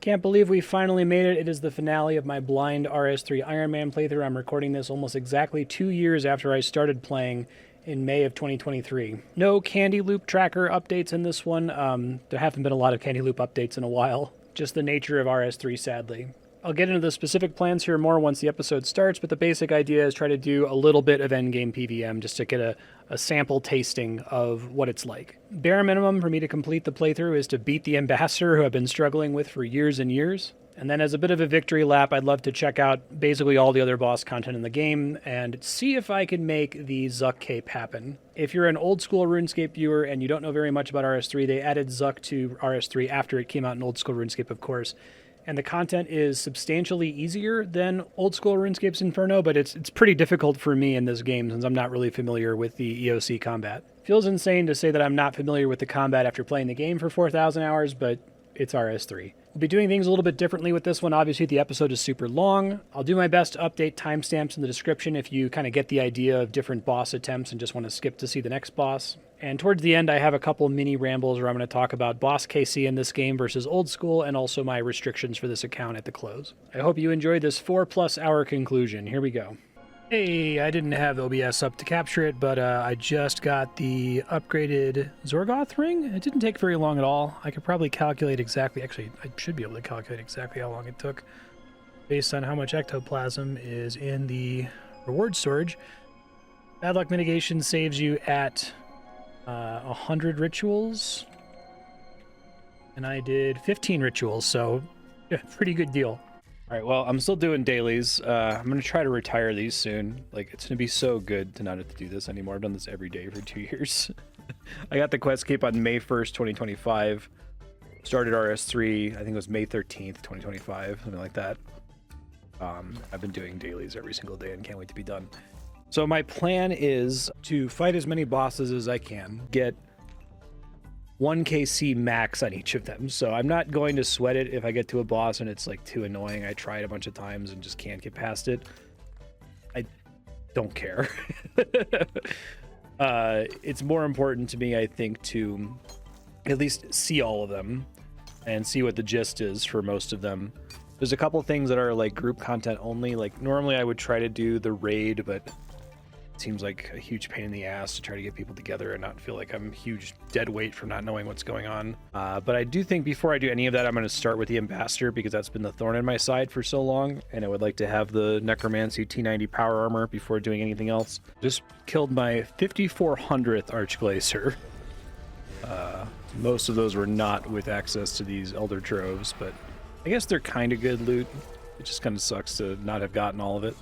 Can't believe we finally made it. It is the finale of my blind RS3 Ironman playthrough. I'm recording this almost exactly 2 years after I started playing in May of 2023. No Candy Loop tracker updates in this one. There haven't been a lot of Candy Loop updates in a while. Just the nature of RS3, sadly. I'll get into the specific plans here more once the episode starts, but the basic idea is try to do a little bit of endgame PvM just to get a sample tasting of what it's like. Bare minimum for me to complete the playthrough is to beat the Ambassador, who I've been struggling with for years and years. And then as a bit of a victory lap, I'd love to check out basically all the other boss content in the game and see if I can make the Zuk Cape happen. If you're an old school RuneScape viewer and you don't know very much about RS3, they added Zuk to RS3 after it came out in old school RuneScape, of course. And the content is substantially easier than old school RuneScape's Inferno, but it's pretty difficult for me in this game since I'm not really familiar with the EOC combat. Feels insane to say that I'm not familiar with the combat after playing the game for 4,000 hours, but it's RS3. We'll be doing things a little bit differently with this one. Obviously, the episode is super long. I'll do my best to update timestamps in the description if you kind of get the idea of different boss attempts and just want to skip to see the next boss. And towards the end, I have a couple mini rambles where I'm going to talk about boss KC in this game versus old school, and also my restrictions for this account at the close. I hope you enjoyed this 4+ hour conclusion. Here we go. Hey, I didn't have OBS up to capture it, but I just got the upgraded Zorgoth ring. It didn't take very long at all. I could probably calculate exactly, actually, I should be able to calculate exactly how long it took based on how much ectoplasm is in the reward storage. Bad luck mitigation saves you at 100 rituals, and I did 15 rituals, so yeah, pretty good deal. All right, well, I'm still doing dailies. I'm going to try to retire these soon. Like, it's going to be so good to not have to do this anymore. I've done this every day for 2 years. I got the quest cape on May 1st, 2025. Started RS3, I think it was May 13th, 2025, something like that. I've been doing dailies every single day and can't wait to be done. So my plan is to fight as many bosses as I can, get 1 KC max on each of them. So I'm not going to sweat it if I get to a boss and it's like too annoying. I tried a bunch of times and just can't get past it. I don't care. It's more important to me, I think, to at least see all of them and see what the gist is for most of them. There's a couple things that are like group content only. Like normally I would try to do the raid, but seems like a huge pain in the ass to try to get people together and not feel like I'm huge dead weight from not knowing what's going on. But I do think before I do any of that, I'm going to start with the Ambassador because that's been the thorn in my side for so long, and I would like to have the Necromancy T90 power armor before doing anything else. Just killed my 5400th Archglacier. Most of those were not with access to these Elder Troves, but I guess they're kind of good loot. It just kind of sucks to not have gotten all of it.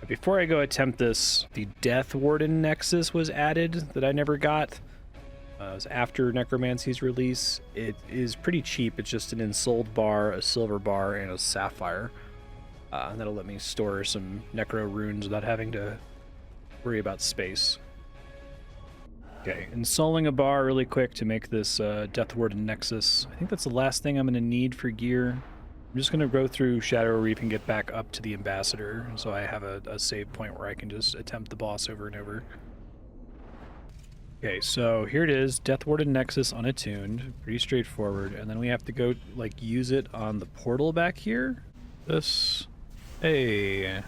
Before I go attempt this, the Death Warden Nexus was added that I never got. It was after Necromancy's release. It is pretty cheap. It's just an ensouled bar, a silver bar, and a sapphire. That'll let me store some Necro runes without having to worry about space. Okay, ensouling a bar really quick to make this Death Warden Nexus. I think that's the last thing I'm going to need for gear. I'm just going to go through Shadow Reef and get back up to the Ambassador, so I have a save point where I can just attempt the boss over and over. Okay, so here it is, Death Warden Nexus unattuned, pretty straightforward, and then we have to go, like, use it on the portal back here. This, hey.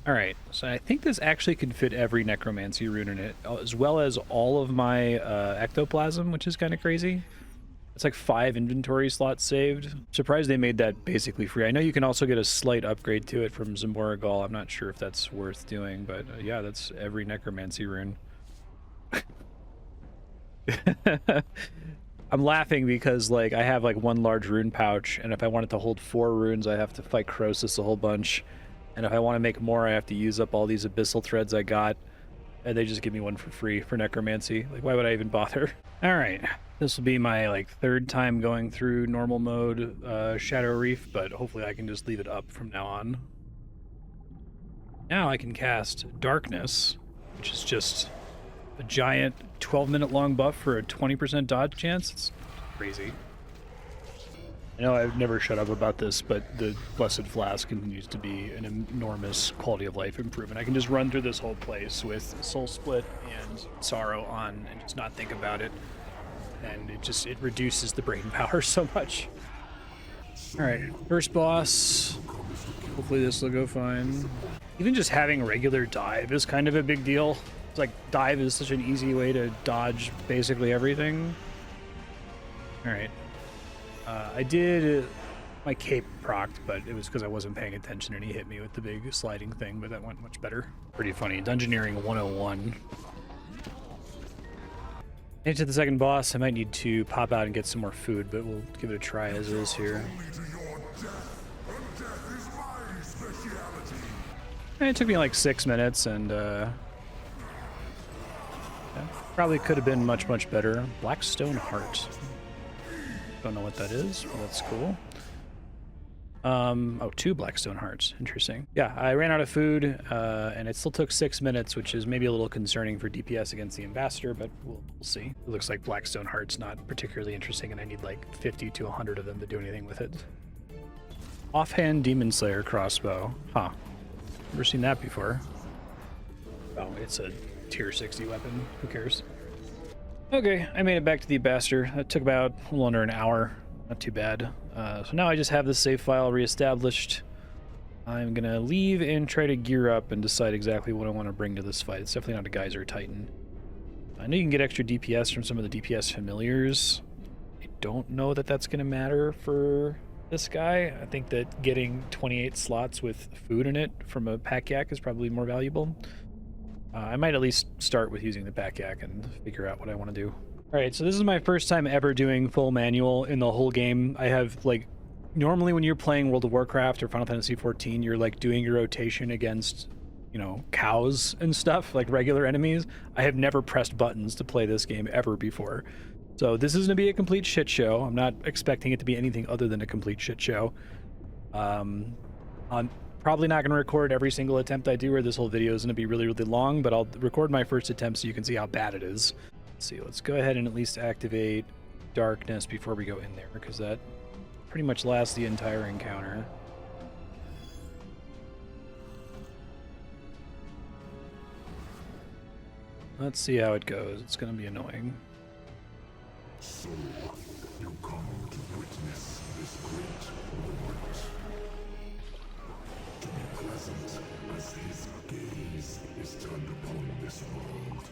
Alright, so I think this actually could fit every Necromancy rune in it, as well as all of my ectoplasm, which is kind of crazy. It's like 5 inventory slots saved. I'm surprised they made that basically free. I know you can also get a slight upgrade to it from Zamouregal. I'm not sure if that's worth doing, but yeah, that's every Necromancy rune. I'm laughing because like I have like 1 large rune pouch, and if I wanted to hold 4 runes, I have to fight Colossus a whole bunch. And if I want to make more, I have to use up all these abyssal threads I got. And they just give me 1 for free for Necromancy. Like, why would I even bother? All right. This will be my, like, 3rd time going through normal mode Shadow Reef, but hopefully I can just leave it up from now on. Now I can cast Darkness, which is just a giant 12-minute long buff for a 20% dodge chance. It's crazy. I know I've never shut up about this, but the Blessed Flask continues to be an enormous quality of life improvement. I can just run through this whole place with Soul Split and Sorrow on and just not think about it. And it reduces the brain power so much. Alright, first boss. Hopefully this will go fine. Even just having regular dive is kind of a big deal. It's like dive is such an easy way to dodge basically everything. Alright. I did my cape procced, but it was because I wasn't paying attention and he hit me with the big sliding thing, but that went much better. Pretty funny. Dungeoneering 101. Into the second boss, I might need to pop out and get some more food, but we'll give it a try as is here. And it took me like 6 minutes, and yeah, probably could have been much, much better. Blackstone Heart. Don't know what that is, but that's cool. Oh, 2 Blackstone Hearts. Interesting. Yeah, I ran out of food, and it still took 6 minutes, which is maybe a little concerning for DPS against the Ambassador, but we'll see. It looks like Blackstone Heart's not particularly interesting, and I need like 50 to 100 of them to do anything with it. Offhand Demon Slayer crossbow. Huh. Never seen that before. Oh, it's a tier 60 weapon. Who cares? Okay, I made it back to the Ambassador. That took about a little under an hour. Not too bad. So now I just have the save file reestablished. I'm gonna leave and try to gear up and decide exactly what I want to bring to this fight. It's definitely not a Geyser Titan. I know you can get extra DPS from some of the DPS familiars. I don't know that that's gonna matter for this guy. I think that getting 28 slots with food in it from a pack yak is probably more valuable. I might at least start with using the pack yak and figure out what I want to do. Alright, so this is my first time ever doing full manual in the whole game. I have, like, normally when you're playing World of Warcraft or Final Fantasy XIV, you're, like, doing your rotation against, you know, cows and stuff, like regular enemies. I have never pressed buttons to play this game ever before. So this is going to be a complete shit show. I'm not expecting it to be anything other than a complete shit show. I'm probably not going to record every single attempt I do, or this whole video is going to be really, really long, but I'll record my first attempt so you can see how bad it is. Let's see, let's go ahead and at least activate Darkness before we go in there, because that pretty much lasts the entire encounter. Let's see how it goes. It's going to be annoying. So, you come to witness this great moment. To be present as his gaze is turned upon this world.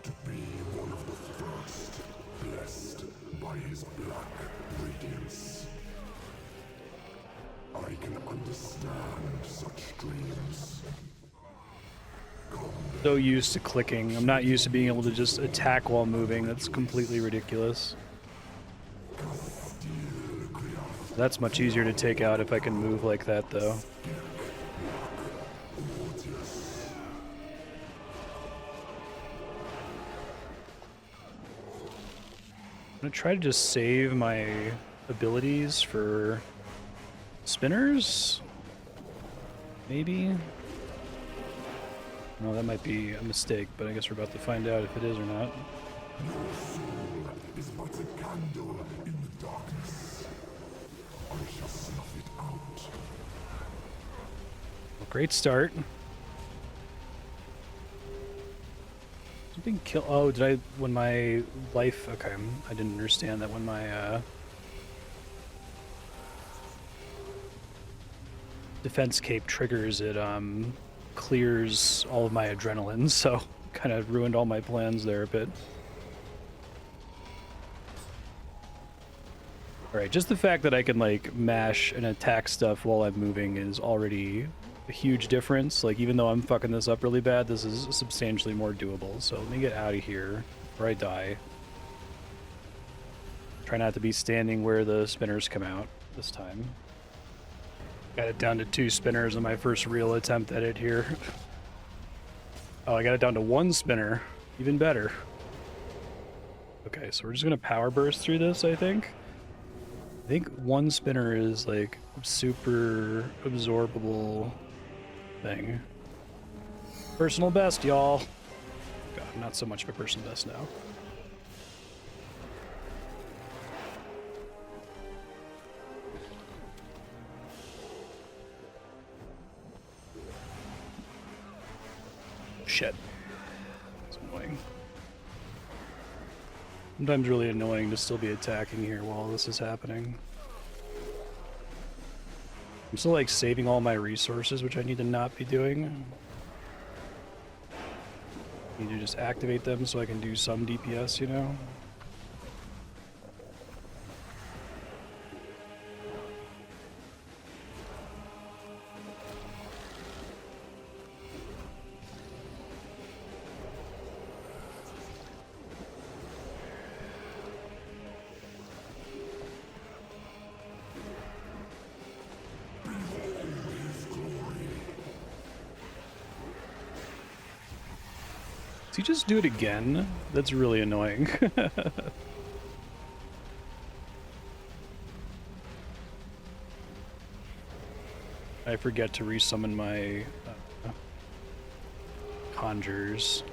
To be one of the first blessed by his black radiance. I can understand such dreams. So used to clicking. I'm not used to being able to just attack while moving. That's completely ridiculous. That's much easier to take out if I can move like that, though. I'm gonna try to just save my abilities for spinners? Maybe? No, that might be a mistake, but I guess we're about to find out if it is or not. Your soul is but a candle in the darkness. I shall snuff it out. Well, great start. Something kill. Oh, did I? When my life. Okay, I didn't understand that when my defense cape triggers, it clears all of my adrenaline, so kind of ruined all my plans there a bit. Alright, just the fact that I can, like, mash and attack stuff while I'm moving is already a huge difference. Like, even though I'm fucking this up really bad, this is substantially more doable. So let me get out of here before I die. Try not to be standing where the spinners come out this time. Got it down to 2 spinners on my first real attempt at it here. Oh, I got it down to 1 spinner. Even better. Okay, so we're just gonna power burst through this, I think. I think 1 spinner is like super absorbable thing. Personal best, y'all. God, I'm not so much of a personal best now. Shit. That's annoying. Sometimes really annoying to still be attacking here while this is happening. I'm still like saving all my resources, which I need to not be doing. I need to just activate them so I can do some DPS, you know? Does he just do it again? That's really annoying. I forget to resummon my conjures.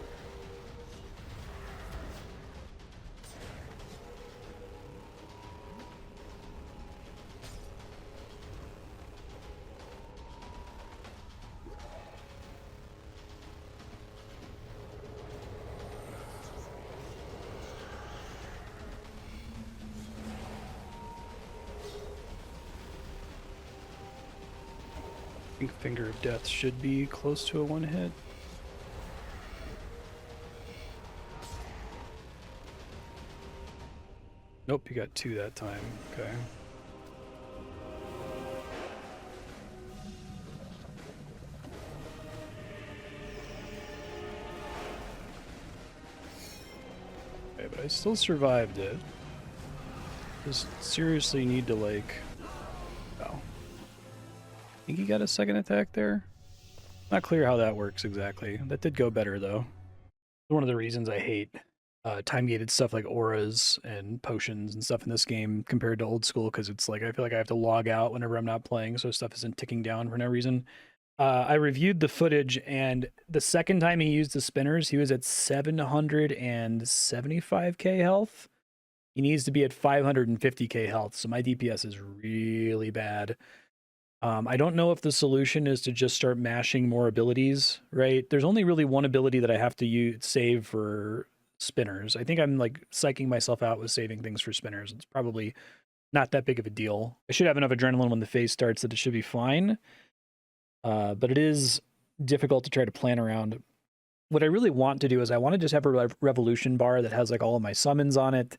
I think Finger of Death should be close to a one hit. Nope, you got two that time. Okay. Okay, but I still survived it. Just seriously need to like... I think he got a second attack there. Not clear how that works exactly. That did go better though. One of the reasons I hate time-gated stuff like auras and potions and stuff in this game compared to old school, because it's like I feel like I have to log out whenever I'm not playing, so stuff isn't ticking down for no reason. I reviewed the footage, and the second time he used the spinners, he was at 775k health. He needs to be at 550k health, so my DPS is really bad. I don't know if the solution is to just start mashing more abilities, right? There's only really one ability that I have to save for spinners. I think I'm like psyching myself out with saving things for spinners. It's probably not that big of a deal. I should have enough adrenaline when the phase starts that it should be fine. But it is difficult to try to plan around. What I really want to do is I want to just have a revolution bar that has like all of my summons on it.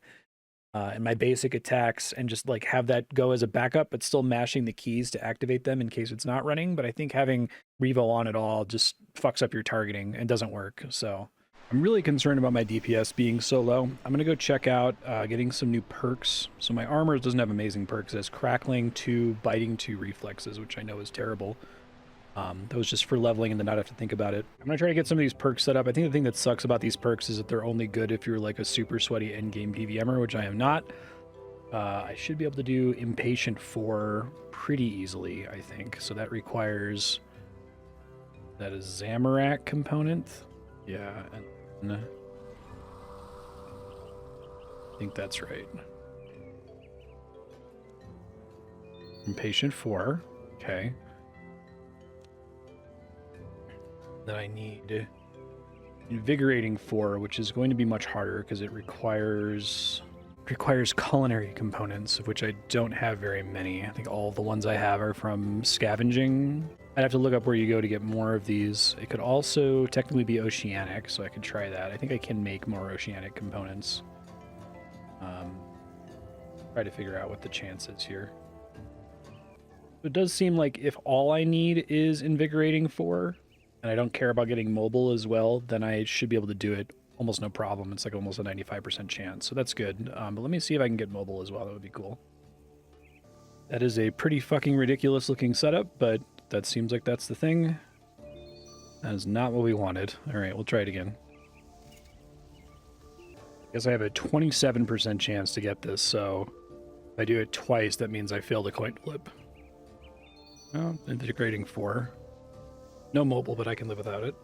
And my basic attacks, and just like have that go as a backup, but still mashing the keys to activate them in case it's not running. But I think having Revo on it all just fucks up your targeting and doesn't work. So I'm really concerned about my DPS being so low. I'm gonna go check out getting some new perks. So my armor doesn't have amazing perks. It has Crackling 2, Biting 2 reflexes, which I know is terrible. That was just for leveling and then not have to think about it. I'm gonna try to get some of these perks set up. I think the thing that sucks about these perks is that they're only good if you're like a super sweaty endgame PvMer, which I am not. I should be able to do Impatient 4 pretty easily, I think. So that requires that is Zamouregal component. Yeah, and I think that's right. Impatient 4, okay. That I need Invigorating 4, which is going to be much harder because it requires culinary components, of which I don't have very many. I think all the ones I have are from scavenging. I'd have to look up where you go to get more of these. It could also technically be oceanic, so I could try that. I think I can make more oceanic components. Try to figure out what the chance is here. It does seem like if all I need is Invigorating 4, and I don't care about getting mobile as well, then I should be able to do it almost no problem. It's like almost a 95% chance, so that's good. But let me see if I can get mobile as well. That would be cool. That is a pretty fucking ridiculous looking setup, but that seems like that's the thing. That is not what we wanted. All right, we'll try it again. I guess I have a 27% chance to get this, so if I do it twice, that means I failed a coin flip. Oh, Integrating 4. No mobile, but I can live without it.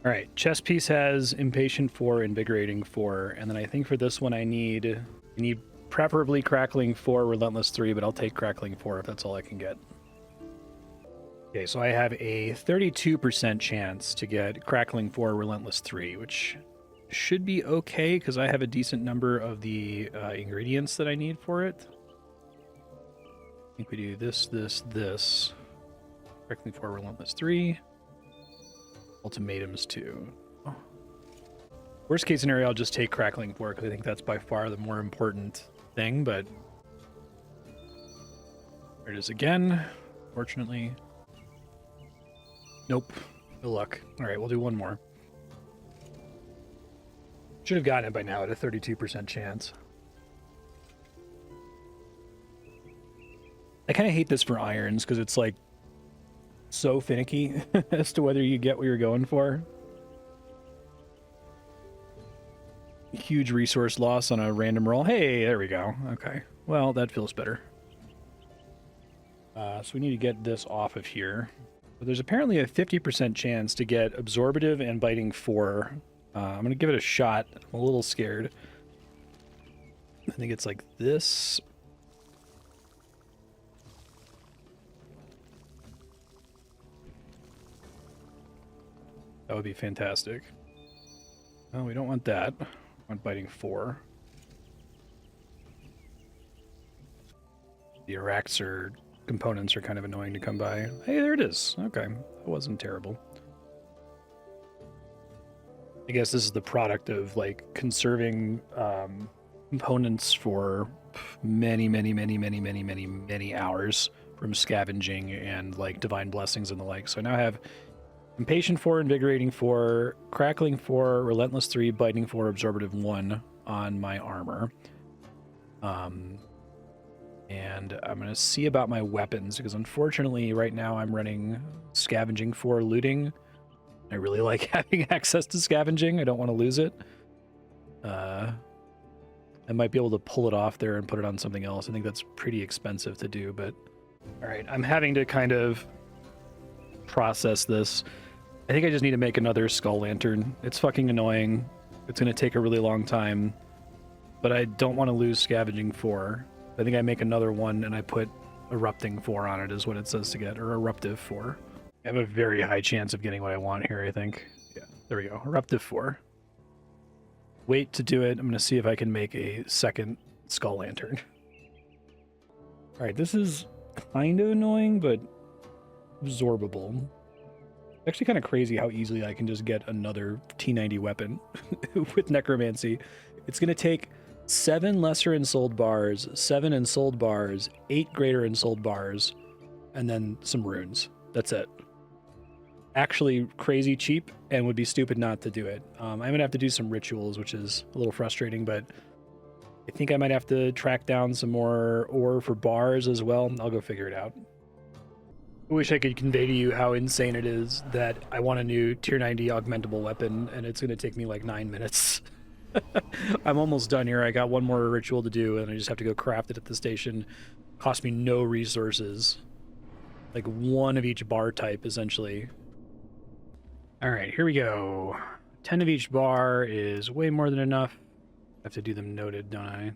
All right, chess piece has Impatient 4, Invigorating 4, and then I think for this one I need preferably Crackling 4, Relentless 3, but I'll take Crackling 4 if that's all I can get. Okay, so I have a 32% chance to get Crackling 4, Relentless 3, which should be okay because I have a decent number of the ingredients that I need for it. I think we do this, this. Crackling 4, Relentless 3. Ultimatums 2. Oh. Worst case scenario, I'll just take Crackling 4 because I think that's by far the more important thing, but there it is again. Fortunately. Nope. No luck. Alright, we'll do one more. Should have gotten it by now at a 32% chance. I kind of hate this for irons because it's like so finicky as to whether you get what you're going for. Huge resource loss on a random roll. Hey, there we go. Okay. Well, that feels better. So we need to get this off of here. But there's apparently a 50% chance to get Absorbative and Biting 4. I'm going to give it a shot. I'm a little scared. I think it's like this. That would be fantastic. Oh, we don't want that. We want Biting 4. The Araxxor components are kind of annoying to come by. Hey, there it is. Okay, that wasn't terrible. I guess this is the product of like conserving components for many hours from scavenging and like divine blessings and the like. So I now have Impatient 4, Invigorating 4, Crackling 4, Relentless 3, Biting 4, Absorbative 1 on my armor. And I'm going to see about my weapons, because unfortunately right now I'm running Scavenging 4 Looting. I really like having access to Scavenging. I don't want to lose it. I might be able to pull it off there and put it on something else. I think that's pretty expensive to do, but... Alright, I'm having to kind of process this. I think I just need to make another Skull Lantern. It's fucking annoying. It's going to take a really long time. But I don't want to lose Scavenging 4. I think I make another one and I put Erupting 4 on it is what it says to get, or Eruptive 4. I have a very high chance of getting what I want here, I think. Yeah, there we go. Eruptive 4. Wait to do it. I'm going to see if I can make a second Skull Lantern. Alright, this is kind of annoying, but absorbable. Actually kind of crazy how easily I can just get another T90 weapon with Necromancy. It's going to take 7 lesser ensouled bars, 7 ensouled bars, 8 greater ensouled bars, and then some runes. That's it. Actually crazy cheap and would be stupid not to do it. I'm going to have to do some rituals, which is a little frustrating, but I think I might have to track down some more ore for bars as well. I'll go figure it out. I wish I could convey to you how insane it is that I want a new tier 90 augmentable weapon and it's going to take me like 9 minutes. I'm almost done here. I got one more ritual to do and I just have to go craft it at the station. Cost me no resources. Like one of each bar type, essentially. Alright, here we go. 10 of each bar is way more than enough. I have to do them noted, don't I?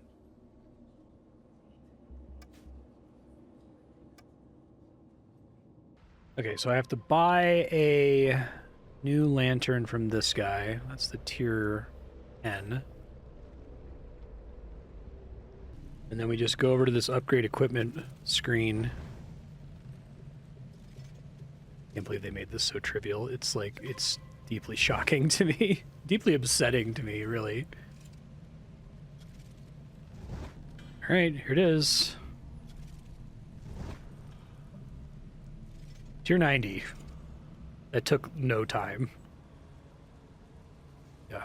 Okay, so I have to buy a new lantern from this guy. That's the tier 10. And then we just go over to this upgrade equipment screen. Can't believe they made this so trivial. It's like, it's deeply shocking to me. Deeply upsetting to me, really. Alright, here it is. Tier 90. That took no time. Yeah,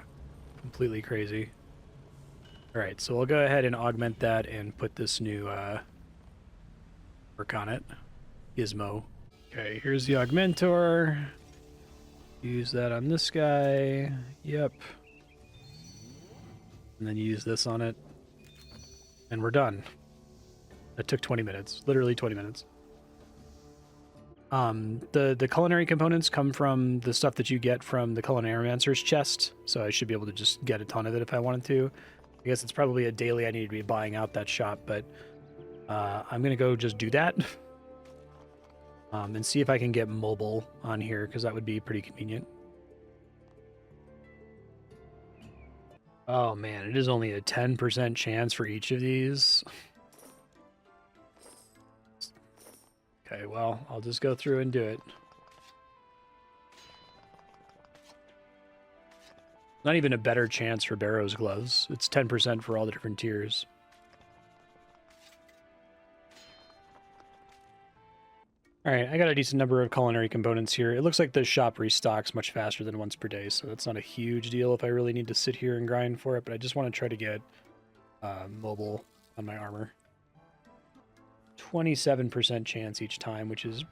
completely crazy. Alright, so we'll go ahead and augment that and put this new work on it. Gizmo. Okay, here's the augmentor. Use that on this guy. Yep. And then use this on it. And we're done. That took 20 minutes. Literally 20 minutes. The culinary components come from the stuff that you get from the Culinarimancer's chest, so I should be able to just get a ton of it if I wanted to. I guess it's probably a daily I need to be buying out that shop, but I'm gonna go just do that. And see if I can get mobile on here, because that would be pretty convenient. Oh man, it is only a 10% chance for each of these. Okay, well, I'll just go through and do it. Not even a better chance for Barrows gloves. It's 10% for all the different tiers. Alright, I got a decent number of culinary components here. It looks like the shop restocks much faster than once per day, so that's not a huge deal if I really need to sit here and grind for it, but I just want to try to get mobile on my armor. 27% chance each time, which is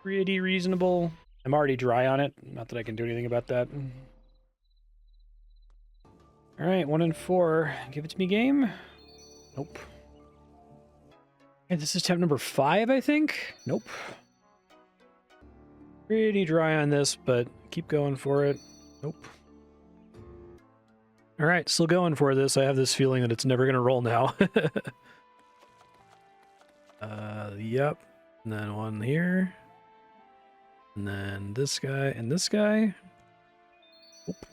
pretty reasonable. I'm already dry on it. Not that I can do anything about that. Alright, 1 in 4. Give it to me, game. Nope. And this is attempt number 5, I think? Nope. Pretty dry on this, but keep going for it. Nope. Alright, still going for this. I have this feeling that it's never going to roll now. Yep. And then one here. And then this guy and this guy. Nope.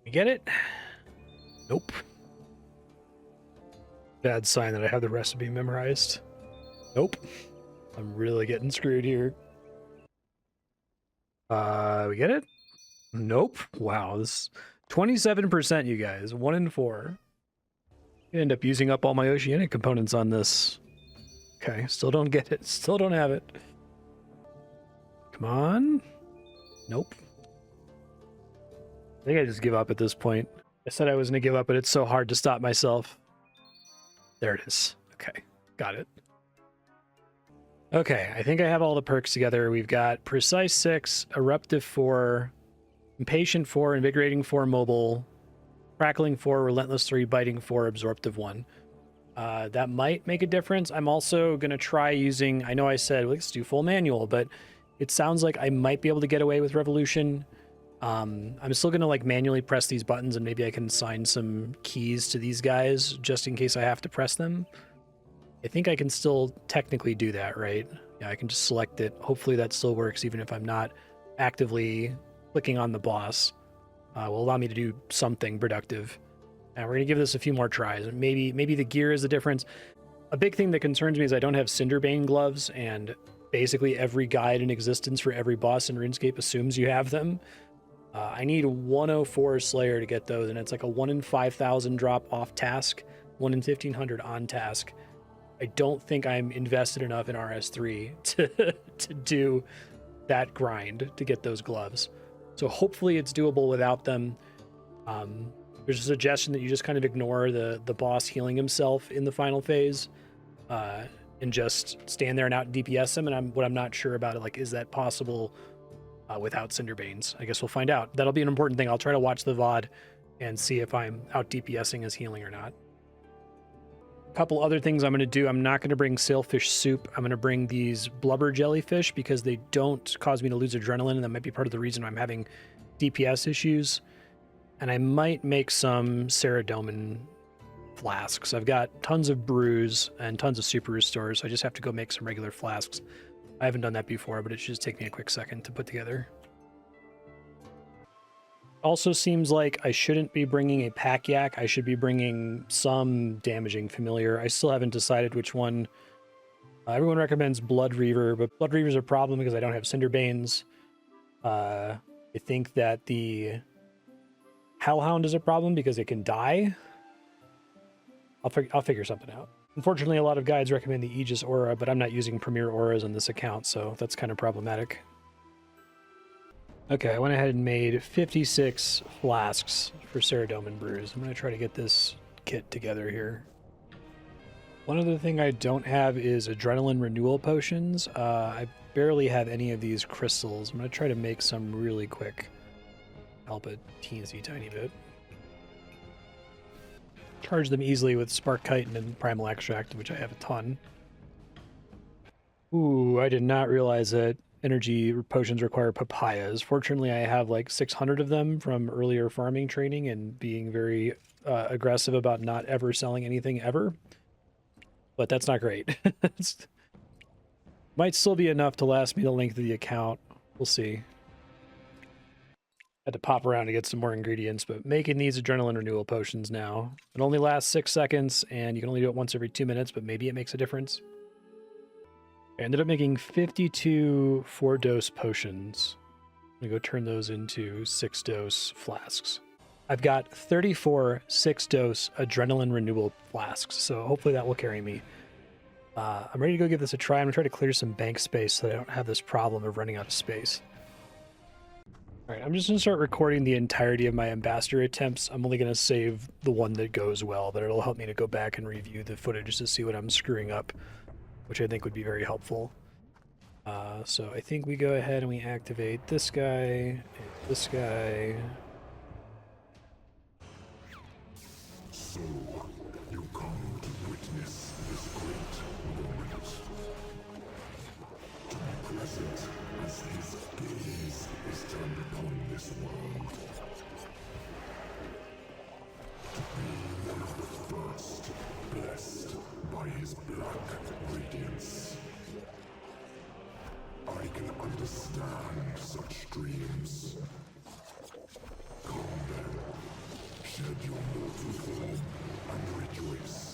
You get it? Nope. Bad sign that I have the recipe memorized. Nope. I'm really getting screwed here. We get it? Nope. Wow, this 27%, you guys. 1 in 4. I end up using up all my oceanic components on this. Okay, still don't get it. Still don't have it. Come on. Nope. I think I just give up at this point. I said I was going to give up, but it's so hard to stop myself. There it is. Okay, got it. Okay, I think I have all the perks together. We've got Precise 6, Eruptive 4, Impatient 4, Invigorating 4, Mobile, Crackling 4, Relentless 3, Biting 4, Absorptive 1. That might make a difference. I'm also going to try using, I know I said, let's do full manual, but it sounds like I might be able to get away with Revolution. I'm still going to like manually press these buttons, and maybe I can assign some keys to these guys just in case I have to press them. I think I can still technically do that, right? Yeah, I can just select it. Hopefully that still works even if I'm not actively clicking on the boss. Will allow me to do something productive. And we're going to give this a few more tries. Maybe the gear is the difference. A big thing that concerns me is I don't have Cinderbane gloves, and basically every guide in existence for every boss in RuneScape assumes you have them. I need 104 Slayer to get those, and it's like a 1 in 5,000 drop off task, 1 in 1,500 on task. I don't think I'm invested enough in RS3 to do that grind to get those gloves. So hopefully it's doable without them. There's a suggestion that you just kind of ignore the boss healing himself in the final phase and just stand there and out DPS him. And what I'm not sure about it, like, is that possible without Cinderbanes? I guess we'll find out. That'll be an important thing. I'll try to watch the VOD and see if I'm out DPSing his healing or not. A couple other things I'm going to do. I'm not going to bring sailfish soup. I'm going to bring these blubber jellyfish because they don't cause me to lose adrenaline, and that might be part of the reason I'm having DPS issues. And I might make some Ceradomin flasks. I've got tons of brews and tons of super restores, so I just have to go make some regular flasks. I haven't done that before, but it should just take me a quick second to put together. Also seems like I shouldn't be bringing a pack yak. I should be bringing some damaging familiar. I still haven't decided which one. Everyone recommends Blood Reaver, but Blood Reaver's a problem because I don't have Cinderbanes. I think that the Hellhound is a problem because it can die. I'll figure something out. Unfortunately, a lot of guides recommend the Aegis Aura, but I'm not using Premier Auras on this account, so that's kind of problematic. Okay, I went ahead and made 56 flasks for Ceradomin brews. I'm going to try to get this kit together here. One other thing I don't have is adrenaline renewal potions. I barely have any of these crystals. I'm going to try to make some really quick. Help a teensy tiny bit. Charge them easily with Spark Chitin and Primal Extract, which I have a ton. Ooh, I did not realize that energy potions require papayas. Fortunately, I have like 600 of them from earlier farming training and being very aggressive about not ever selling anything ever. But that's not great. Might still be enough to last me the length of the account. We'll see. Had to pop around to get some more ingredients, but making these adrenaline renewal potions now. It only lasts 6 seconds, and you can only do it once every 2 minutes, but maybe it makes a difference. I ended up making 52 4-dose potions. I'm going to go turn those into 6-dose flasks. I've got 34 6-dose adrenaline renewal flasks, so hopefully that will carry me. I'm ready to go give this a try. I'm going to try to clear some bank space so that I don't have this problem of running out of space. Alright, I'm just going to start recording the entirety of my ambassador attempts. I'm only going to save the one that goes well, but it'll help me to go back and review the footage to see what I'm screwing up, which I think would be very helpful. So I think we go ahead and we activate this guy, and this guy. So, you come to witness this great moment. To be present as his gaze is turned upon this world. To be one of the first blessed by his black radiance. I can understand such dreams. Come then, shed your mortal form and rejoice.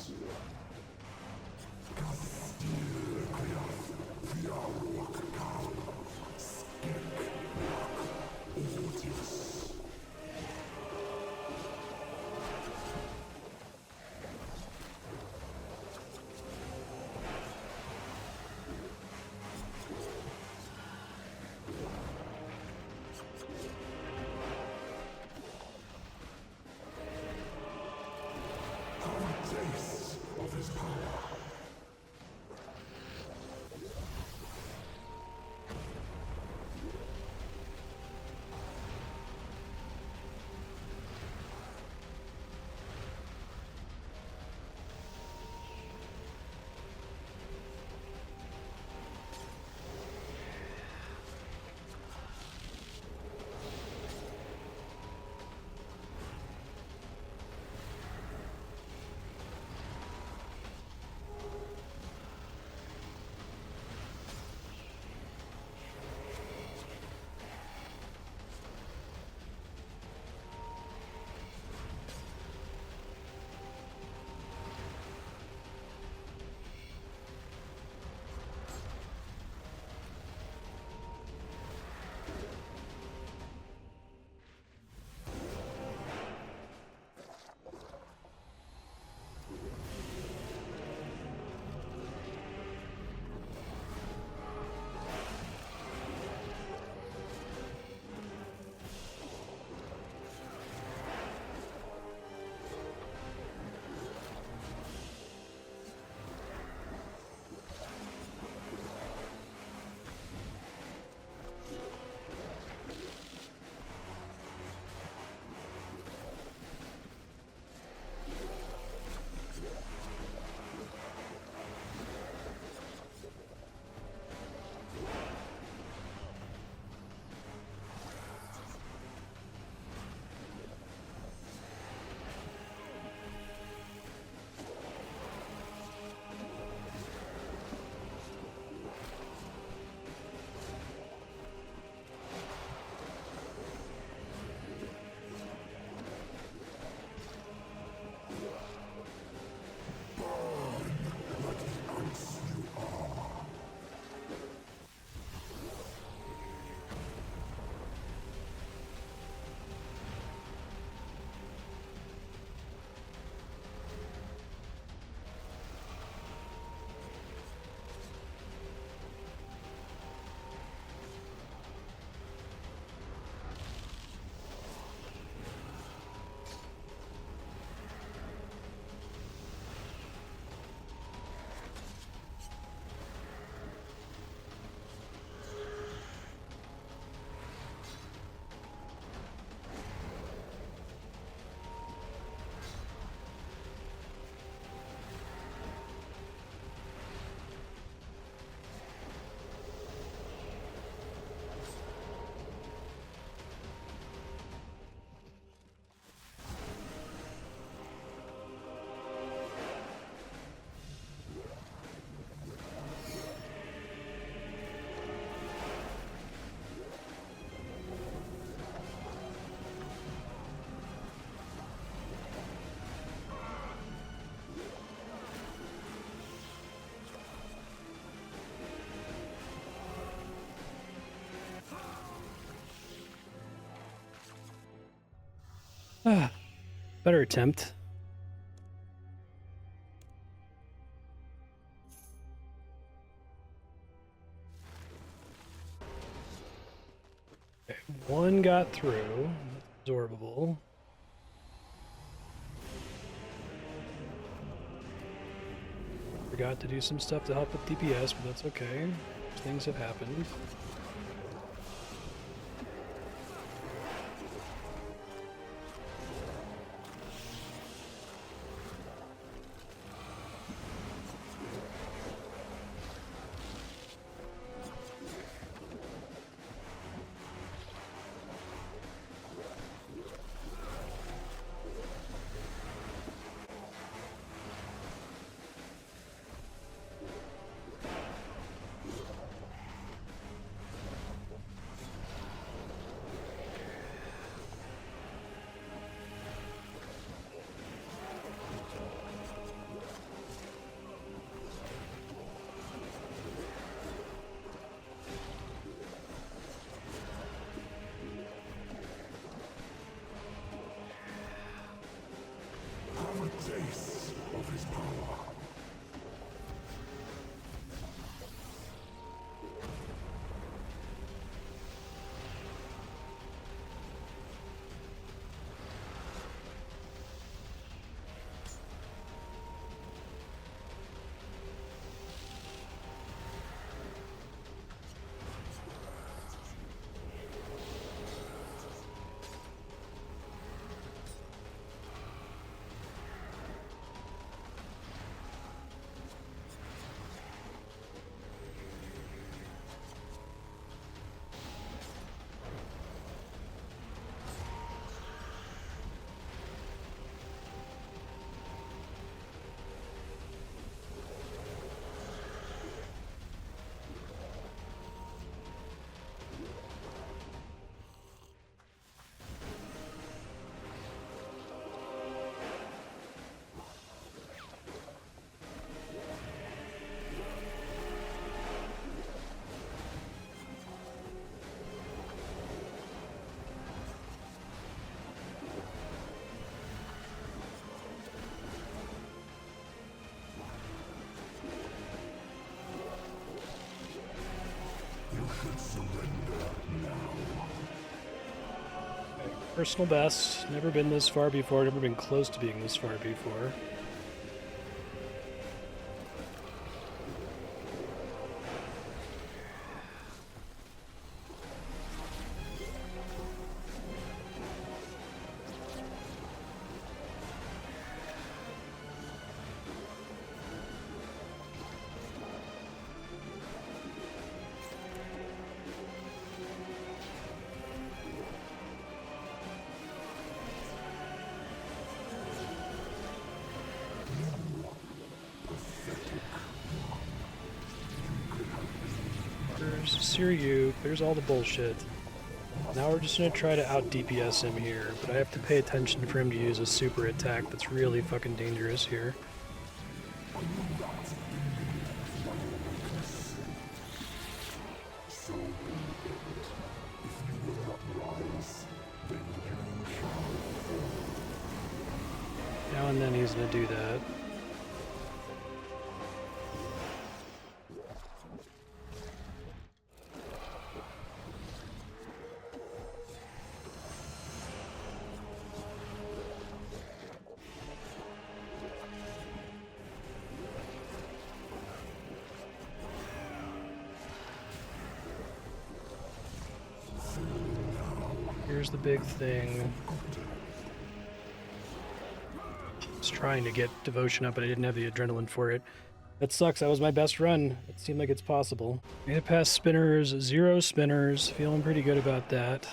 Better attempt. Okay, one got through. Absorbable. Forgot to do some stuff to help with DPS, but that's okay. Things have happened. Taste of his power. Personal best. Never been this far before. Never been close to being this far before. Siriu, there's all the bullshit. Now we're just gonna try to out DPS him here, but I have to pay attention for him to use a super attack that's really fucking dangerous here. Now and then he's gonna do that. Here's the big thing. I was trying to get devotion up, but I didn't have the adrenaline for it. That sucks. That was my best run. It seemed like it's possible. Made it past spinners, 0 spinners. Feeling pretty good about that.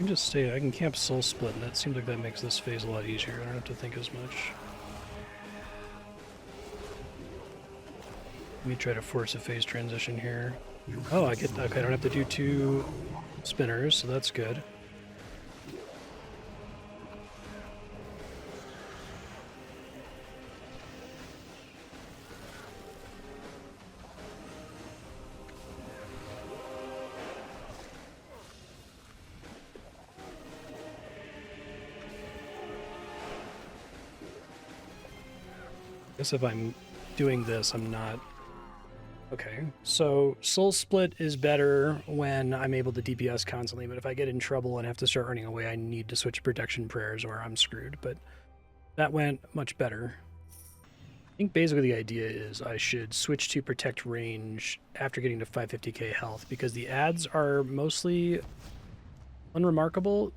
can just stay. I can camp Soul Split, and that seems like that makes this phase a lot easier. I don't have to think as much. Let me try to force a phase transition here. Oh, I get. Okay, I don't have to do 2 spinners, so that's good. I guess if I'm doing this, I'm not... Okay, so Soul Split is better when I'm able to DPS constantly, but if I get in trouble and have to start running away, I need to switch to Protection Prayers or I'm screwed, but that went much better. I think basically the idea is I should switch to Protect Range after getting to 550k health, because the ads are mostly unremarkable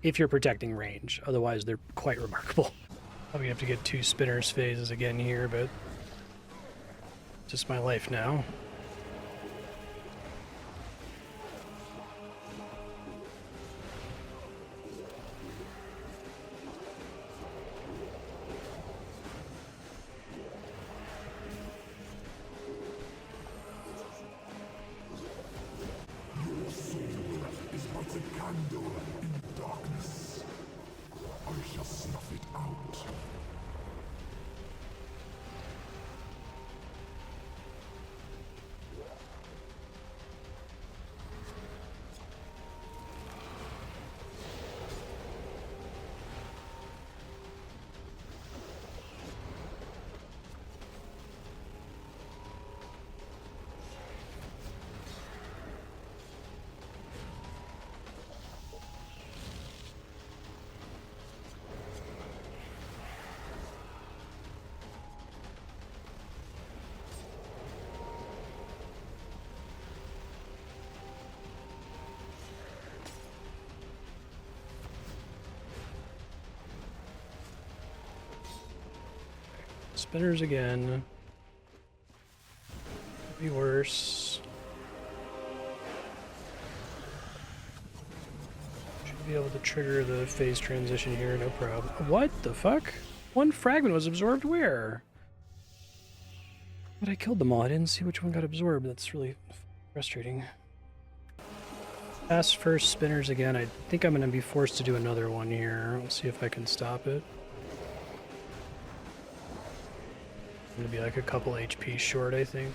if you're protecting range, otherwise they're quite remarkable. Probably have to get 2 spinners phases again here, but just my life now. Your soul is but a candle in the darkness. I shall snuff it out. Spinners again. Could be worse. Should be able to trigger the phase transition here, no problem. What the fuck? 1 fragment was absorbed where? But I killed them all. I didn't see which one got absorbed. That's really frustrating. Pass first spinners again. I think I'm going to be forced to do another one here. Let's see if I can stop it. I'm gonna be like a couple HP short, I think.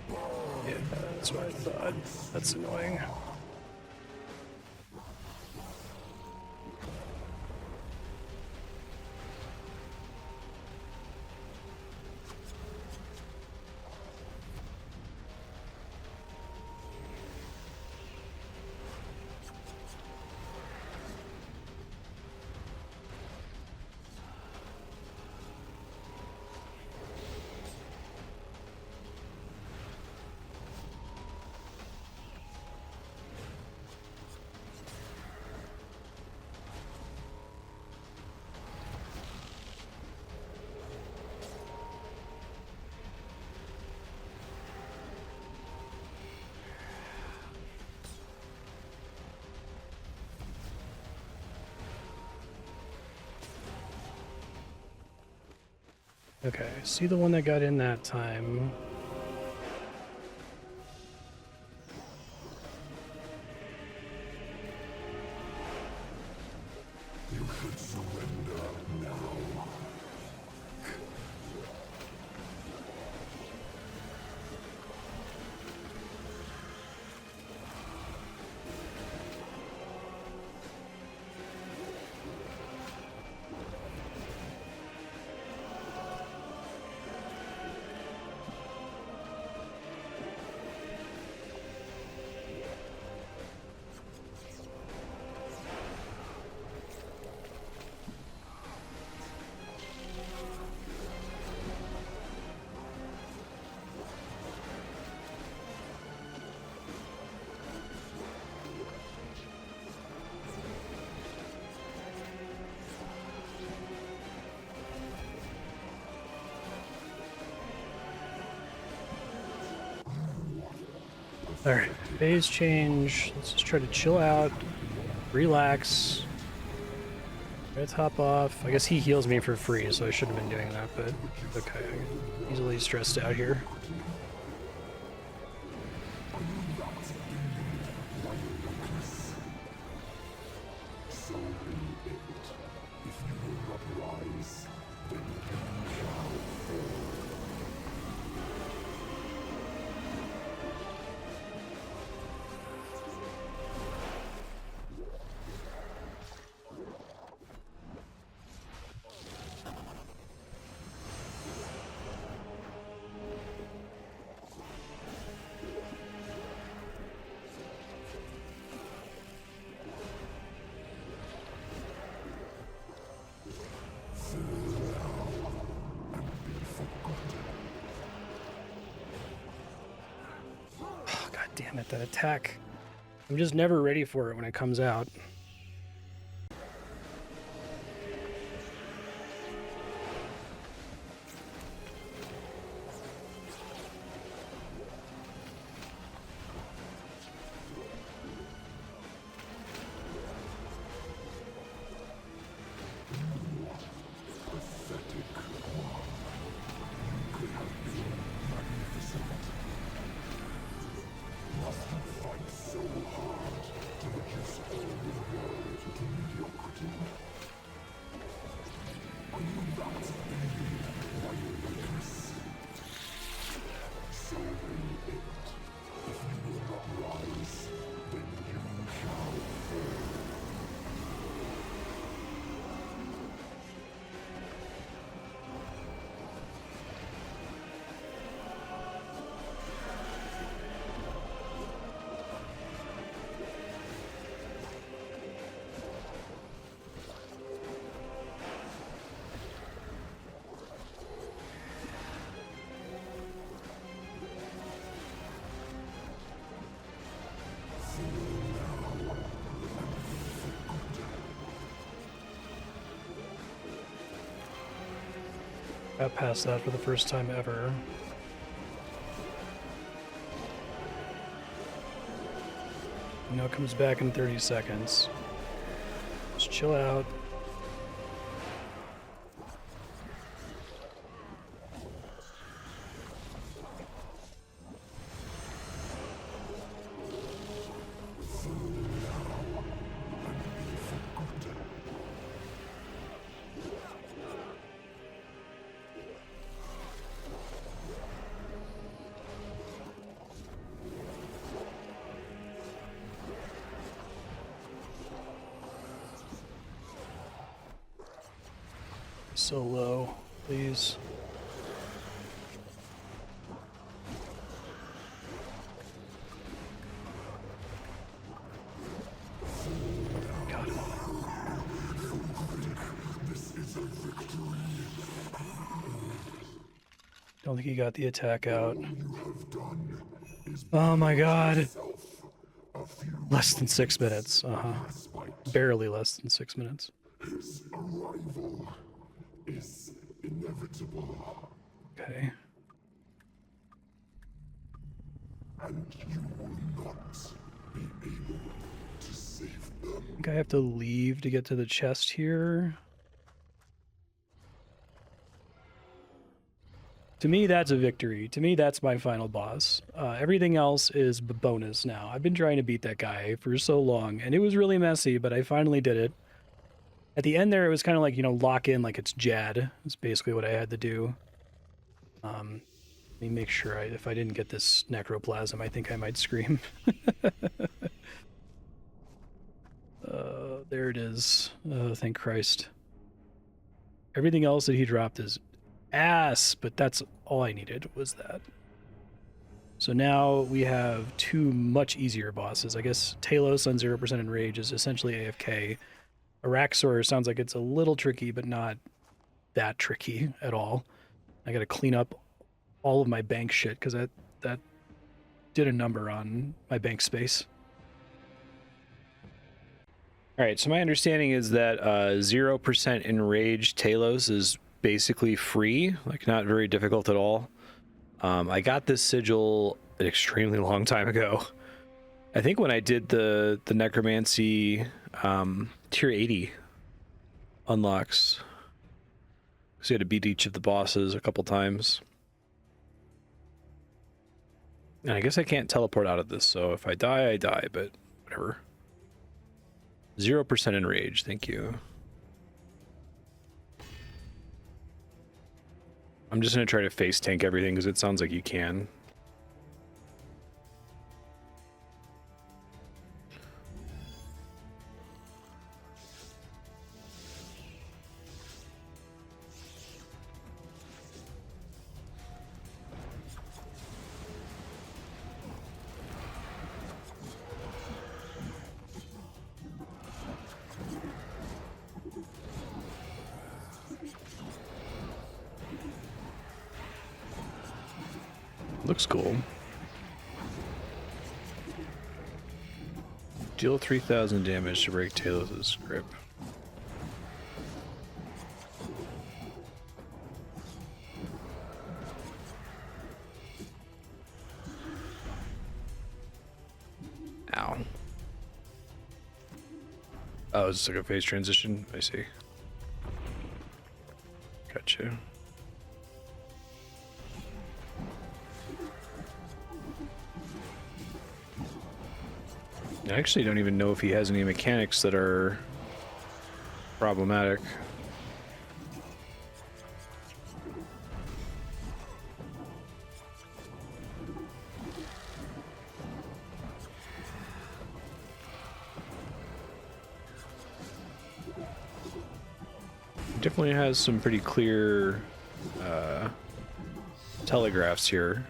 Yeah, that's what I thought. That's annoying. Okay, see the one that got in that time. You should surrender now. Alright, phase change. Let's just try to chill out, relax. Let's hop off. I guess he heals me for free, so I shouldn't have been doing that, but okay. I'm easily stressed out here. Damn it, that attack. I'm just never ready for it when it comes out. Got past that for the first time ever. You know, it comes back in 30 seconds. Just chill out. So low, please. Got it. Don't think he got the attack out. Oh my god. Less than 6 minutes. Barely less than 6 minutes. His arrival is inevitable. Okay. And you will not be able to save them. I think I have to leave to get to the chest here. To me, that's a victory. To me, that's my final boss. Everything else is bonus now. I've been trying to beat that guy for so long, and it was really messy, but I finally did it. At the end there, it was kind of like, you know, lock in like it's Jad. That's basically what I had to do. Let me make sure if I didn't get this necroplasm, I think I might scream. There it is. Thank Christ. Everything else that he dropped is ass, but that's all I needed was that. So now we have two much easier bosses. I guess Telos on 0% Enrage is essentially AFK. Araxxor sounds like it's a little tricky, but not that tricky at all. I gotta clean up all of my bank shit, because that did a number on my bank space. Alright, so my understanding is that 0% Enraged Telos is basically free, like not very difficult at all. I got this sigil an extremely long time ago. I think when I did the necromancy tier 80 unlocks, so you had to beat each of the bosses a couple times. And I guess I can't teleport out of this, so if I die, I die, but whatever. 0% enraged, thank you. I'm just gonna try to face tank everything because it sounds like you can. Looks cool. Deal 3,000 damage to break Telos' grip. Ow. Oh, it's like a phase transition? I see. Gotcha. I actually don't even know if he has any mechanics that are problematic. Definitely has some pretty clear telegraphs here.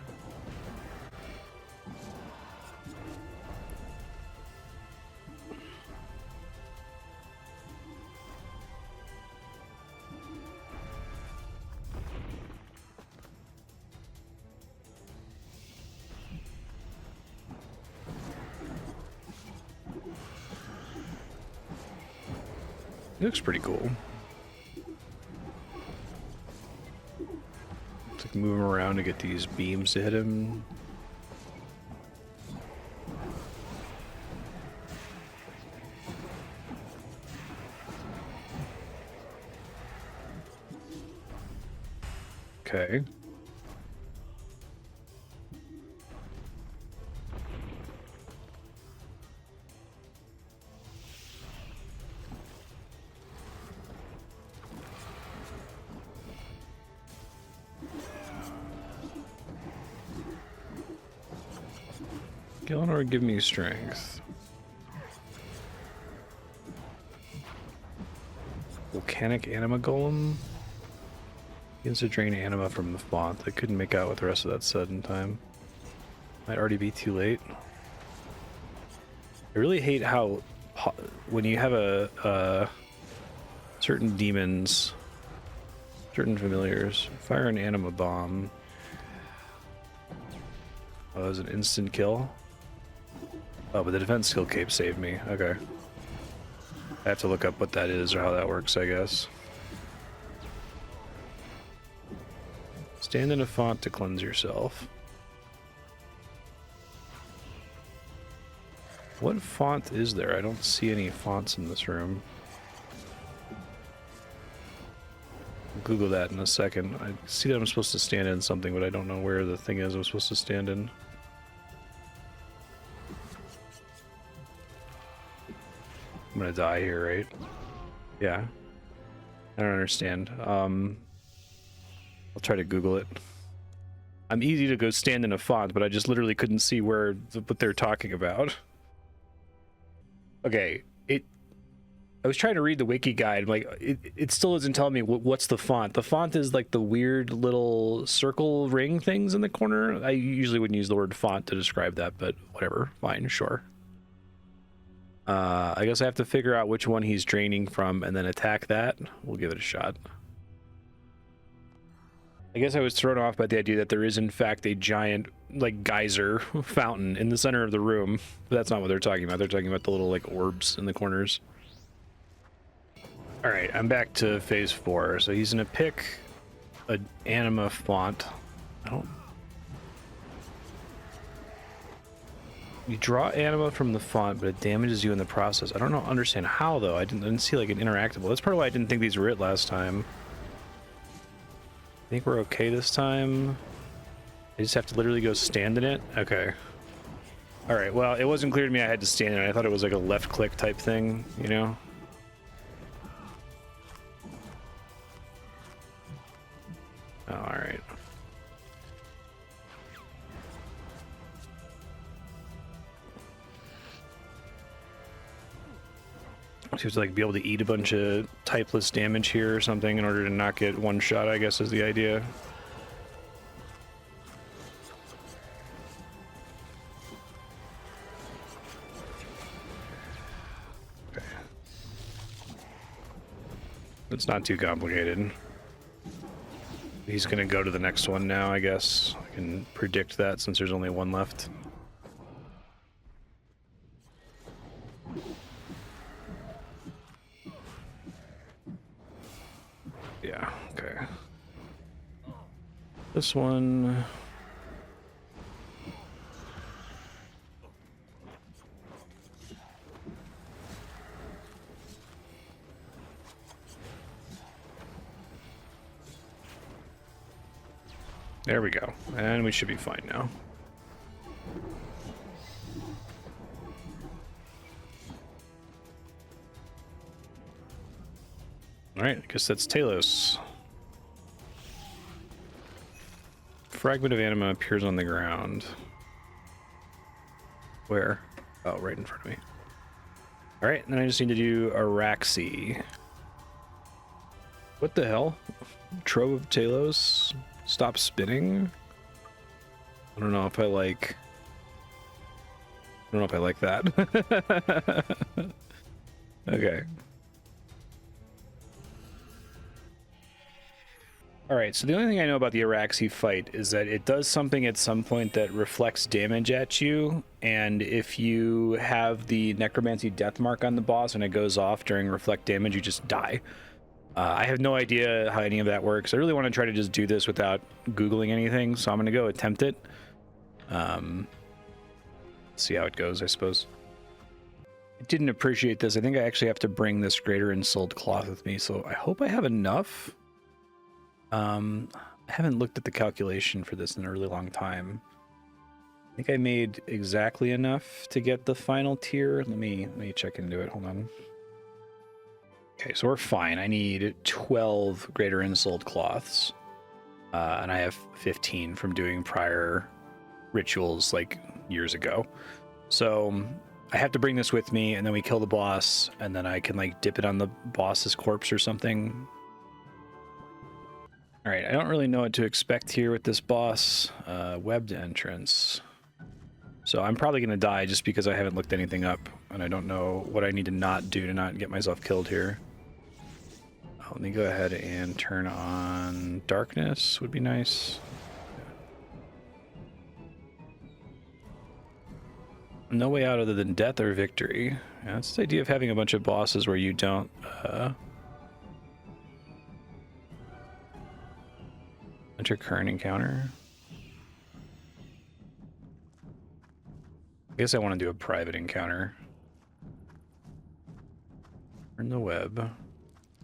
It looks pretty cool. It's like move him around to get these beams to hit him. Okay. Or give me strength. Volcanic anima golem. Begins to drain anima from the font. I couldn't make out what the rest of that said in time. Might already be too late. I really hate how when you have a certain demons, certain familiars, fire an anima bomb. Oh, that was an instant kill. Oh, but the defense skill cape saved me. Okay. I have to look up what that is or how that works, I guess. Stand in a font to cleanse yourself. What font is there? I don't see any fonts in this room. I'll Google that in a second. I see that I'm supposed to stand in something, but I don't know where the thing is I'm supposed to stand in. I'm gonna die here, right? Yeah. I don't understand. I'll try to Google it. I'm easy to go stand in a font, but I just literally couldn't see where what they're talking about. Okay, I was trying to read the wiki guide, like it still isn't telling me what's the font. The font is like the weird little circle ring things in the corner. I usually wouldn't use the word font to describe that, but whatever, fine, sure. I guess I have to figure out which one he's draining from and then attack that. We'll give it a shot. I guess I was thrown off by the idea that there is in fact a giant like geyser fountain in the center of the room, but that's not what they're talking about. They're talking about the little like orbs in the corners. All right, I'm back to phase 4. So he's gonna pick an anima font. I don't. You draw anima from the font, but it damages you in the process. I don't understand how though. I didn't see like an interactable. That's part of why I didn't think these were it last time. I think we're okay this time. I just have to literally go stand in it. Okay. All right. Well, it wasn't clear to me I had to stand in it. I thought it was like a left click type thing, you know. Oh, all right. So you have to like be able to eat a bunch of typeless damage here or something in order to not get one shot, I guess is the idea. Okay. It's not too complicated. He's gonna go to the next one now, I guess. I can predict that since there's only one left. Yeah, okay. This one... There we go. And we should be fine now. Alright, I guess that's Telos. Fragment of anima appears on the ground. Where? Oh, right in front of me. Alright, and then I just need to do Araxxi. What the hell? Trove of Telos? Stop spinning? I don't know if I like... I don't know if I like that. Okay. Alright, so the only thing I know about the Araxxi fight is that it does something at some point that reflects damage at you, and if you have the Necromancy Death Mark on the boss and it goes off during reflect damage, you just die. I have no idea how any of that works. I really want to try to just do this without Googling anything, so I'm going to go attempt it. See how it goes, I suppose. I didn't appreciate this. I think I actually have to bring this Greater Insult Cloth with me, so I hope I have enough. I haven't looked at the calculation for this in a really long time. I think I made exactly enough to get the final tier. Let me check into it. Hold on. Okay, so we're fine. I need 12 Greater Insult Cloths. And I have 15 from doing prior rituals like years ago. So I have to bring this with me, and then we kill the boss, and then I can like dip it on the boss's corpse or something. All right, I don't really know what to expect here with this boss. Webbed entrance. So I'm probably going to die just because I haven't looked anything up, and I don't know what I need to not do to not get myself killed here. Let me go ahead and turn on darkness, would be nice. No way out other than death or victory. Yeah, that's the idea of having a bunch of bosses where you don't... Enter current encounter. I guess I want to do a private encounter. Turn the web.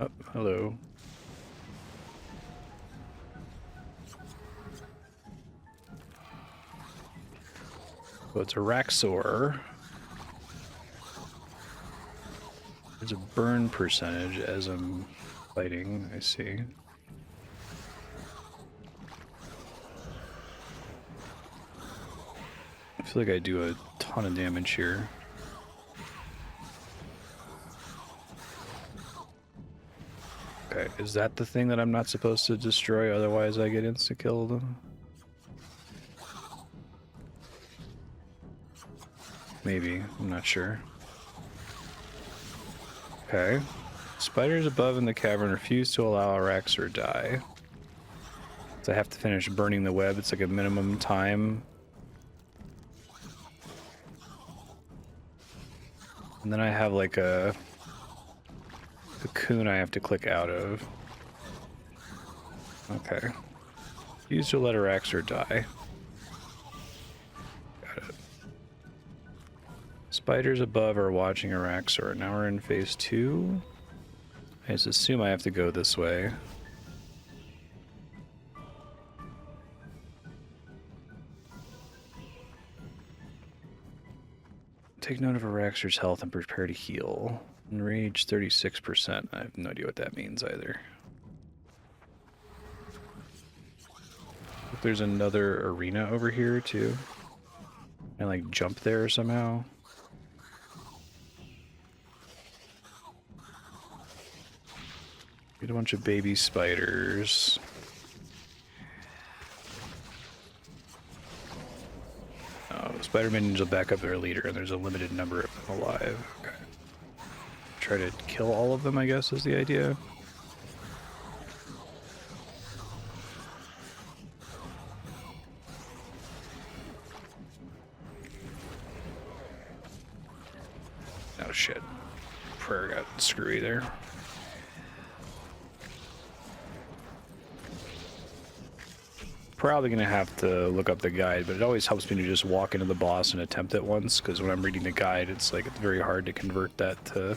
Oh, hello. So it's Araxxor. There's a burn percentage as I'm fighting, I see. I feel like I do a ton of damage here. Okay, is that the thing that I'm not supposed to destroy, otherwise I get insta-killed? Maybe, I'm not sure. Okay. Spiders above in the cavern refuse to allow Araxxor die. So I have to finish burning the web, it's like a minimum time. And then I have like a cocoon I have to click out of. Okay. Use to let Araxxor die. Got it. Spiders above are watching Araxxor. Now we're in phase 2. I just assume I have to go this way. Take note of Araxxor's health and prepare to heal. Enrage 36%. I have no idea what that means either. There's another arena over here too. Can I like jump there somehow? Get a bunch of baby spiders. Oh, spider minions will back up their leader, and there's a limited number of them alive. Okay. Try to kill all of them, I guess, is the idea. Oh shit. Prayer got screwy there. Probably gonna have to look up the guide, but it always helps me to just walk into the boss and attempt it once, because when I'm reading the guide, it's like it's very hard to convert that to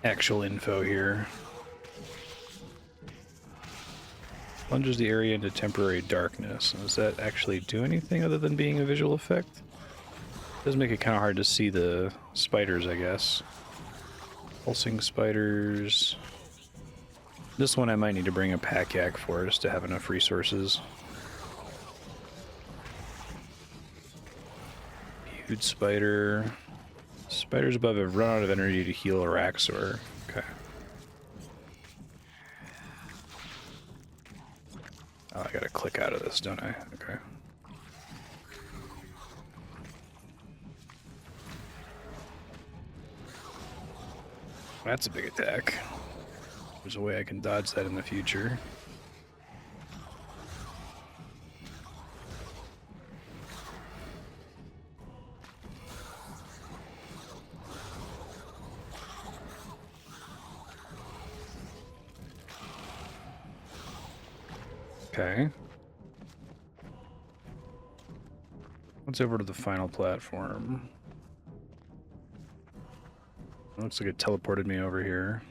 actual info here. Plunges the area into temporary darkness. Does that actually do anything other than being a visual effect? Does make it kind of hard to see the spiders, I guess. Pulsing spiders. This one I might need to bring a pack yak for just to have enough resources. Huge spider. Spiders above have run out of energy to heal Araxxor. Okay. Oh, I gotta click out of this, don't I? Okay. That's a big attack. There's a way I can dodge that in the future. Okay. Let's over to the final platform. Looks like it teleported me over here.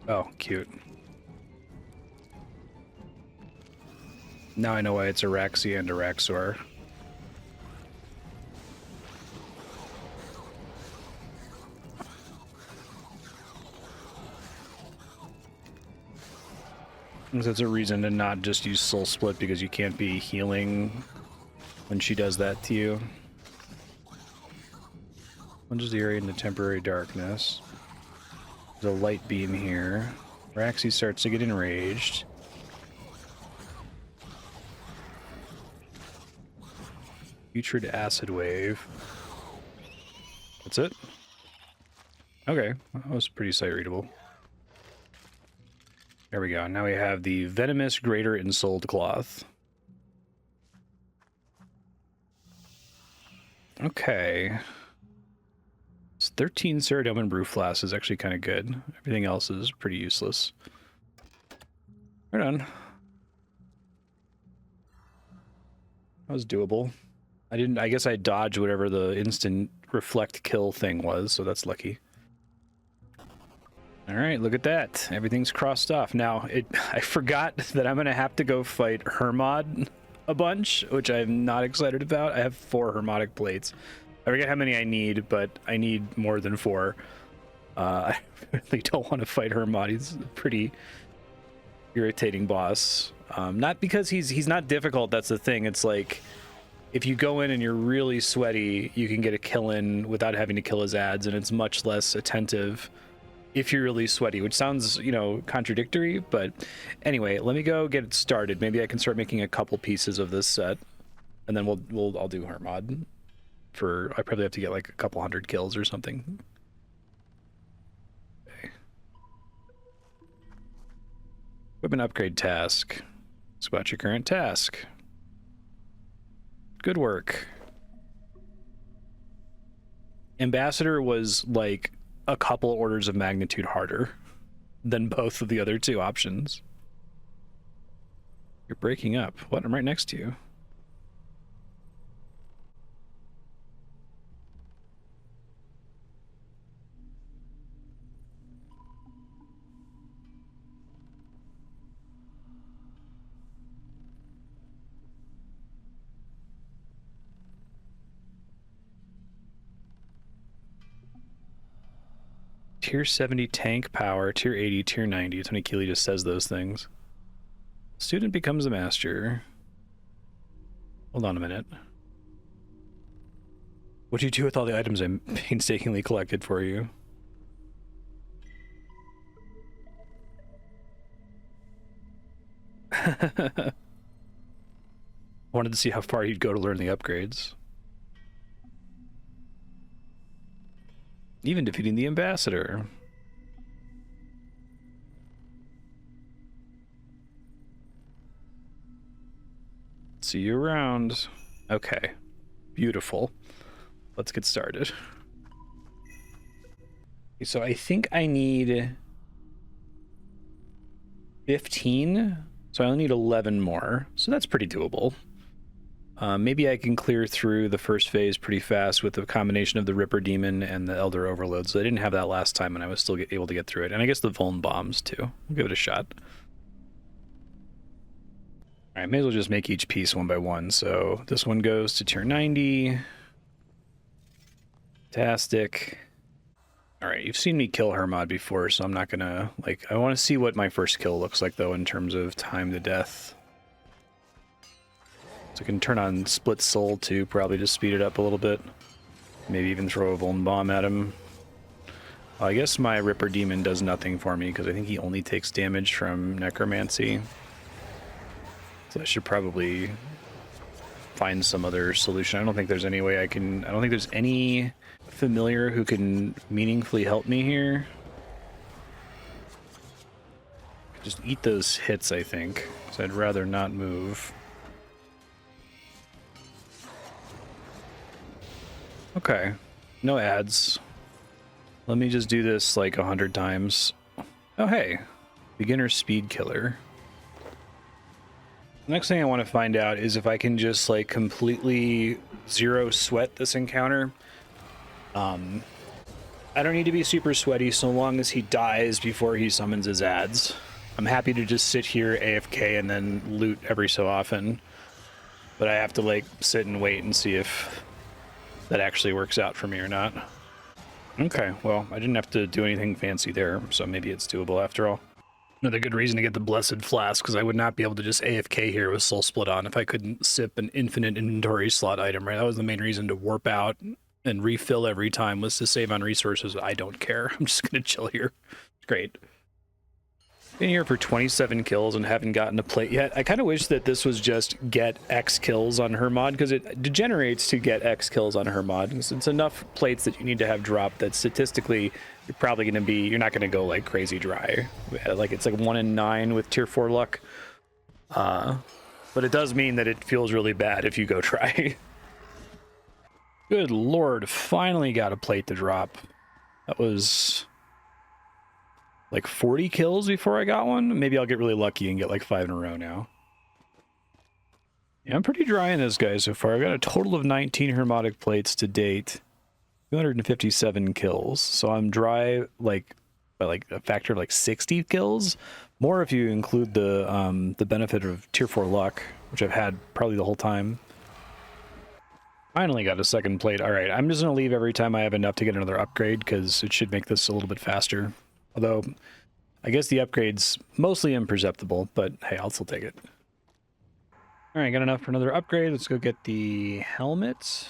Oh, cute. Now I know why it's Araxxi and Araxxor. That's a reason to not just use Soul Split, because you can't be healing when she does that to you. Plunges the area into temporary darkness. There's a light beam here. Araxxi starts to get enraged. Putrid Acid Wave. That's it? Okay, that was pretty sight readable. There we go. Now we have the Venomous Greater Insoled Cloth. Okay. It's 13 Ceradomin Brew Flasks is actually kind of good. Everything else is pretty useless. Right on. That was doable. I guess I dodged whatever the instant reflect kill thing was, so that's lucky. Alright, look at that. Everything's crossed off. Now, I forgot that I'm going to have to go fight Hermod a bunch, which I'm not excited about. I have 4 Hermodic plates. I forget how many I need, but I need more than 4. I really don't want to fight Hermod. He's a pretty irritating boss. Not because he's not difficult, that's the thing. It's like, if you go in and you're really sweaty, you can get a kill in without having to kill his ads, and it's much less attentive if you're really sweaty, which sounds, you know, contradictory, but anyway, let me go get it started. Maybe I can start making a couple pieces of this set, and then I'll do Hermod. I probably have to get like a couple 100 kills or something. Okay. Equipment upgrade task. Spot your current task. Good work. Ambassador was like a couple orders of magnitude harder than both of the other two options. You're breaking up. What? I'm right next to you. Tier 70 tank power, tier 80, tier 90. Tony Kili just says those things. Student becomes a master. Hold on a minute. What do you do with all the items I painstakingly collected for you? Wanted to see how far you'd go to learn the upgrades. Even defeating the ambassador. See you around. Okay. Beautiful. Let's get started. Okay, so I think I need 15. So I only need 11 more. So that's pretty doable. Maybe I can clear through the first phase pretty fast with the combination of the Ripper Demon and the Elder Overload. So I didn't have that last time and I was still able to get through it. And I guess the Vuln Bombs too. We'll give it a shot. Alright, may as well just make each piece one by one. So this one goes to tier 90. Fantastic. Alright, you've seen me kill Hermod before, so I'm not gonna, like, I want to see what my first kill looks like, though, in terms of time to death. So I can turn on Split Soul, too, probably just speed it up a little bit. Maybe even throw a Vuln Bomb at him. I guess my Ripper Demon does nothing for me, because I think he only takes damage from Necromancy. So I should probably find some other solution. I don't think there's any way I can... I don't think there's any familiar who can meaningfully help me here. Just eat those hits, I think, because I'd rather not move. Okay, no ads. Let me just do this like 100 times. Oh hey, beginner speed killer. Next thing I want to find out is if I can just like completely zero sweat this encounter. I don't need to be super sweaty so long as he dies before he summons his ads. I'm happy to just sit here AFK and then loot every so often. But I have to like sit and wait and see if that actually works out for me or not. Okay, well, I didn't have to do anything fancy there, so maybe it's doable after all. Another good reason to get the Blessed Flask, because I would not be able to just AFK here with Soul Split on if I couldn't sip an infinite inventory slot item, right? That was the main reason to warp out and refill every time, was to save on resources. I don't care. I'm just going to chill here. It's great. Been here for 27 kills and haven't gotten a plate yet. I kind of wish that this was just get X kills on Hermod, because it degenerates to get X kills on Hermod. It's enough plates that you need to have drop that statistically you're probably going to be, you're not going to go like crazy dry. Like it's like 1 in 9 with tier 4 luck. But it does mean that it feels really bad if you go try. Good lord, finally got a plate to drop. That was like 40 kills before I got one. Maybe I'll get really lucky and get like 5 in a row now. Yeah, I'm pretty dry in this guy so far. I've got a total of 19 Hermotic plates to date. 257 kills. So I'm dry like by like a factor of like 60 kills. More if you include the benefit of tier 4 luck, which I've had probably the whole time. Finally got a second plate. All right, I'm just going to leave every time I have enough to get another upgrade, because it should make this a little bit faster. Although, I guess the upgrade's mostly imperceptible, but hey, I'll still take it. All right, got enough for another upgrade. Let's go get the helmet.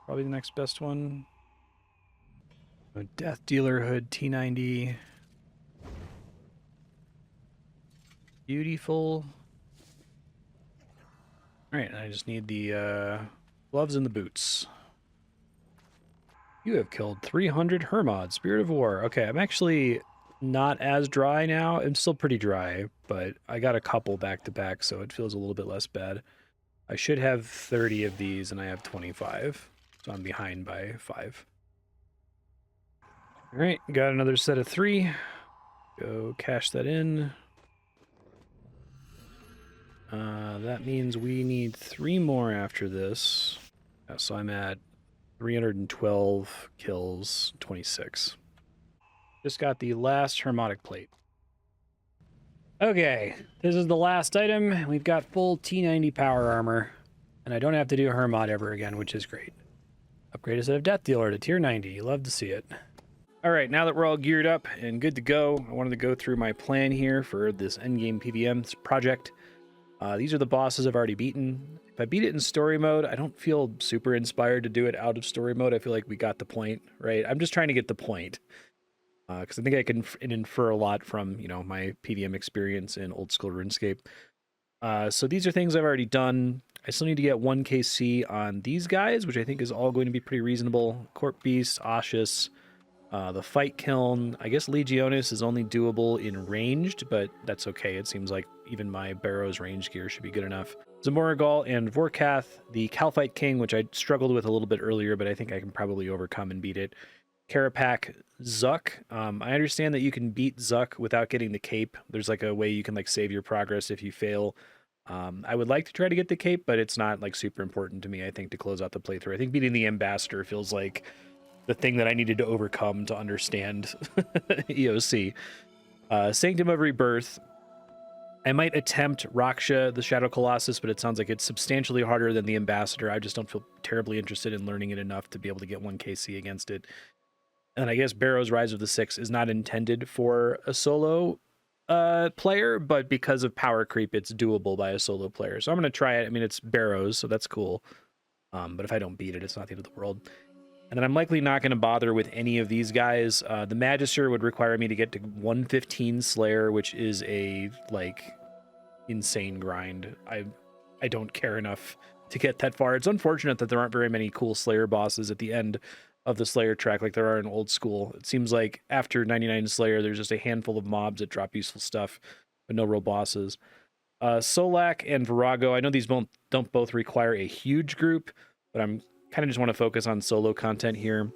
Probably the next best one. A Death Dealer Hood T90. Beautiful. All right, I just need the gloves and the boots. You have killed 300 Hermod, Spirit of War. Okay, I'm actually not as dry now. I'm still pretty dry, but I got a couple back to back, so it feels a little bit less bad. I should have 30 of these, and I have 25, so I'm behind by 5. All right, got another set of 3. Go cash that in. That means we need 3 more after this. So I'm at 312 kills, 26. Just got the last Hermodic plate. Okay, this is the last item. We've got full T90 power armor, and I don't have to do Hermod ever again, which is great. Upgrade a set of Death Dealer to tier 90. You love to see it. All right, now that we're all geared up and good to go, I wanted to go through my plan here for this endgame PvM project. These are the bosses I've already beaten. If I beat it in story mode, I don't feel super inspired to do it out of story mode. I feel like we got the point, right? I'm just trying to get the point. Because I think I can infer a lot from, you know, my PvM experience in old school RuneScape. So these are things I've already done. I still need to get 1 KC on these guys, which I think is all going to be pretty reasonable. Corporeal Beast, Osseous, the Fight Kiln. I guess Legionis is only doable in ranged, but that's okay. It seems like even my Barrows range gear should be good enough. Zamouregal and Vorkath, the Kalphite King, which I struggled with a little bit earlier, but I think I can probably overcome and beat it. Kerapac, Zuk. I understand that you can beat Zuk without getting the cape. There's like a way you can like save your progress if you fail. I would like to try to get the cape, but it's not like super important to me, I think, to close out the playthrough. I think beating the Ambassador feels like the thing that I needed to overcome to understand EOC. Sanctum of Rebirth. I might attempt Raksha, the Shadow Colossus, but it sounds like it's substantially harder than the Ambassador. I just don't feel terribly interested in learning it enough to be able to get 1 KC against it. And I guess Barrows Rise of the Six is not intended for a solo player, but because of power creep, it's doable by a solo player. So I'm going to try it. I mean, it's Barrows, so that's cool. But if I don't beat it, it's not the end of the world. And then I'm likely not going to bother with any of these guys. The Magister would require me to get to 115 Slayer, which is a, like, insane grind. I don't care enough to get that far. It's unfortunate that there aren't very many cool Slayer bosses at the end of the Slayer track like there are in old school. It seems like after 99 Slayer, there's just a handful of mobs that drop useful stuff, but no real bosses. Solak and Virago, I know these don't both require a huge group, but I'm kind of just want to focus on solo content here.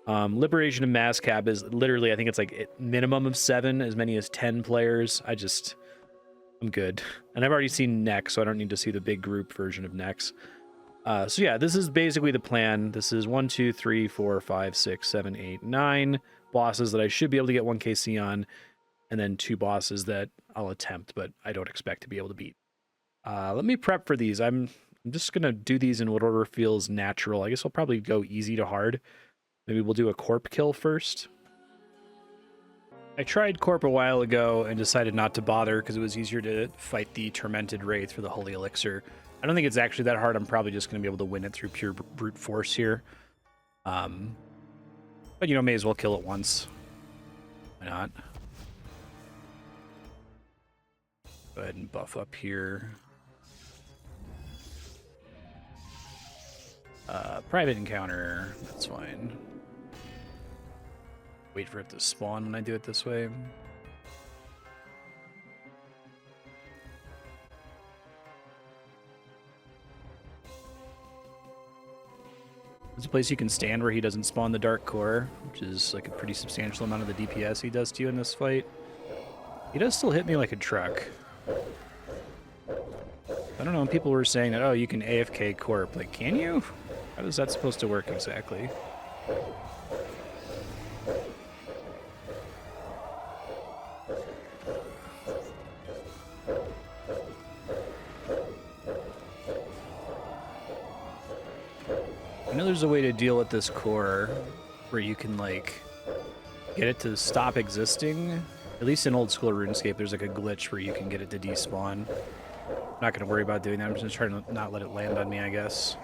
Liberation and Mascab is literally, I think it's like a minimum of 7, as many as 10 players. I'm good. And I've already seen Nex, so I don't need to see the big group version of Nex. So yeah, this is basically the plan. This is 1, 2, 3, 4, 5, 6, 7, 8, 9 bosses that I should be able to get 1 KC on, and then 2 bosses that I'll attempt, but I don't expect to be able to beat. Let me prep for these. I'm just going to do these in what order feels natural. I guess I'll probably go easy to hard. Maybe we'll do a Corp kill first. I tried Corp a while ago and decided not to bother because it was easier to fight the Tormented Wraith for the Holy Elixir. I don't think it's actually that hard. I'm probably just going to be able to win it through pure brute force here. But, you know, may as well kill it once. Why not? Go ahead and buff up here. Private encounter. That's fine. Wait for it to spawn when I do it this way. There's a place you can stand where he doesn't spawn the Dark Core, which is like a pretty substantial amount of the DPS he does to you in this fight. He does still hit me like a truck. I don't know, people were saying that, oh, you can AFK Corp. Like, can you? How is that supposed to work exactly? I know there's a way to deal with this core where you can, like, get it to stop existing. At least in old school RuneScape, there's like a glitch where you can get it to despawn. I'm not going to worry about doing that. I'm just going to try to not let it land on me, I guess.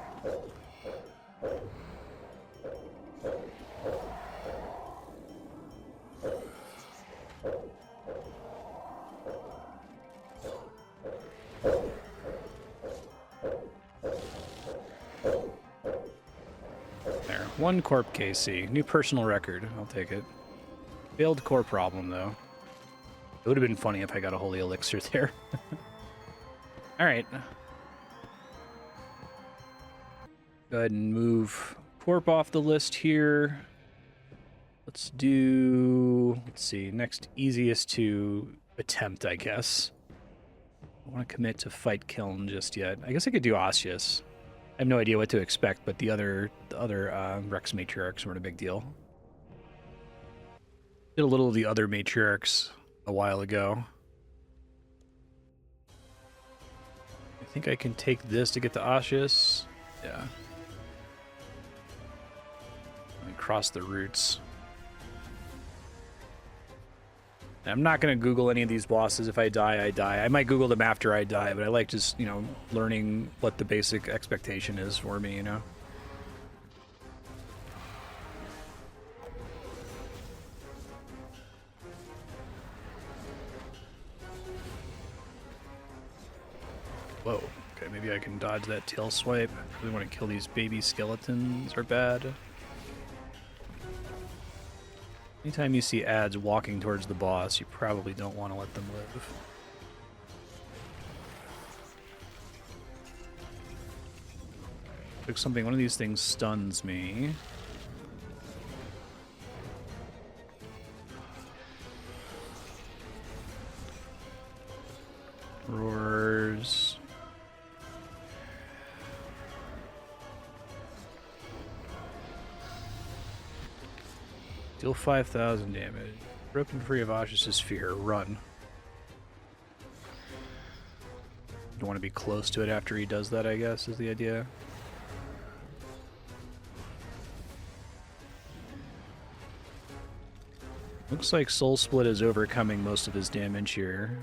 There. 1 Corp KC. New personal record. I'll take it. Failed core problem, though. It would have been funny if I got a Holy Elixir there. Alright. Go ahead and move Corp off the list here. Let's do, let's see, next easiest to attempt, I guess. I don't want to commit to fight Kiln just yet. I guess I could do Osseous. I have no idea what to expect, but the other Rex matriarchs weren't a big deal. Did a little of the other matriarchs a while ago. I think I can take this to get to Osseous. Yeah. And cross the roots. I'm not going to Google any of these bosses. If I die, I die. I might Google them after I die, but I like just, you know, learning what the basic expectation is for me, you know? Whoa. Okay, maybe I can dodge that tail swipe. I really want to kill these baby skeletons are bad. Anytime you see ads walking towards the boss, you probably don't want to let them live. Looks something, one of these things stuns me. Roars. Deal 5,000 damage. Broken free of Osseous' fear. Run. Don't want to be close to it after he does that, I guess, is the idea. Looks like Soul Split is overcoming most of his damage here.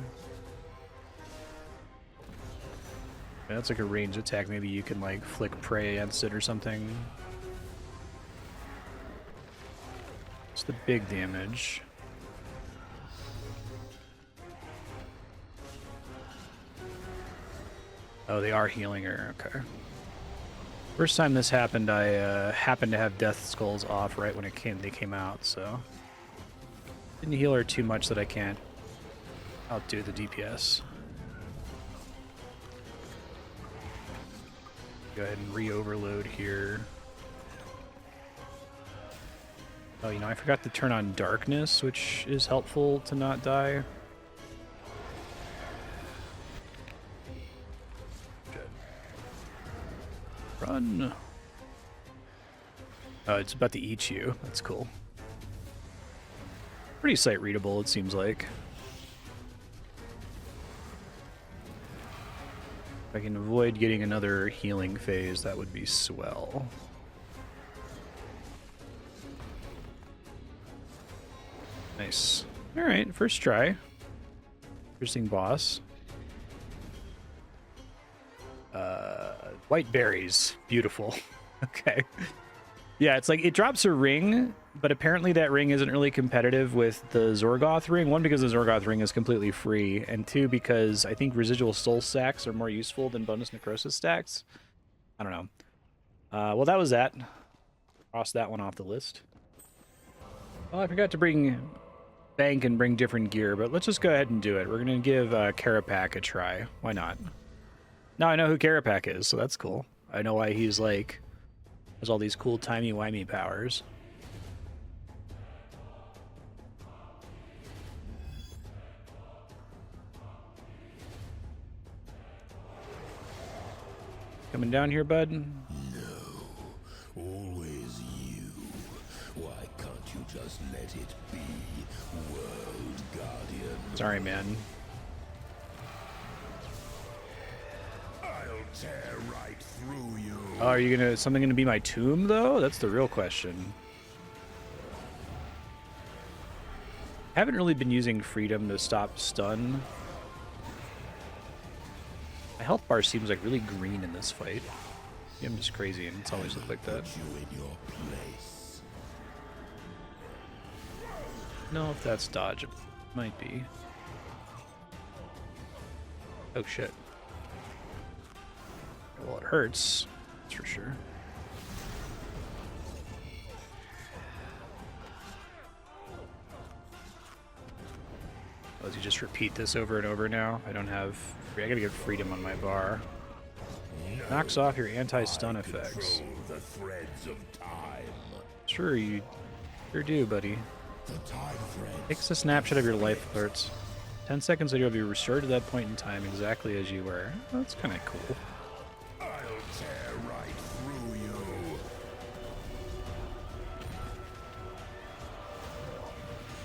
That's like a ranged attack. Maybe you can like flick prey against it or something. What's the big damage? Oh, they are healing her. Okay. First time this happened, I happened to have Death Skulls off right when they came out, so didn't heal her too much that I can't outdo the DPS. Go ahead and re-overload here. Oh, you know, I forgot to turn on darkness, which is helpful to not die. Good. Run. Oh, it's about to eat you. That's cool. Pretty sight readable, it seems like. If I can avoid getting another healing phase, that would be swell. Nice. Alright, first try. Interesting boss. White berries. Beautiful. Okay. Yeah, it's like it drops a ring, but apparently that ring isn't really competitive with the Zorgoth ring. One, because the Zorgoth ring is completely free, and two, because I think residual soul stacks are more useful than bonus necrosis stacks. I don't know. Well, that was that. Cross that one off the list. Well, I forgot to bring bank and bring different gear, but let's just go ahead and do it. We're gonna give Kerapac a try. Why not? Now I know who Kerapac is, so that's cool. I know why he's like has all these cool timey-wimey powers. Coming down here, bud? No, always you. Why can't you just let it be, World Guardian? Sorry, man. I'll tear right through you. Oh, are you gonna something gonna be my tomb though? That's the real question. Haven't really been using freedom to stop stun. My health bar seems like really green in this fight. Yeah, I'm just crazy and it's always looked like that. Put you in your place. No, if that's dodge, it might be. Oh shit. Well, it hurts, that's for sure. Oh, does he just repeat this over and over now? I don't have... I gotta get freedom on my bar. Knocks off your anti-stun effects. Control the threads of time. Sure, you Sure do, buddy. The time thread. Takes a snapshot of your life alerts. 10 seconds later, you'll be restored to that point in time exactly as you were. That's kind of cool. I'll tear right through you.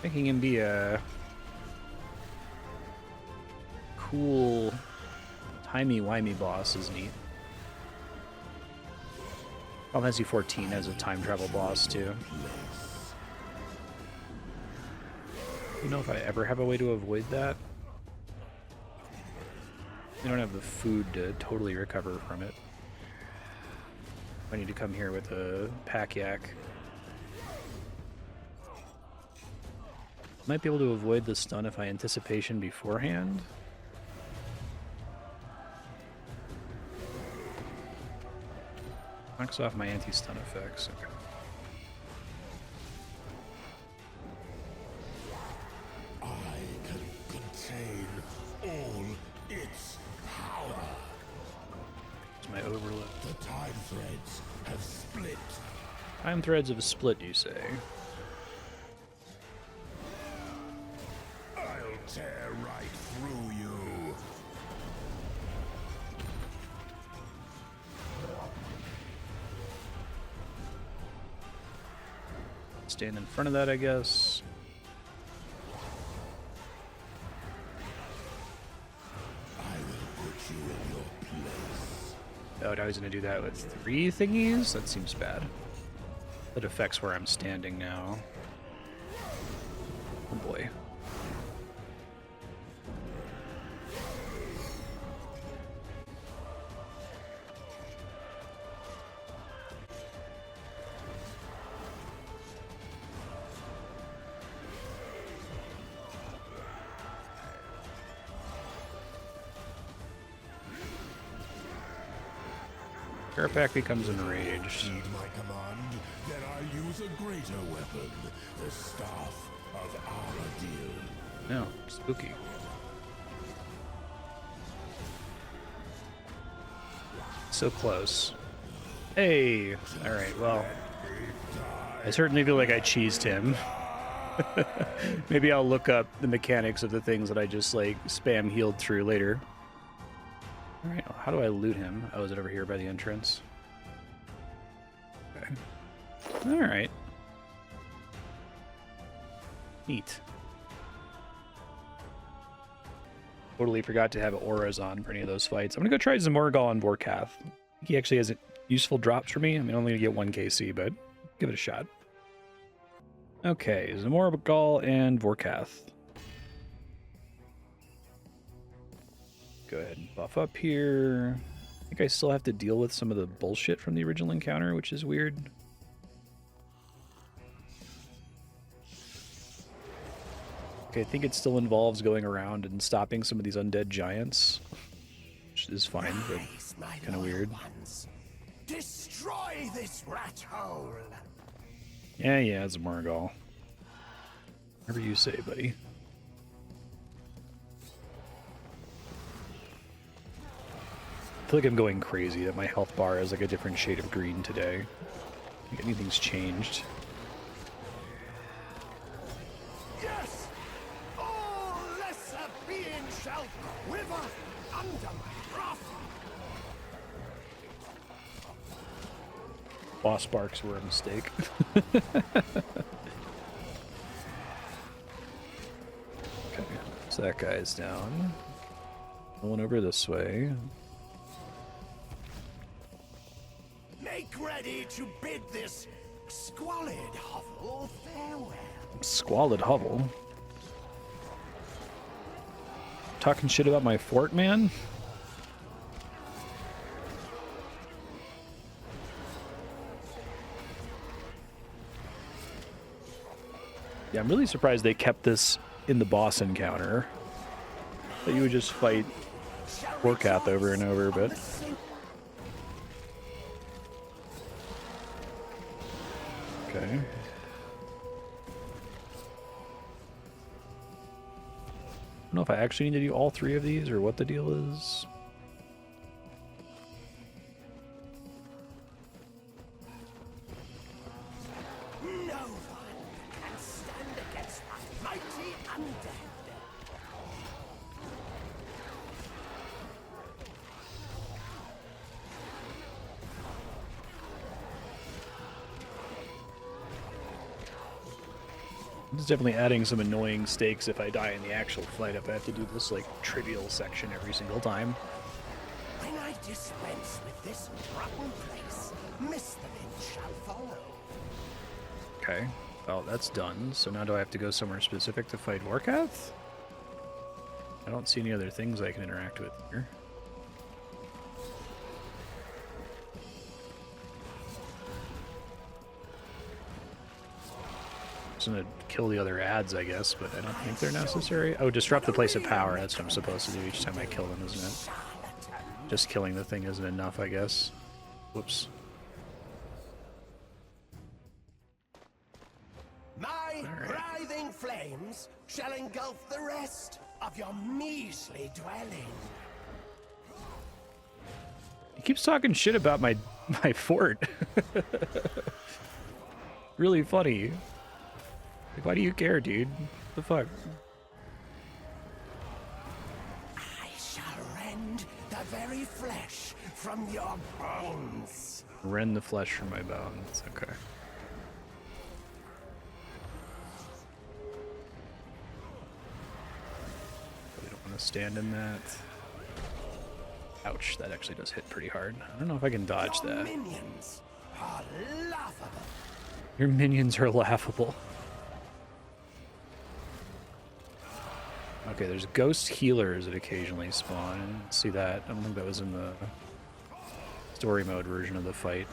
Making him be a cool, timey-wimey boss is neat. Final Fantasy 14 has a time travel boss too. I don't know if I ever have a way to avoid that. I don't have the food to totally recover from it. I need to come here with a pack yak. Might be able to avoid the stun if I anticipation beforehand. Knocks off my anti-stun effects. Okay. I can contain all its power. It's my overload. The time threads have split. Time threads have split, you say? I'll tear right through you. Stand in front of that, I guess. I will put you in your place. Oh, now he's gonna do that with 3 thingies? That seems bad. That affects where I'm standing now. Oh boy. Kerapac becomes enraged. Heed my command, then I'll use a greater weapon, the Staff of Aradil. No, spooky. So close. Hey! Alright, well. I certainly feel like I cheesed him. Maybe I'll look up the mechanics of the things that I just, like, spam healed through later. Alright, well, how do I loot him? Oh, is it over here by the entrance? Okay. Alright. Neat. Totally forgot to have auras on for any of those fights. I'm gonna go try Zamouregal and Vorkath. He actually has useful drops for me. I mean, I'm only gonna get 1 KC, but give it a shot. Okay, Zamouregal and Vorkath. Go ahead and buff up here. I think I still have to deal with some of the bullshit from the original encounter, which is weird. Okay, I think it still involves going around and stopping some of these undead giants, which is fine, but kind of weird. Destroy this rat hole. Yeah, Zamouregal. Whatever you say, buddy. I feel like I'm going crazy that my health bar is like a different shade of green today. I think anything's changed. Yes! All lesser beings shall quiver under my wrath. Boss sparks were a mistake. Okay, so that guy's down. Going over this way. Make ready to bid this squalid hovel farewell. Squalid hovel. Talking shit about my fort, man? Yeah, I'm really surprised they kept this in the boss encounter. That you would just fight Vorkath over and over, but... Okay. I don't know if I actually need to do all 3 of these or what the deal is. No one It's definitely adding some annoying stakes if I die in the actual fight, if I have to do this, like, trivial section every single time. When I dispense with this rotten place, misthings shall follow. Okay, well, that's done. So now do I have to go somewhere specific to fight Vorkath? I don't see any other things I can interact with here. I'm gonna kill the other ads, I guess, but I don't think they're necessary. Oh, disrupt the place of power. That's what I'm supposed to do each time I kill them, isn't it? Just killing the thing isn't enough, I guess. Whoops. My writhing flames shall engulf the rest of your measly dwelling. He keeps talking shit about my fort. Really funny. Like, why do you care, dude? What the fuck? I shall rend the very flesh from your bones. Rend the flesh from my bones. Okay. Really don't want to stand in that. Ouch, that actually does hit pretty hard. I don't know if I can dodge Your that. minions are laughable. Your minions are laughable. Okay, there's ghost healers that occasionally spawn. I didn't see that. I don't think that was in the story mode version of the fight.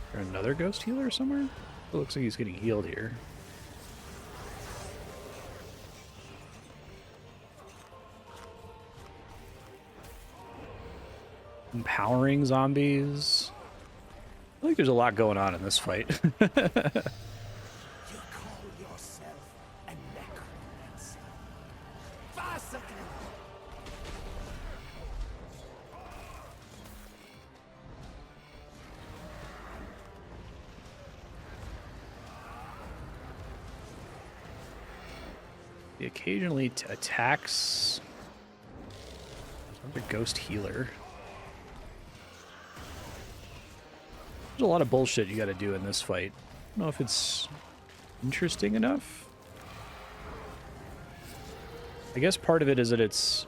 Is there another ghost healer somewhere? It looks like he's getting healed here. Empowering zombies. I feel like there's a lot going on in this fight. You call yourself a necromancer. Farcical. He occasionally attacks. There's another ghost healer. There's a lot of bullshit you gotta do in this fight. I don't know if it's interesting enough. I guess part of it is that it's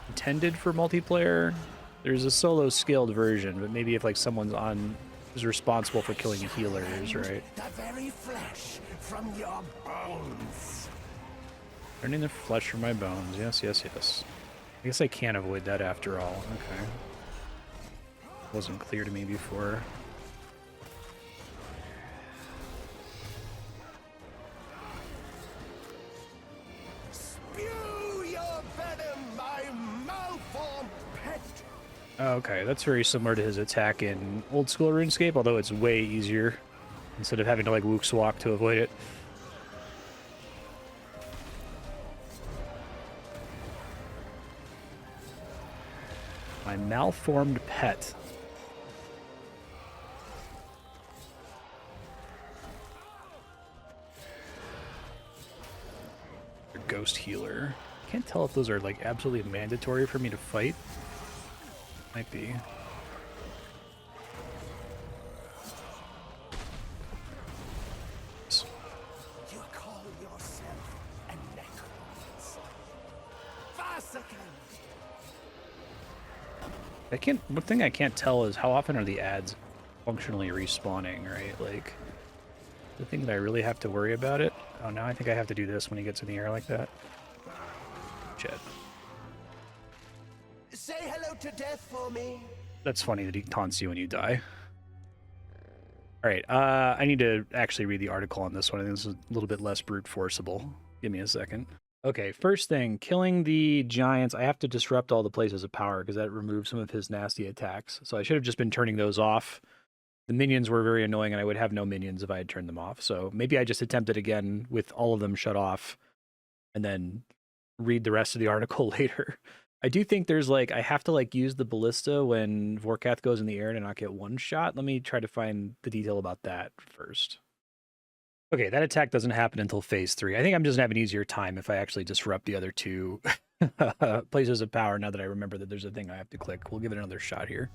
intended for multiplayer. There's a solo scaled version, but maybe if like someone's on is responsible for killing healers, right? The very flesh from your bones. Turning the flesh from my bones. Yes, yes, yes. I guess I can't avoid that after all. Okay. Wasn't clear to me before. Okay, that's very similar to his attack in old school RuneScape, although it's way easier instead of having to like Wook's walk to avoid it. My malformed pet. Ghost healer. Can't tell if those are like absolutely mandatory for me to fight. Might be. You call yourself a necromancer. Farcical. I can't. One thing I can't tell is how often are the ads functionally respawning, right? Like, the thing that I really have to worry about it. Oh, now I think I have to do this when he gets in the air like that. Shit. Say hello to death for me. That's funny that he taunts you when you die. Alright, I need to actually read the article on this one. I think this is a little bit less brute forceable. Give me a second. Okay, first thing, killing the giants. I have to disrupt all the places of power because that removes some of his nasty attacks. So I should have just been turning those off. The minions were very annoying and I would have no minions if I had turned them off. So maybe I just attempt it again with all of them shut off and then read the rest of the article later. I do think there's like, I have to like use the ballista when Vorkath goes in the air to not get one shot. Let me try to find the detail about that first. Okay, that attack doesn't happen until phase 3. I think I'm just gonna have an easier time if I actually disrupt the other two places of power now that I remember that there's a thing I have to click. We'll give it another shot here.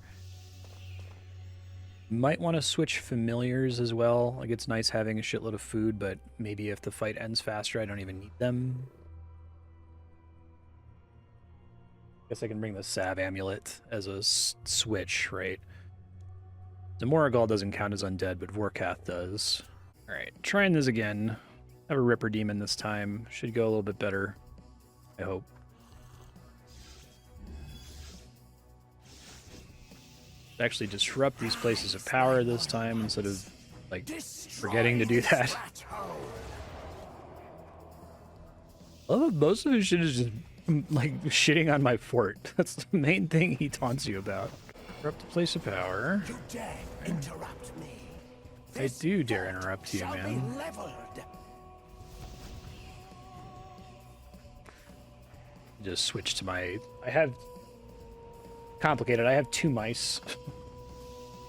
Might want to switch familiars as well. Like, it's nice having a shitload of food, but maybe if the fight ends faster, I don't even need them. Guess I can bring the Salve Amulet as a switch, right? Zamouregal doesn't count as undead, but Vorkath does. Alright, trying this again. Have a Ripper Demon this time. Should go a little bit better, I hope. Actually disrupt these places of power this time instead of, like, forgetting to do that. I love most of his shit is just, like, shitting on my fort. That's the main thing he taunts you about. Disrupt the place of power. You dare interrupt me. I do dare interrupt you, man. Just switch to my... I have... Complicated. I have two mice.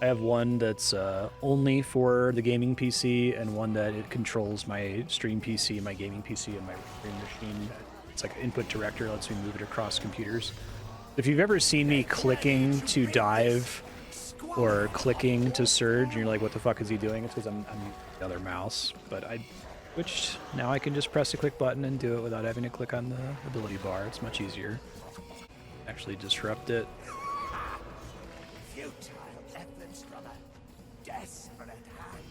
I have one that's only for the gaming PC, and one that it controls my stream PC, my gaming PC, and my stream machine. It's like an input director, lets me move it across computers. If you've ever seen me clicking to dive or clicking to surge, and you're like, what the fuck is he doing? It's because I'm using the other mouse. But I switched. Now I can just press a click button and do it without having to click on the ability bar. It's much easier. Actually disrupt it.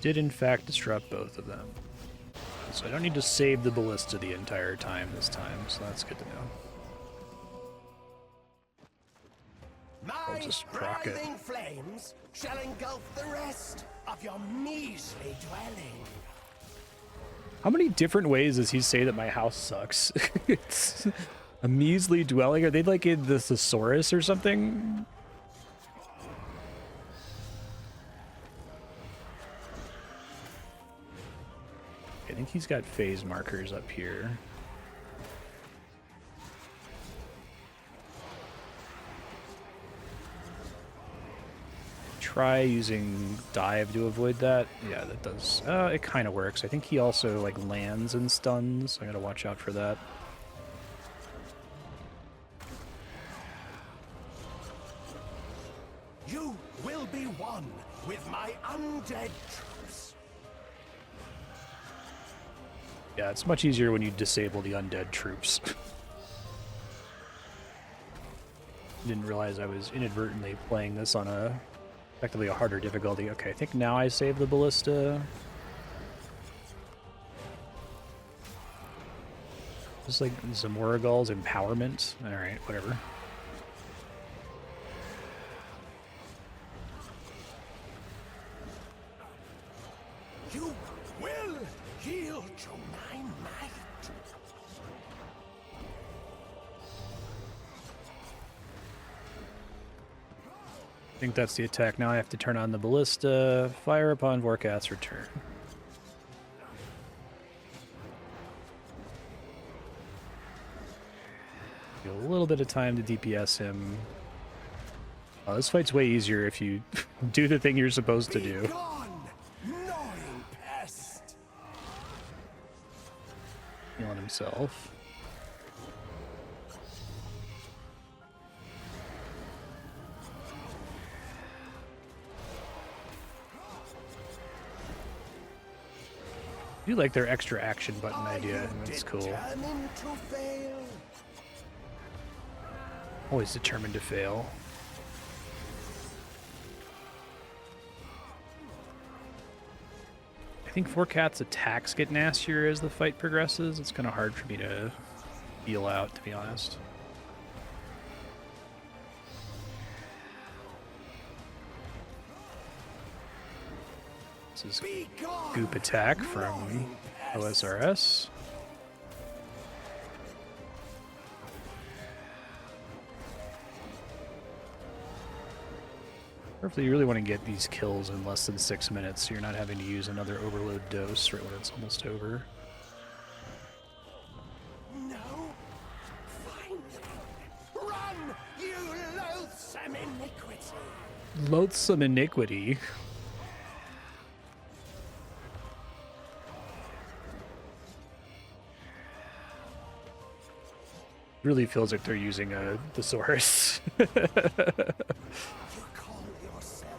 Did in fact disrupt both of them. So I don't need to save the ballista the entire time this time, so that's good to know. I'll just proc it. Flames shall engulf the rest of your measly dwelling. How many different ways does he say that my house sucks? It's a measly dwelling? Are they like in the thesaurus or something? I think he's got phase markers up here. Try using dive to avoid that. Yeah, that does. It kind of works. I think he also like lands and stuns. I gotta watch out for that. You will be one with my undead troops. Yeah, it's much easier when you disable the undead troops. Didn't realize I was inadvertently playing this on effectively a harder difficulty. Okay, I think now I save the ballista. Just like Zamouregal's empowerment. Alright, whatever. You will yield to my might. I think that's the attack. Now I have to turn on the ballista. Fire upon Vorkath's return. Get a little bit of time to DPS him. Oh, this fight's way easier if you do the thing you're supposed to do. Gone, gnawing pest. Healing himself. I do like their extra action button idea. That's cool. Determined to fail. Always determined to fail. I think Vorkath's attacks get nastier as the fight progresses. It's kind of hard for me to feel out, to be honest. This is Goop attack from OSRS. Hopefully you really want to get these kills in less than 6 minutes so you're not having to use another overload dose right when it's almost over. No. Finally. Run, you loathsome iniquity. Loathsome iniquity. Really feels like they're using a thesaurus. You call yourself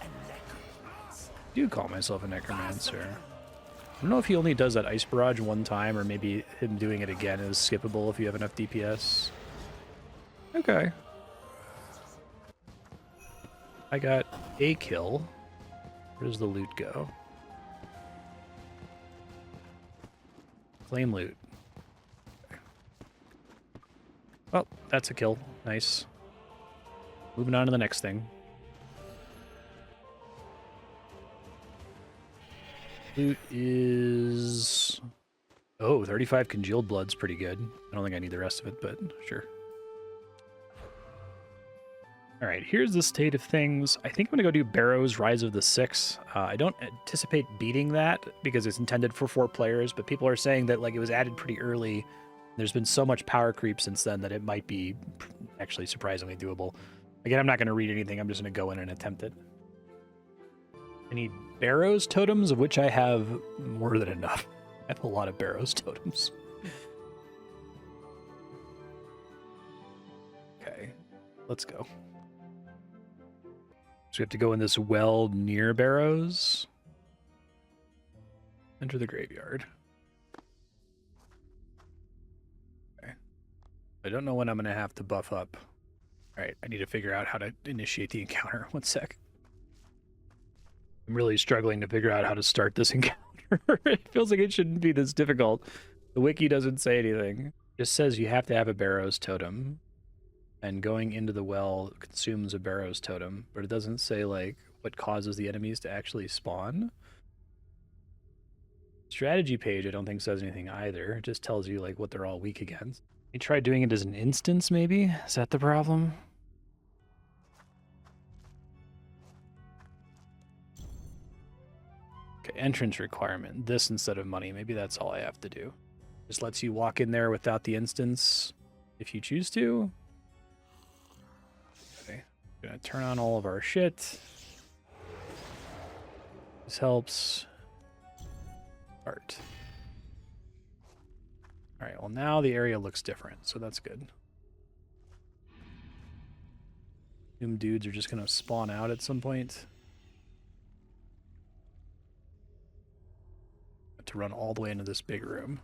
a necromancer. do call myself a necromancer. I don't know if he only does that ice barrage one time, or maybe him doing it again is skippable if you have enough DPS. Okay. I got a kill. Where does the loot go? Claim loot. Okay. Well, that's a kill. Nice. Moving on to the next thing. Loot is... Oh, 35 congealed blood's pretty good. I don't think I need the rest of it, but sure. All right, here's the state of things. I think I'm going to go do Barrows Rise of the Six. I don't anticipate beating that because it's intended for 4 players, but people are saying that like it was added pretty early. There's been so much power creep since then that it might be actually surprisingly doable. Again, I'm not going to read anything. I'm just going to go in and attempt it. I need Barrows totems, of which I have more than enough. I have a lot of Barrows totems. Okay, let's go. So we have to go in this well near Barrows. Enter the graveyard. Okay. I don't know when I'm going to have to buff up. All right, I need to figure out how to initiate the encounter. One sec. I'm really struggling to figure out how to start this encounter. It feels like it shouldn't be this difficult. The wiki doesn't say anything. It just says you have to have a Barrows totem. And going into the well consumes a Barrows totem. But it doesn't say, like, what causes the enemies to actually spawn. Strategy page, I don't think says anything either. It just tells you, like, what they're all weak against. You try doing it as an instance, maybe? Is that the problem? Okay, entrance requirement. This instead of money. Maybe that's all I have to do. Just lets you walk in there without the instance if you choose to. Okay. Gonna turn on all of our shit. This helps. Art. Alright, well now the area looks different, so that's good. Doom dudes are just gonna spawn out at some point. To run all the way into this big room.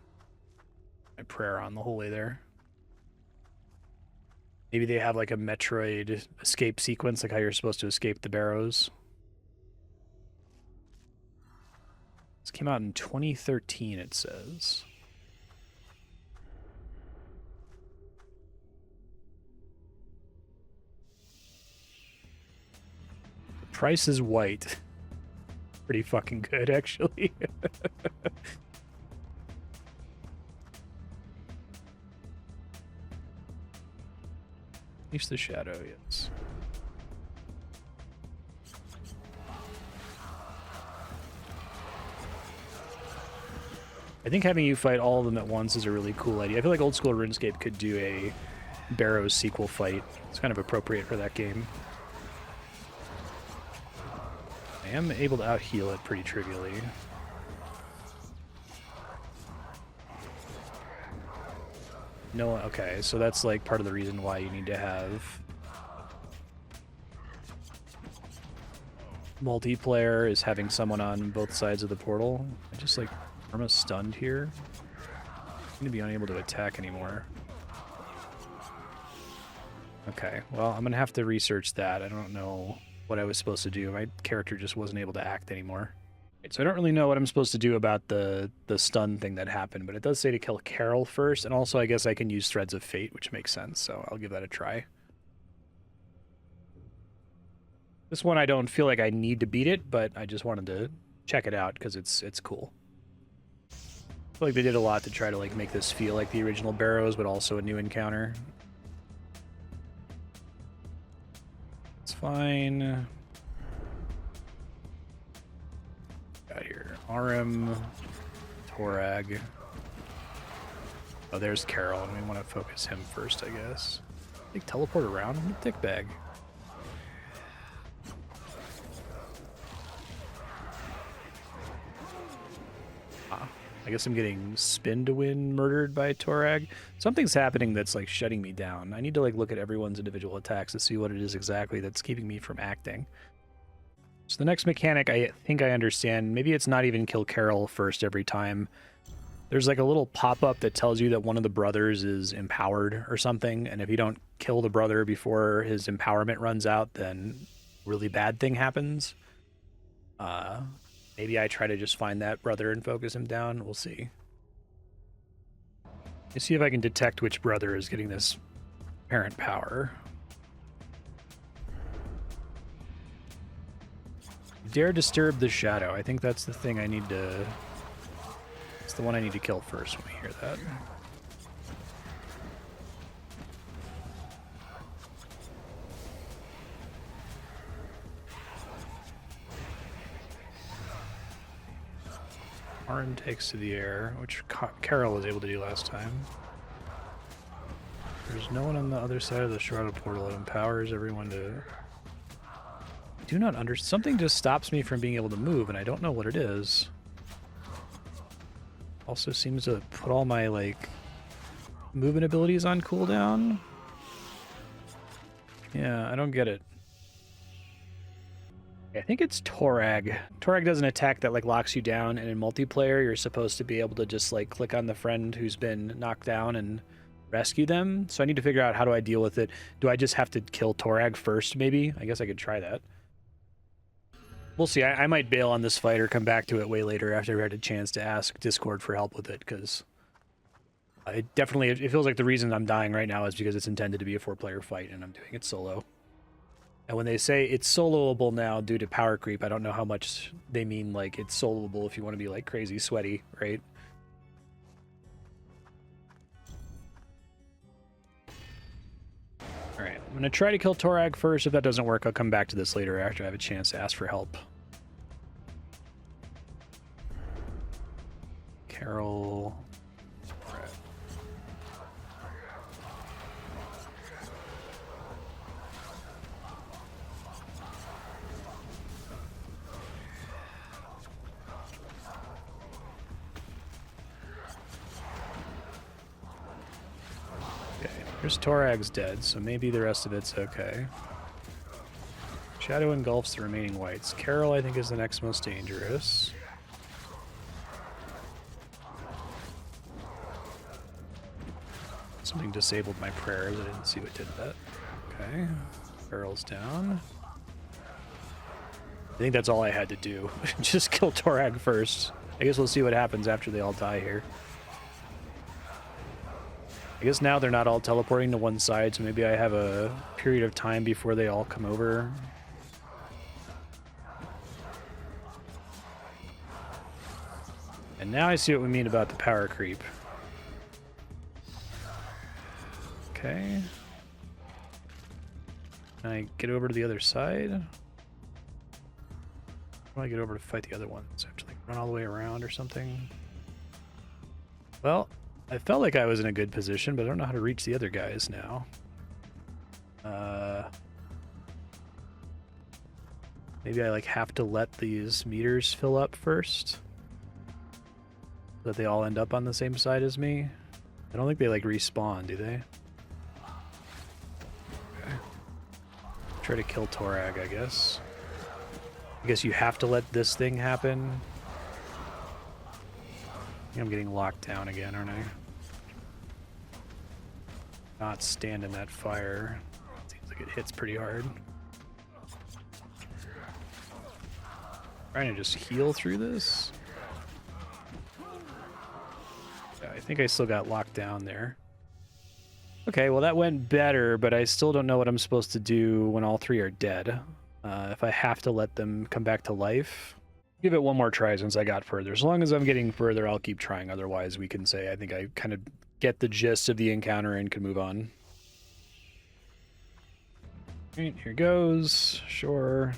My prayer on the whole way there. Maybe they have like a Metroid escape sequence, like how you're supposed to escape the Barrows. This came out in 2013, it says. The price is white. Pretty fucking good, actually. Unleash the shadow, yes. I think having you fight all of them at once is a really cool idea. I feel like old school RuneScape could do a Barrows sequel fight. It's kind of appropriate for that game. I am able to out-heal it pretty trivially. No, okay, so that's like part of the reason why you need to have multiplayer is having someone on both sides of the portal. I just like Irma stunned here. I'm gonna be unable to attack anymore. Okay, well I'm gonna have to research that. I don't know what I was supposed to do. My character just wasn't able to act anymore. So I don't really know what I'm supposed to do about the stun thing that happened, but it does say to kill Carol first, and also I guess I can use Threads of Fate, which makes sense, so I'll give that a try. This one I don't feel like I need to beat it, but I just wanted to check it out because it's cool. I feel like they did a lot to try to like make this feel like the original Barrows, but also a new encounter. It's fine. Got here. RM, Torag. Oh, there's Carol, and we want to focus him first, I guess. Like teleport around? Dick bag. I guess I'm getting spin to win murdered by Torag. Something's happening that's like shutting me down. I need to like look at everyone's individual attacks to see what it is exactly that's keeping me from acting. So the next mechanic I think I understand. Maybe it's not even kill Carol first every time. There's like a little pop-up that tells you that one of the brothers is empowered or something, and if you don't kill the brother before his empowerment runs out, then a really bad thing happens. Maybe I try to just find that brother and focus him down. We'll see. Let's see if I can detect which brother is getting this parent power. Dare disturb the shadow. I think that's the thing I need to... It's the one I need to kill first when we hear that. Arn takes to the air, which Carol was able to do last time. There's no one on the other side of the shrouded portal. It empowers everyone to... Do not understand. Something just stops me from being able to move, and I don't know what it is. Also seems to put all my, like, movement abilities on cooldown. Yeah, I don't get it. I think it's Torag. Torag does an attack that, like, locks you down, and in multiplayer, you're supposed to be able to just, like, click on the friend who's been knocked down and rescue them. So I need to figure out how do I deal with it. Do I just have to kill Torag first, maybe? I guess I could try that. We'll see. I might bail on this fight or come back to it way later after I had a chance to ask Discord for help with it, because it feels like the reason I'm dying right now is because it's intended to be a 4-player fight and I'm doing it solo. And when they say it's soloable now due to power creep, I don't know how much they mean like it's soloable if you want to be like crazy sweaty, right? Alright, I'm going to try to kill Torag first. If that doesn't work, I'll come back to this later after I have a chance to ask for help. Carol... Here's Torag's dead, so maybe the rest of it's okay. Shadow engulfs the remaining whites. Carol, I think, is the next most dangerous. Something disabled my prayers. I didn't see what did that. Okay. Carol's down. I think that's all I had to do. Just kill Torag first. I guess we'll see what happens after they all die here. I guess now they're not all teleporting to one side, so maybe I have a period of time before they all come over. And now I see what we mean about the power creep. Okay. Can I get over to the other side? How do I get over to fight the other ones? I have to like run all the way around or something? Well, I felt like I was in a good position, but I don't know how to reach the other guys now. Maybe I like have to let these meters fill up first, so that they all end up on the same side as me. I don't think they like respawn, do they? Okay. Try to kill Torag, I guess. I guess you have to let this thing happen. I think I'm getting locked down again, aren't I? Not stand in that fire. Seems like it hits pretty hard. Trying to just heal through this. Yeah, I think I still got locked down there. Okay, well that went better, but I still don't know what I'm supposed to do when all three are dead. If I have to let them come back to life. Give it one more try since I got further. As long as I'm getting further, I'll keep trying. Otherwise, we can say I think I kind of get the gist of the encounter and can move on. Alright, here goes. Sure.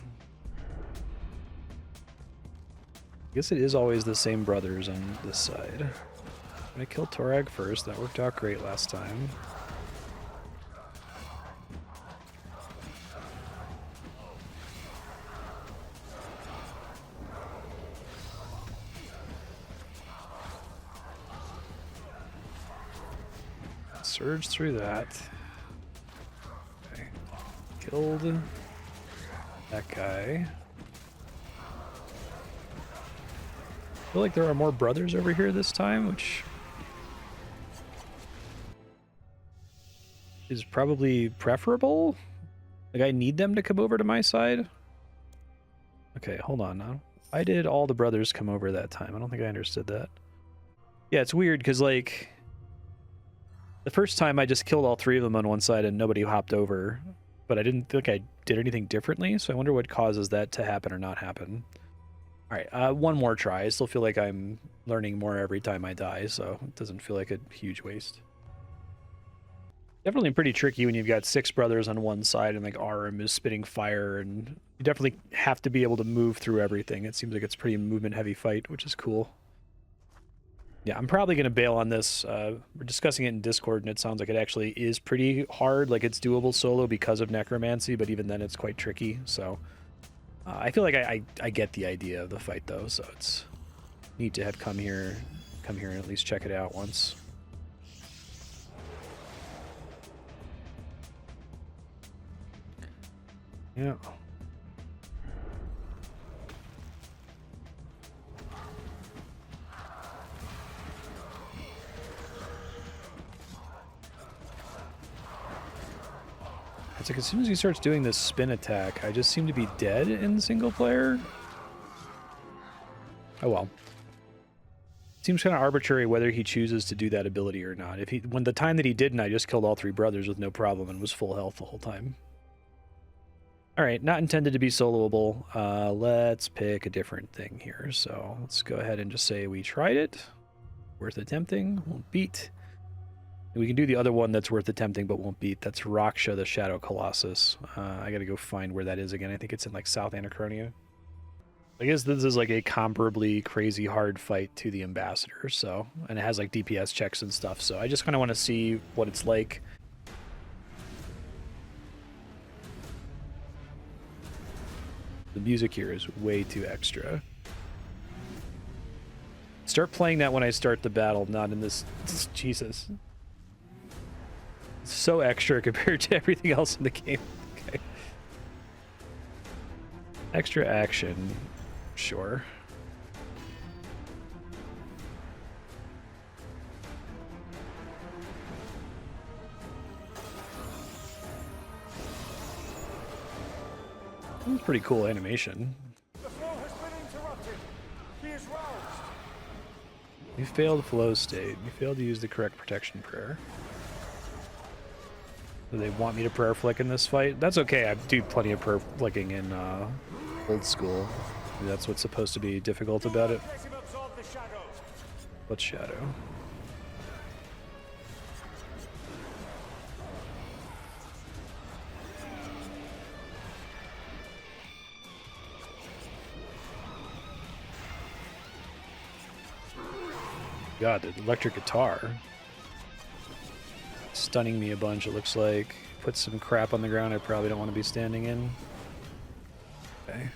I guess it is always the same brothers on this side. I'm gonna kill Torag first. That worked out great last time. Surge through that. Okay. Killed that guy. feel like there are more brothers over here this time, which is probably preferable. Like, I need them to come over to my side. Okay, hold on now. I did all the brothers come over that time. I don't think I understood that. Yeah, it's weird because, like, the first time I just killed all 3 of them on one side and nobody hopped over, but I didn't feel like I did anything differently, so I wonder what causes that to happen or not happen. All right, one more try. I still feel like I'm learning more every time I die, so it doesn't feel like a huge waste. Definitely pretty tricky when you've got 6 brothers on one side and like Arum is spitting fire, and you definitely have to be able to move through everything. It seems like it's a pretty movement heavy fight, which is cool. Yeah, I'm probably going to bail on this. We're discussing it in Discord, and it sounds like it actually is pretty hard. Like, it's doable solo because of necromancy, but even then it's quite tricky. So I feel like I get the idea of the fight, though, so it's neat to have come here and at least check it out once. Yeah. It's like as soon as he starts doing this spin attack, I just seem to be dead in single player. Oh well. Seems kind of arbitrary whether he chooses to do that ability or not. When the time that he didn't, I just killed all 3 brothers with no problem and was full health the whole time. Alright, not intended to be soloable. Let's pick a different thing here. So let's go ahead and just say we tried it. Worth attempting, won't beat. We can do the other one that's worth attempting but won't beat. That's Raksha, the Shadow Colossus. I gotta go find where that is again. I think it's in like South Anachronia. I guess this is like a comparably crazy hard fight to the Ambassador, so, and it has like DPS checks and stuff, so I just kind of want to see what it's like. The music here is way too extra. Start playing that when I start the battle, not in this. Jesus. It's so extra compared to everything else in the game. Okay. Extra action. Sure. That's pretty cool animation. The flow has been interrupted. He is roused. You failed flow state. You failed to use the correct protection prayer. Do they want me to prayer flick in this fight? That's okay. I do plenty of prayer flicking in old school. Maybe that's what's supposed to be difficult about it. Let him absorb the shadow. What shadow? God, the electric guitar. Stunning me a bunch, it looks like. Put some crap on the ground I probably don't want to be standing in. Okay.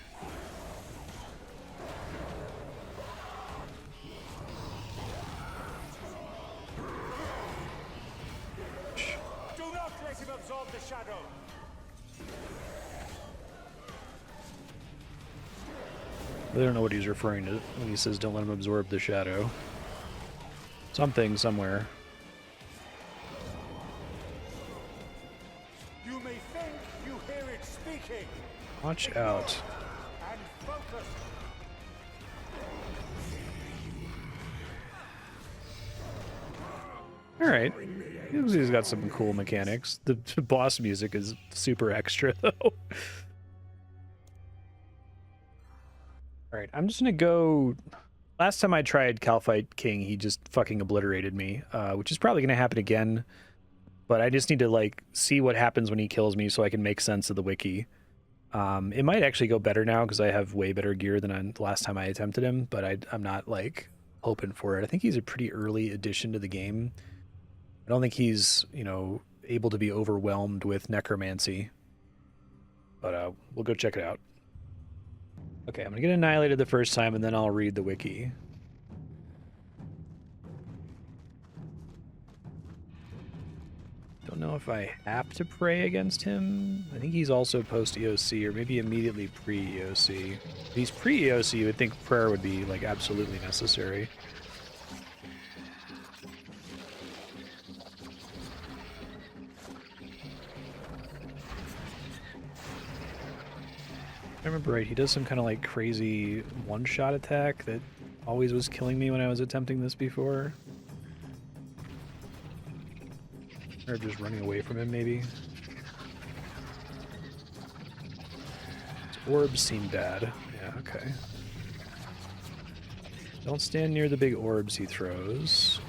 Do not let him absorb the shadow. I don't know what he's referring to when he says don't let him absorb the shadow. Something somewhere. You may think you hear it speaking. Watch out. And focus. Alright. He's got some cool mechanics. The boss music is super extra, though. Alright, I'm just gonna go... Last time I tried Kalphite King, he just fucking obliterated me, which is probably gonna happen again. But I just need to, like, see what happens when he kills me so I can make sense of the wiki. It might actually go better now because I have way better gear than the last time I attempted him, but I'm not, like, hoping for it. I think he's a pretty early addition to the game. I don't think he's, you know, able to be overwhelmed with necromancy. But we'll go check it out. Okay, I'm gonna get annihilated the first time and then I'll read the wiki. Don't know if I have to pray against him. I think he's also post-EOC, or maybe immediately pre-EOC. If he's pre-EOC, you would think prayer would be, like, absolutely necessary. I remember right, he does some kind of, like, crazy one-shot attack that always was killing me when I was attempting this before. Or just running away from him, maybe. His orbs seem bad. Yeah, okay. Don't stand near the big orbs he throws.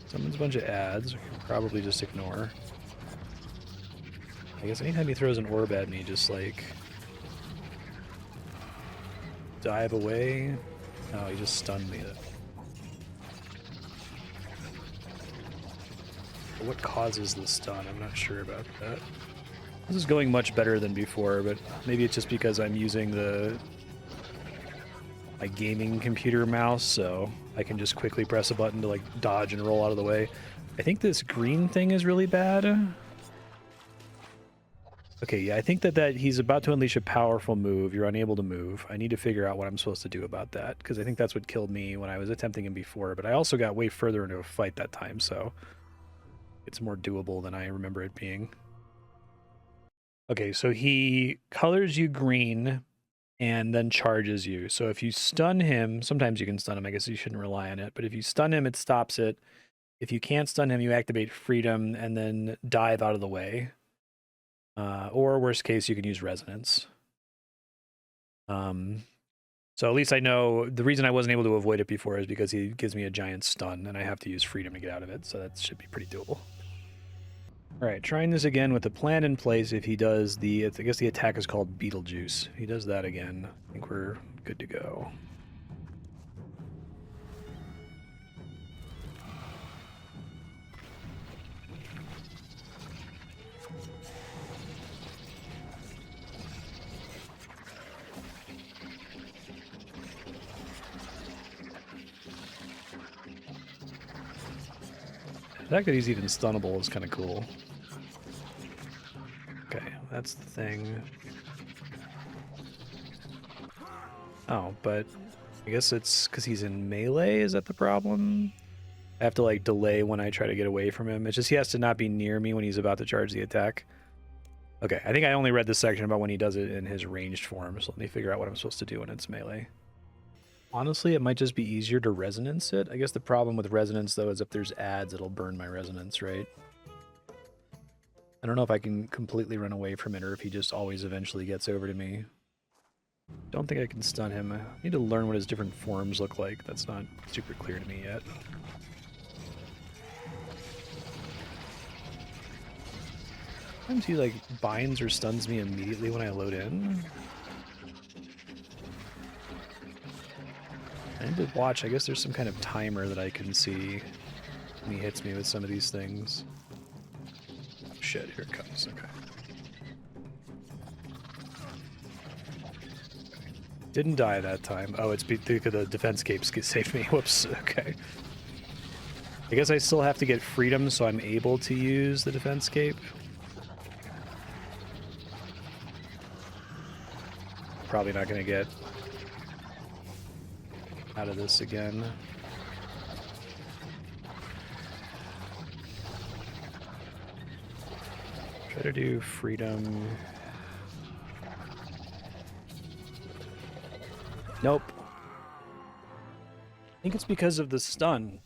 Summons a bunch of ads, we can probably just ignore. I guess anytime he throws an orb at me, just like... dive away. Oh, he just stunned me. What causes the stun? I'm not sure about that. This is going much better than before, but maybe it's just because I'm using my gaming computer mouse, so I can just quickly press a button to like dodge and roll out of the way. I think this green thing is really bad. Okay, yeah, I think that he's about to unleash a powerful move. You're unable to move. I need to figure out what I'm supposed to do about that, because I think that's what killed me when I was attempting him before, but I also got way further into a fight that time, so... it's more doable than I remember it being. Okay, so he colors you green and then charges you. So if you stun him, sometimes you can stun him. I guess you shouldn't rely on it. But if you stun him, it stops it. If you can't stun him, you activate freedom and then dive out of the way. Or worst case, you can use resonance. So at least I know the reason I wasn't able to avoid it before is because he gives me a giant stun and I have to use freedom to get out of it. So that should be pretty doable. All right, trying this again with the plan in place. If he does I guess the attack is called Beetlejuice. If he does that again, I think we're good to go. The fact that he's even stunnable is kind of cool. Okay, that's the thing. Oh, but I guess it's because he's in melee, is that the problem? I have to like delay when I try to get away from him. It's just he has to not be near me when he's about to charge the attack. Okay, I think I only read this section about when he does it in his ranged form, so let me figure out what I'm supposed to do when it's melee. Honestly, it might just be easier to resonance it. I guess the problem with resonance, though, is if there's ads, it'll burn my resonance, right? I don't know if I can completely run away from it or if he just always eventually gets over to me. Don't think I can stun him. I need to learn what his different forms look like. That's not super clear to me yet. Sometimes he, like, binds or stuns me immediately when I load in. I need to watch. I guess there's some kind of timer that I can see when he hits me with some of these things. Oh, shit, here it comes. Okay. Didn't die that time. Oh, it's because the defense capes saved me. Whoops. Okay. I guess I still have to get freedom so I'm able to use the defense cape. Probably not going to get out of this again. Try to do freedom. Nope. I think it's because of the stun.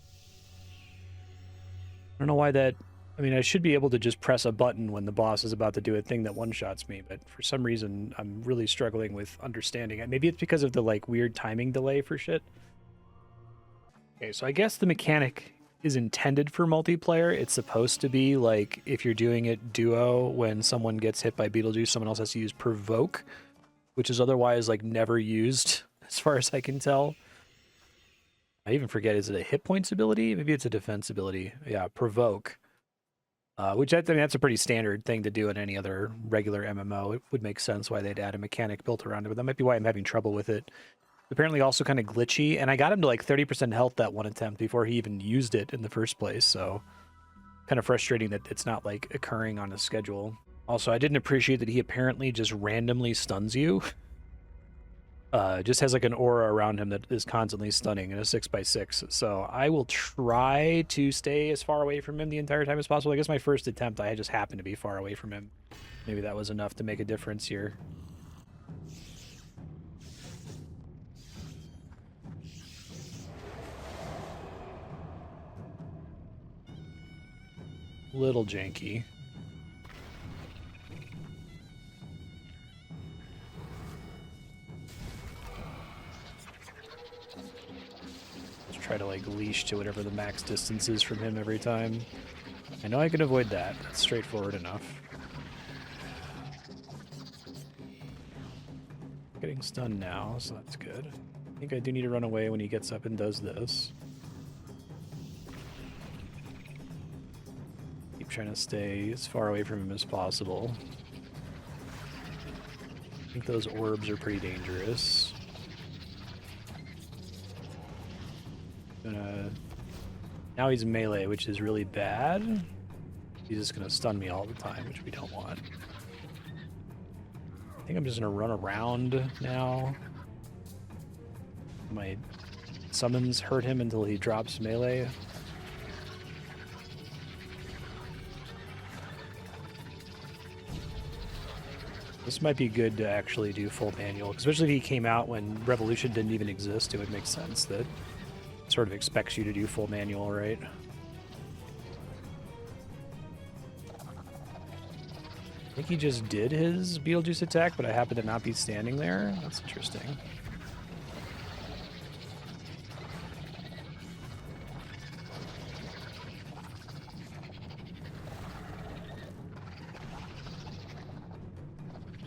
I don't know why that... I mean, I should be able to just press a button when the boss is about to do a thing that one-shots me, but for some reason, I'm really struggling with understanding it. Maybe it's because of the, like, weird timing delay for shit. Okay, so I guess the mechanic is intended for multiplayer. It's supposed to be, like, if you're doing it duo, when someone gets hit by Beetlejuice, someone else has to use Provoke, which is otherwise, like, never used, as far as I can tell. I even forget, is it a hit points ability? Maybe it's a defense ability. Yeah, Provoke. Which I think that's a pretty standard thing to do in any other regular MMO. It would make sense why they'd add a mechanic built around it, but that might be why I'm having trouble with it. Apparently also kind of glitchy, and I got him to like 30% health that one attempt before he even used it in the first place, so kind of frustrating that it's not like occurring on a schedule. Also, I didn't appreciate that he apparently just randomly stuns you. Just has like an aura around him that is constantly stunning in a 6x6. So I will try to stay as far away from him the entire time as possible. I guess my first attempt, I just happened to be far away from him. Maybe that was enough to make a difference here. Little janky. Try to like leash to whatever the max distance is from him every time. I know I can avoid that. That's straightforward enough. Getting stunned now, so that's good. I think I do need to run away when he gets up and does this. Keep trying to stay as far away from him as possible. I think those orbs are pretty dangerous. Now he's melee, which is really bad. He's just gonna stun me all the time, which we don't want. I think I'm just gonna run around now. My summons hurt him until he drops melee. This might be good to actually do full manual, especially if he came out when Revolution didn't even exist. It would make sense that sort of expects you to do full manual, right? I think he just did his Beetlejuice attack, but I happen to not be standing there. That's interesting.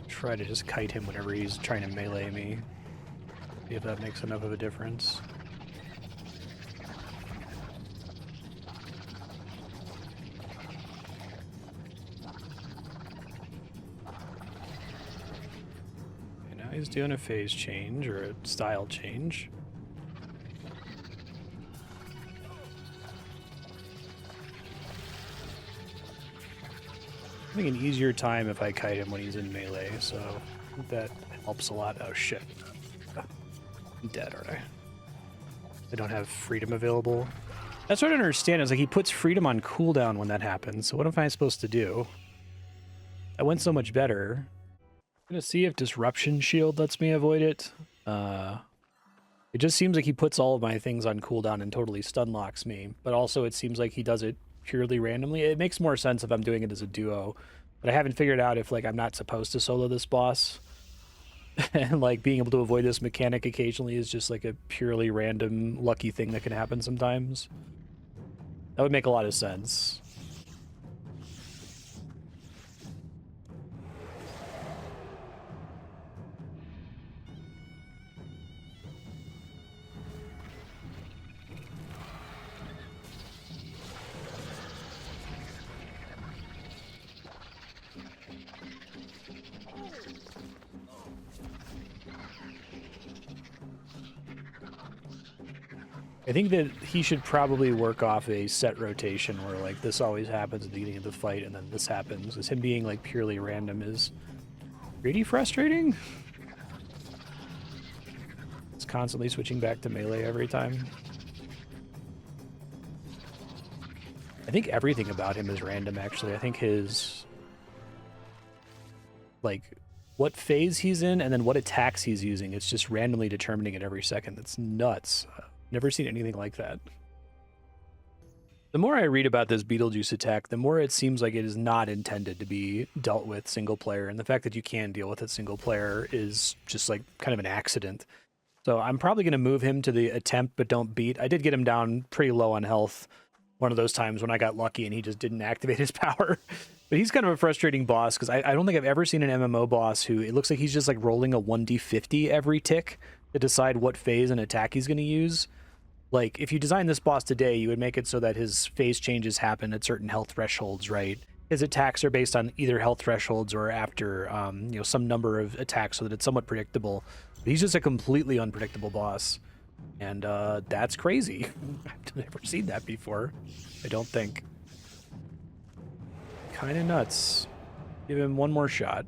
Try to just kite him whenever he's trying to melee me. See if that makes enough of a difference. He's doing a phase change or a style change. I'm having an easier time if I kite him when he's in melee, so that helps a lot. Oh shit. I'm dead, aren't I? I don't have freedom available. That's what I don't understand, is like he puts freedom on cooldown when that happens, so what am I supposed to do? That went so much better. I'm gonna see if Disruption Shield lets me avoid it. It just seems like he puts all of my things on cooldown and totally stun locks me, but also it seems like he does it purely randomly. It makes more sense if I'm doing it as a duo, but I haven't figured out if like I'm not supposed to solo this boss. And like being able to avoid this mechanic occasionally is just like a purely random lucky thing that can happen sometimes. That would make a lot of sense. I think that he should probably work off a set rotation where like this always happens at the beginning of the fight and then this happens. Because him being like purely random is pretty frustrating. It's constantly switching back to melee every time. I think everything about him is random actually. I think his like what phase he's in and then what attacks he's using, it's just randomly determining it every second. That's nuts. Never seen anything like that. The more I read about this Beetlejuice attack, the more it seems like it is not intended to be dealt with single player, and the fact that you can deal with it single player is just like kind of an accident. So I'm probably going to move him to the attempt but don't beat. I did get him down pretty low on health one of those times when I got lucky and he just didn't activate his power. But he's kind of a frustrating boss because I don't think I've ever seen an MMO boss who it looks like he's just like rolling a 1d50 every tick to decide what phase and attack he's going to use. Like, if you design this boss today, you would make it so that his phase changes happen at certain health thresholds, right? His attacks are based on either health thresholds or after, you know, some number of attacks so that it's somewhat predictable. But he's just a completely unpredictable boss. And that's crazy. I've never seen that before, I don't think. kind of nuts. Give him one more shot.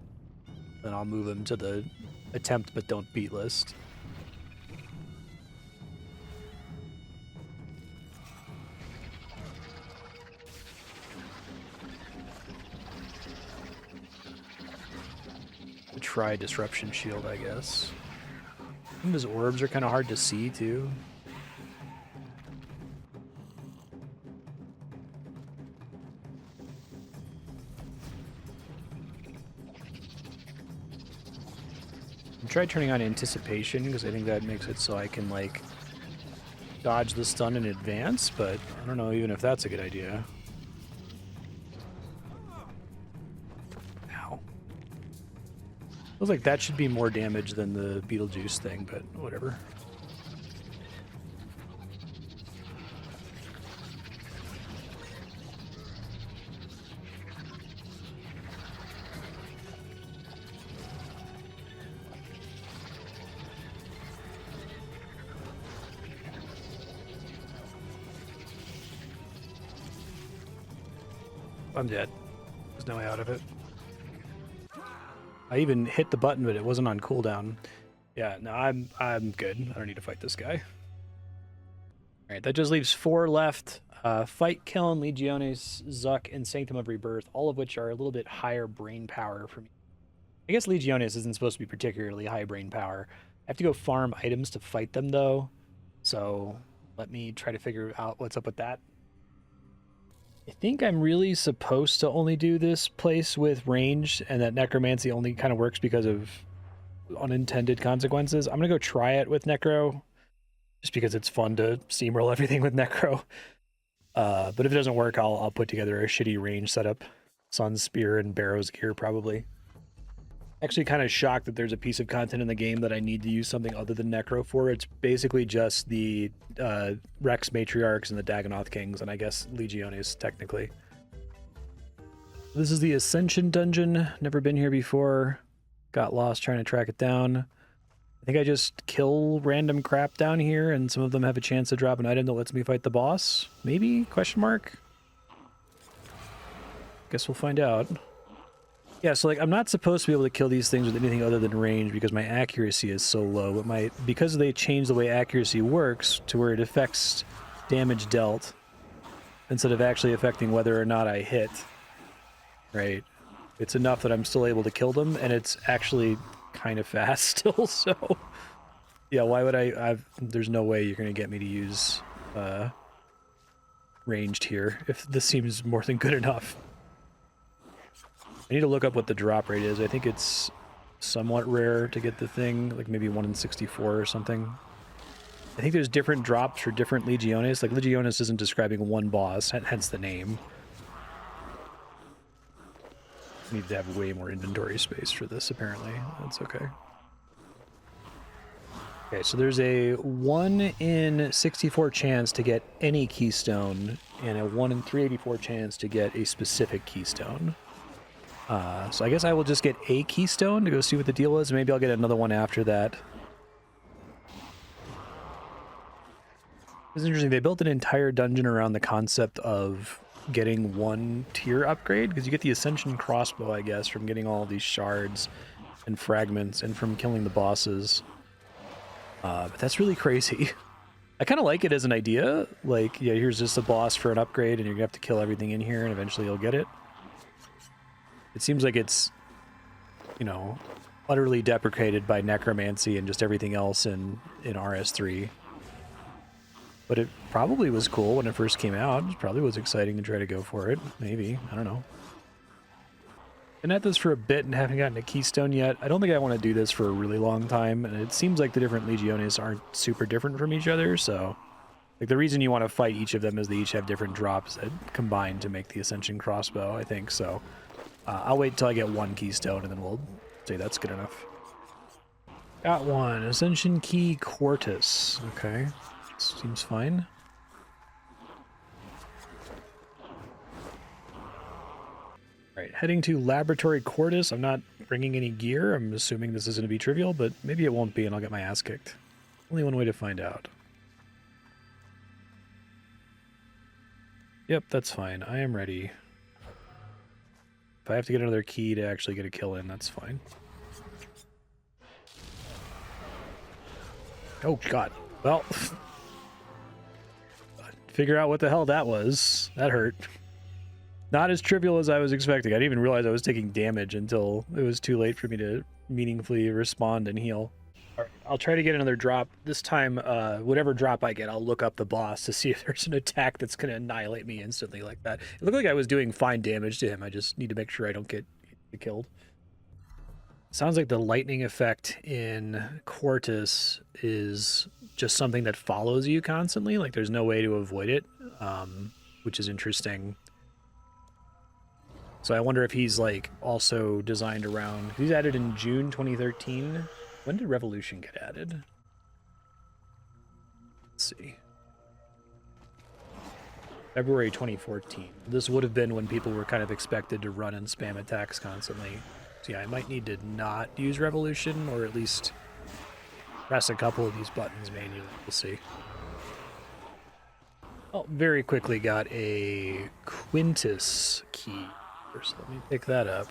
Then I'll move him to the attempt but don't beat list. Try Disruption Shield, I guess. Some of his orbs are kind of hard to see, too. Try turning on Anticipation, because I think that makes it so I can, like, dodge the stun in advance, but I don't know even if that's a good idea. Ow. Feels like that should be more damage than the Beetlejuice thing, but whatever. I'm dead. There's no way out of it. I even hit the button, but it wasn't on cooldown. Yeah, no, I'm good. I don't need to fight this guy. Alright, that just leaves 4 left. Fight Kiln, Legiones, Zuk, and Sanctum of Rebirth, all of which are a little bit higher brain power for me. I guess Legiones isn't supposed to be particularly high brain power. I have to go farm items to fight them, though. So let me try to figure out what's up with that. I think I'm really supposed to only do this place with range, and that Necromancy only kind of works because of unintended consequences. I'm going to go try it with Necro, just because it's fun to steamroll everything with Necro. But if it doesn't work, I'll put together a shitty range setup. Sun Spear and Barrows gear, probably. Actually kind of shocked that there's a piece of content in the game that I need to use something other than Necro for. It's basically just the Rex Matriarchs and the Dagonoth Kings, and I guess Legiones, technically. This is the Ascension Dungeon. Never been here before. Got lost trying to track it down. I think I just kill random crap down here, and some of them have a chance to drop an item that lets me fight the boss. Maybe? Question mark? Guess we'll find out. Yeah, so like I'm not supposed to be able to kill these things with anything other than range because my accuracy is so low, but because they changed the way accuracy works to where it affects damage dealt instead of actually affecting whether or not I hit, right? It's enough that I'm still able to kill them, and it's actually kind of fast still, so yeah, why would there's no way you're going to get me to use ranged here if this seems more than good enough. I need to look up what the drop rate is. I think it's somewhat rare to get the thing, like maybe 1 in 64 or something. I think there's different drops for different Legiones. Like Legiones isn't describing one boss, hence the name. I need to have way more inventory space for this, apparently. That's okay. Okay, so there's a 1 in 64 chance to get any keystone, and a 1 in 384 chance to get a specific keystone. So I guess I will just get a keystone to go see what the deal is. Maybe I'll get another one after that. It's interesting. They built an entire dungeon around the concept of getting 1 tier upgrade, because you get the Ascension crossbow, I guess, from getting all these shards and fragments and from killing the bosses. But that's really crazy. I kind of like it as an idea. Like, yeah, here's just a boss for an upgrade, and you're going to have to kill everything in here, and eventually you'll get it. It seems like it's, you know, utterly deprecated by Necromancy and just everything else in RS3. But it probably was cool when it first came out. It probably was exciting to try to go for it. Maybe. I don't know. Been at this for a bit and haven't gotten a keystone yet. I don't think I want to do this for a really long time. And it seems like the different Legiones aren't super different from each other. So, like, the reason you want to fight each of them is they each have different drops that combine to make the Ascension crossbow, I think. So, I'll wait until I get 1 keystone and then we'll say that's good enough. Got 1. Ascension Key Quartus. Okay. Seems fine. Alright, heading to Laboratory Quartus. I'm not bringing any gear. I'm assuming this is going to be trivial, but maybe it won't be and I'll get my ass kicked. Only one way to find out. Yep, that's fine. I am ready. If I have to get another key to actually get a kill in, that's fine. Oh, God. Well, figure out what the hell that was. That hurt. Not as trivial as I was expecting. I didn't even realize I was taking damage until it was too late for me to meaningfully respond and heal. All right, I'll try to get another drop. This time, whatever drop I get, I'll look up the boss to see if there's an attack that's going to annihilate me instantly like that. It looked like I was doing fine damage to him. I just need to make sure I don't get killed. Sounds like the lightning effect in Quartus is just something that follows you constantly. Like there's no way to avoid it, which is interesting. So I wonder if he's like also designed around... He's added in June 2013. When did Revolution get added? Let's see. February 2014. This would have been when people were kind of expected to run and spam attacks constantly. So yeah, I might need to not use Revolution, or at least press a couple of these buttons manually. We'll see. Oh, very quickly got a Quintus key. So let me pick that up.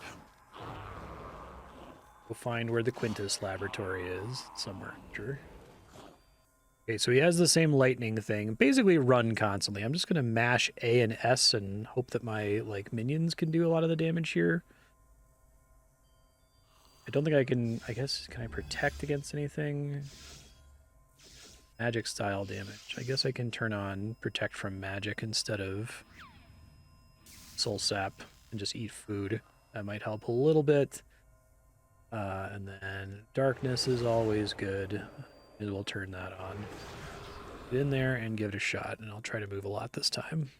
We'll find where the Quintus laboratory is, somewhere. Sure. Okay, so he has the same lightning thing. Basically run constantly. I'm just going to mash A and S and hope that my like minions can do a lot of the damage here. I don't think I can... I guess, can I protect against anything? Magic style damage. I guess I can turn on protect from magic instead of soul sap. And just eat food. That might help a little bit. And then darkness is always good. And we'll turn that on. Get in there and give it a shot. And I'll try to move a lot this time.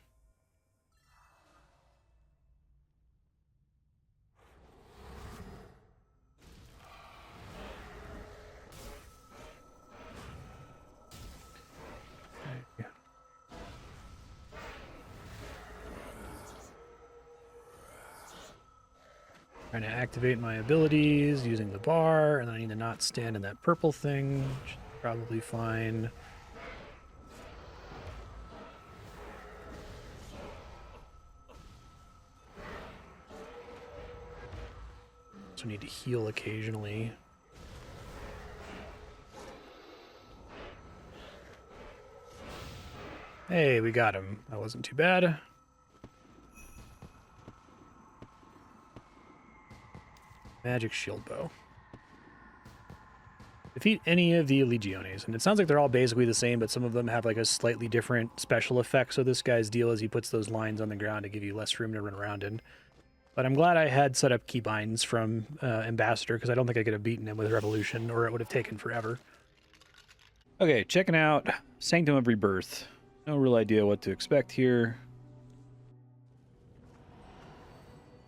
Trying to activate my abilities using the bar, and I need to not stand in that purple thing, which is probably fine. So need to heal occasionally. Hey, we got him. That wasn't too bad. Magic shield bow. Defeat any of the Legiones, and it sounds like they're all basically the same, but some of them have like a slightly different special effect. So this guy's deal is he puts those lines on the ground to give you less room to run around in. But I'm glad I had set up keybinds from Ambassador, because I don't think I could have beaten him with Revolution, or it would have taken forever. Okay, checking out Sanctum of Rebirth. No real idea what to expect here.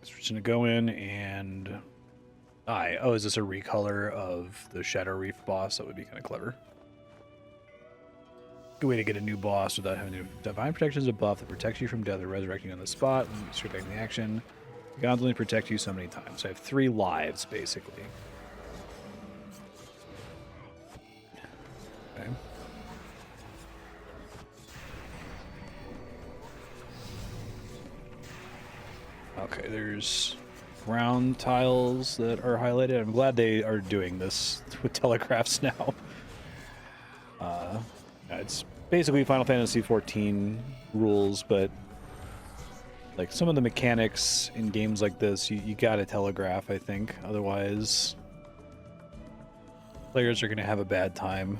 So we're just gonna go in and... Oh, is this a recolor of the Shadow Reef boss? That would be kind of clever. Good way to get a new boss without having to... Divine Protection is a buff that protects you from death or resurrecting on the spot and restricting the action. The gods only protect you so many times. So I have 3 lives, basically. Okay. Okay, there's... ground tiles that are highlighted. I'm glad they are doing this with telegraphs now. It's basically Final Fantasy XIV rules, but like some of the mechanics in games like this, you gotta telegraph, I think. Otherwise, players are gonna have a bad time.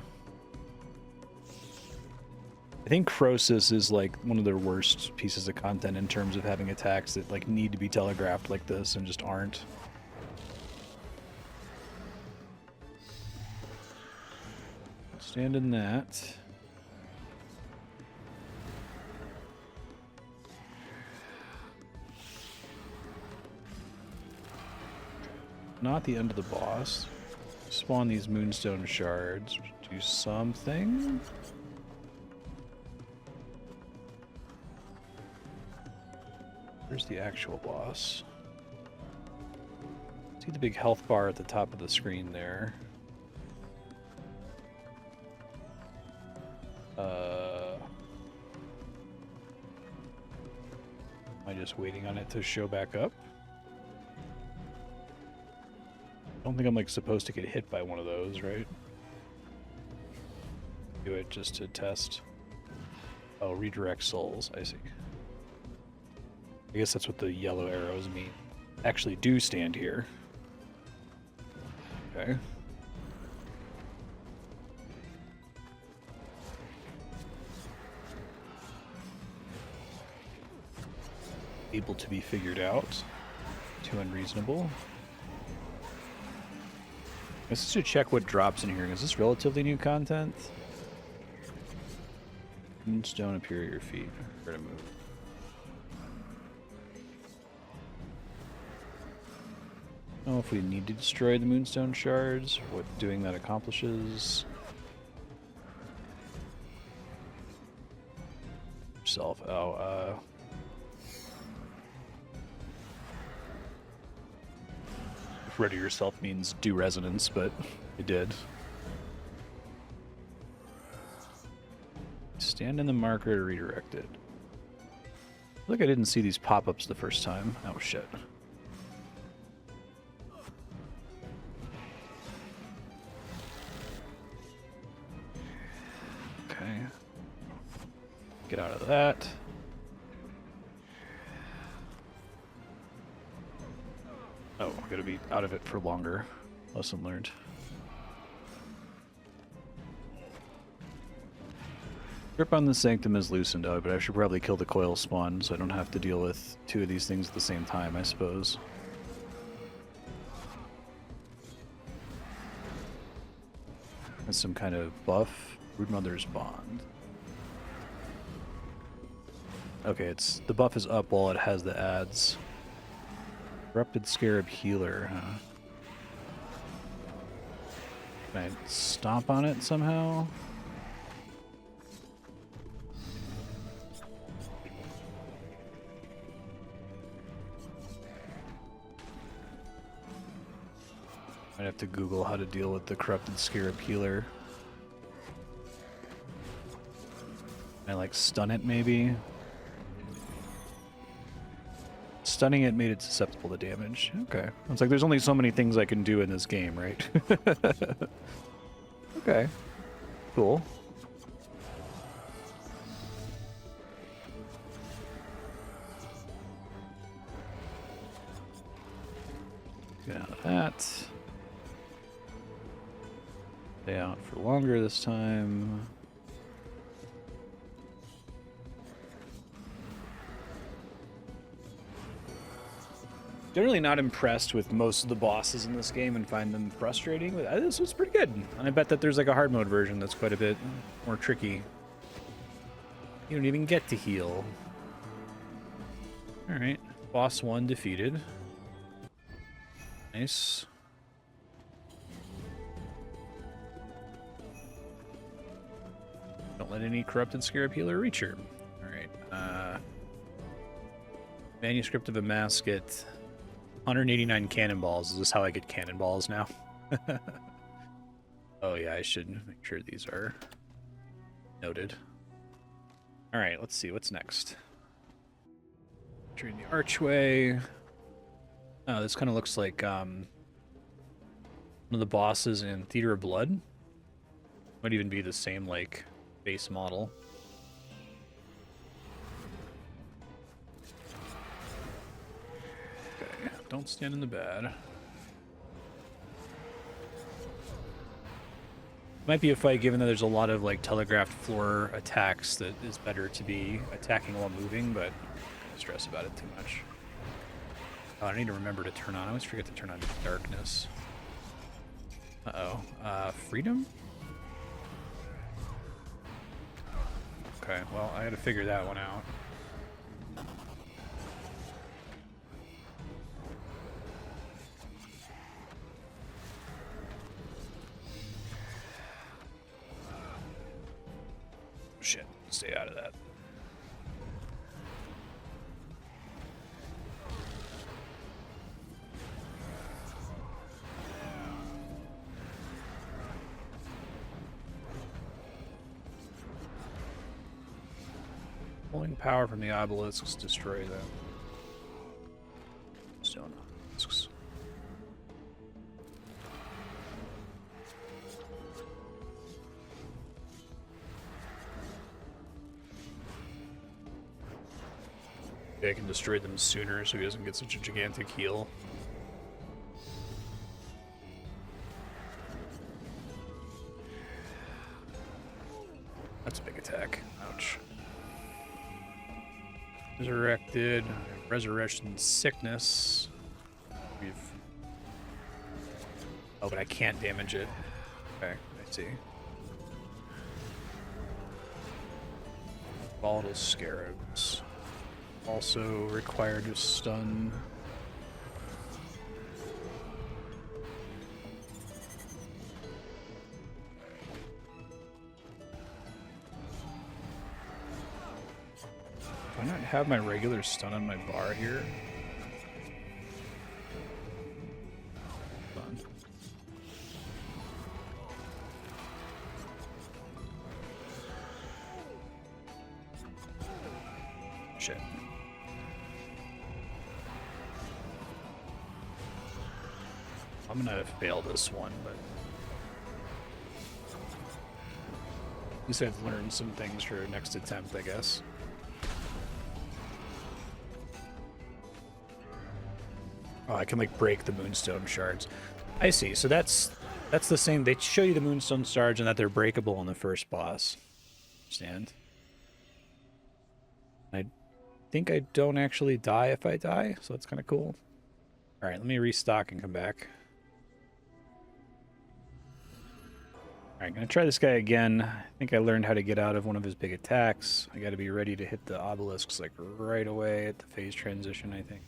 I think Colossus is like one of their worst pieces of content in terms of having attacks that like need to be telegraphed like this and just aren't. Stand in that. Not the end of the boss. Spawn these moonstone shards. Do something. Where's the actual boss? See the big health bar at the top of the screen there. Am I just waiting on it to show back up? don't think I'm like supposed to get hit by one of those, right? Do it just to test. Oh, redirect souls, I see. I guess that's what the yellow arrows mean. Actually do stand here. Okay. Able to be figured out. Too unreasonable. This is to check what drops in here. Is this relatively new content? Moonstone appear at your feet. Where to move? I don't know if we need to destroy the Moonstone shards, what doing that accomplishes. Yourself. Oh, ready yourself means do resonance, but it did. Stand in the marker to redirect it. Look, I didn't see these pop-ups the first time. Oh shit. Okay. Get out of that. Oh, I'm gonna be out of it for longer. Lesson learned. Grip on the Sanctum is loosened out, but I should probably kill the coil spawn so I don't have to deal with two of these things at the same time, I suppose. That's some kind of buff. Broodmother's Bond. Okay, it's the buff is up while it has the ads. Corrupted Scarab Healer, huh? Can I stomp on it somehow? I'd have to Google how to deal with the Corrupted Scarab Healer. Can I like stun it maybe? Stunning it made it susceptible to damage. Okay. It's like there's only so many things I can do in this game, right? Okay. Cool. Get out of that. Stay out for longer this time. Generally not impressed with most of the bosses in this game and find them frustrating, but this was pretty good. And I bet that there's like a hard mode version that's quite a bit more tricky. You don't even get to heal. Alright, boss 1 defeated. Nice. Don't let any Corrupted Scarab Healer reach her. Alright, Manuscript of a Masket. 189 cannonballs. Is this how I get cannonballs now? Oh yeah, I should make sure these are noted. Alright, let's see. What's next? Entering the archway. Oh, this kind of looks like one of the bosses in Theater of Blood. Might even be the same, like, base model. Don't stand in the bad. Might be a fight given that there's a lot of like telegraphed floor attacks that is better to be attacking while moving, but don't stress about it too much. Oh, I need to remember to turn on. I always forget to turn on darkness. Uh-oh. Freedom? Okay, well, I gotta figure that one out. Shit, stay out of that. Pulling power from the obelisks, destroy them. Stone obelisks. I can destroy them sooner so he doesn't get such a gigantic heal. That's a big attack. Ouch. Resurrected. Resurrection Sickness. Oh, but I can't damage it. Okay, I see. Volatile Scarabs. Also required to stun. Do I not have my regular stun on my bar here? Hold on. Shit. I'm gonna fail this one, but at least I've learned some things for next attempt, I guess. Oh, I can like break the moonstone shards. I see. So that's the same. They show you the moonstone shards and that they're breakable on the first boss. Understand? I think I don't actually die if I die, so that's kind of cool. All right, let me restock and come back. All right, gonna try this guy again. I think I learned how to get out of one of his big attacks. I got to be ready to hit the obelisks like right away at the phase transition, I think.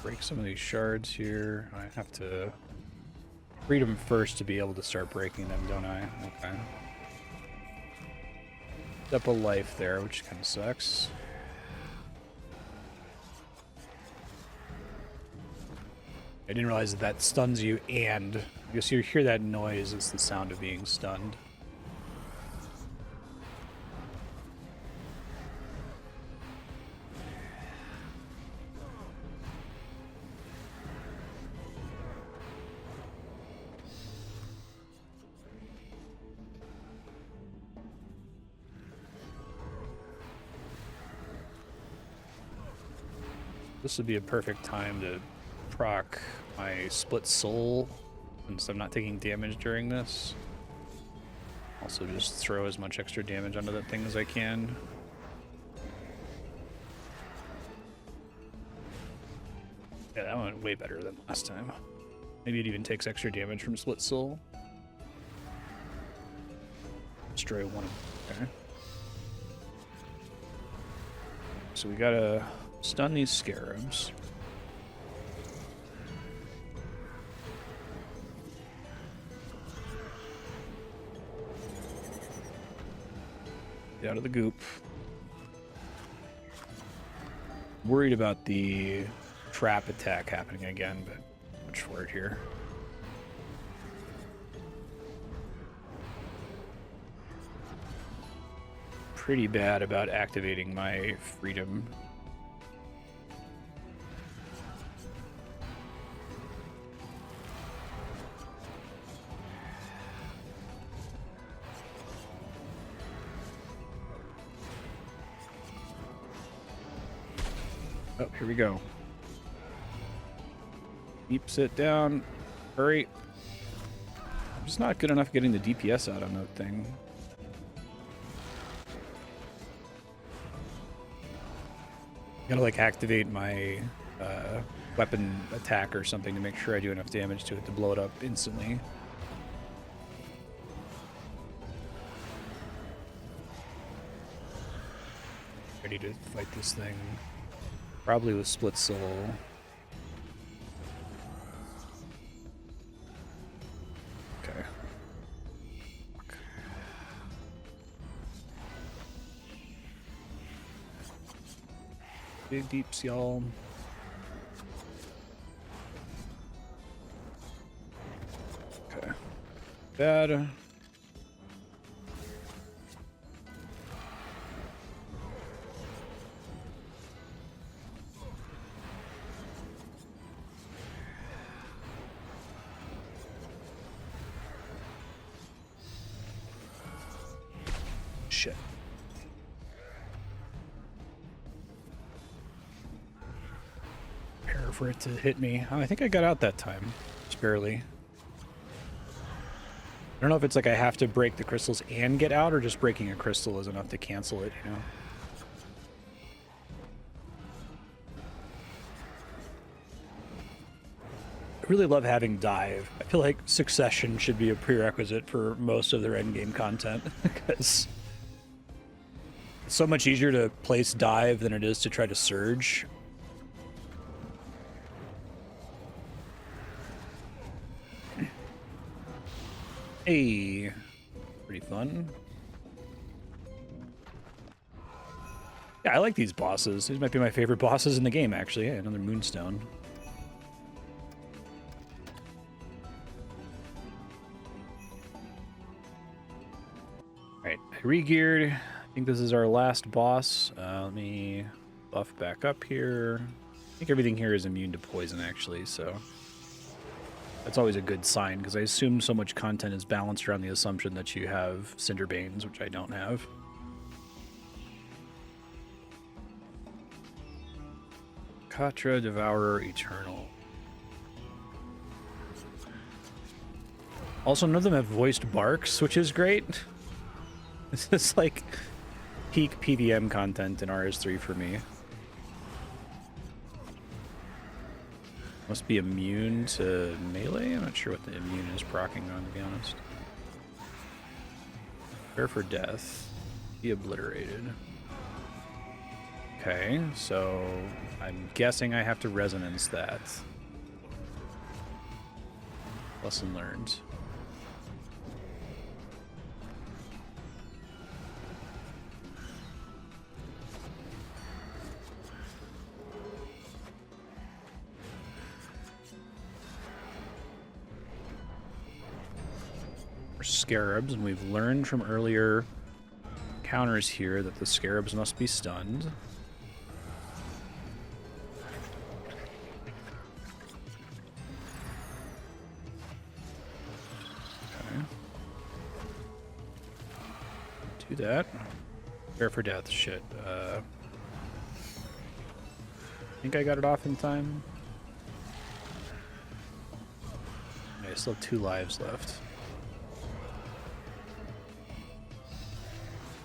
Break some of these shards here. I have to read them first to be able to start breaking them, don't I? Okay. Up a life there, which kind of sucks. I didn't realize that that stuns you, and I guess you hear that noise. It's the sound of being stunned. This would be a perfect time to proc my split soul, since I'm not taking damage during this. Also just throw as much extra damage onto that thing as I can. Yeah, that went way better than last time. Maybe it even takes extra damage from split soul. Destroy one of them. Okay. So we gotta stun these scarabs. Get out of the goop. Worried about the trap attack happening again, but much for it here. Pretty bad about activating my freedom. Oh, here we go. Keeps it down. Hurry. I'm just not good enough getting the DPS out on that thing. Gotta like activate my weapon attack or something to make sure I do enough damage to it to blow it up instantly. Ready to fight this thing. Probably with split soul. Okay. Big deeps, y'all. Okay. Bad. Shit. Prepare for it to hit me. Oh, I think I got out that time. Just barely. I don't know if it's like I have to break the crystals and get out, or just breaking a crystal is enough to cancel it, you know? I really love having dive. I feel like succession should be a prerequisite for most of their endgame content, because it's so much easier to place dive than it is to try to surge. Hey, pretty fun. Yeah, I like these bosses. These might be my favorite bosses in the game, actually. Yeah, another moonstone. Alright, I re-geared. I think this is our last boss. Let me buff back up here. I think everything here is immune to poison, actually, so that's always a good sign, because I assume so much content is balanced around the assumption that you have Cinderbanes, which I don't have. Katra, Devourer, Eternal. Also, none of them have voiced barks, which is great. This is like peak PvM content in RS3 for me. Must be immune to melee? I'm not sure what the immune is proccing on, to be honest. Prepare for death. Be obliterated. Okay, so I'm guessing I have to resonance that. Lesson learned. Scarabs, and we've learned from earlier counters here that the scarabs must be stunned. Okay. Do that. Prepare for death. Shit. I think I got it off in time. I still have 2 lives left.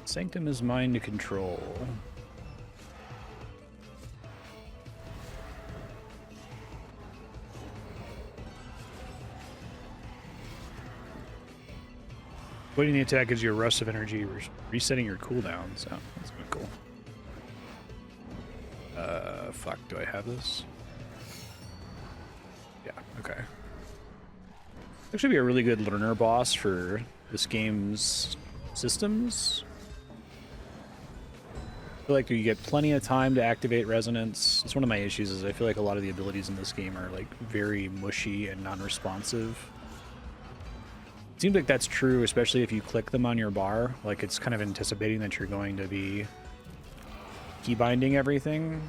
Sanctum is mine to control. Avoiding the attack gives you a rush of energy, resetting your cooldown, so that's kind of cool. Fuck, do I have this? Yeah, okay. Actually be a really good learner boss for this game's systems. I feel like you get plenty of time to activate resonance. It's one of my issues is I feel like a lot of the abilities in this game are like very mushy and non-responsive. It seems like that's true, especially if you click them on your bar. Like it's kind of anticipating that you're going to be keybinding everything.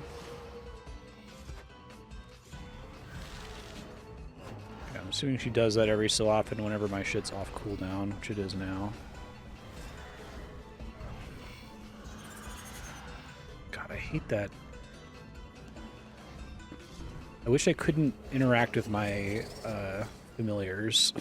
Yeah, I'm assuming she does that every so often whenever my shit's off cooldown, which it is now. I hate that. I wish I couldn't interact with my familiars.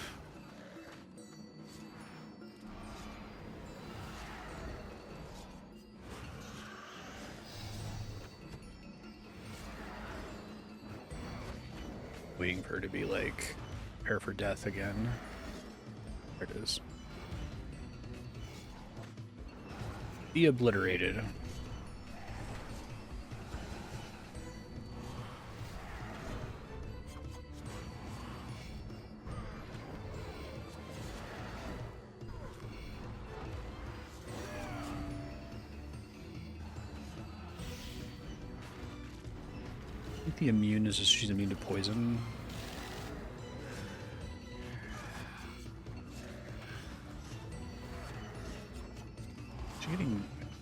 Waiting for her to be like, prepare for death again. There it is. Be obliterated. I think the immune is just she's immune to poison.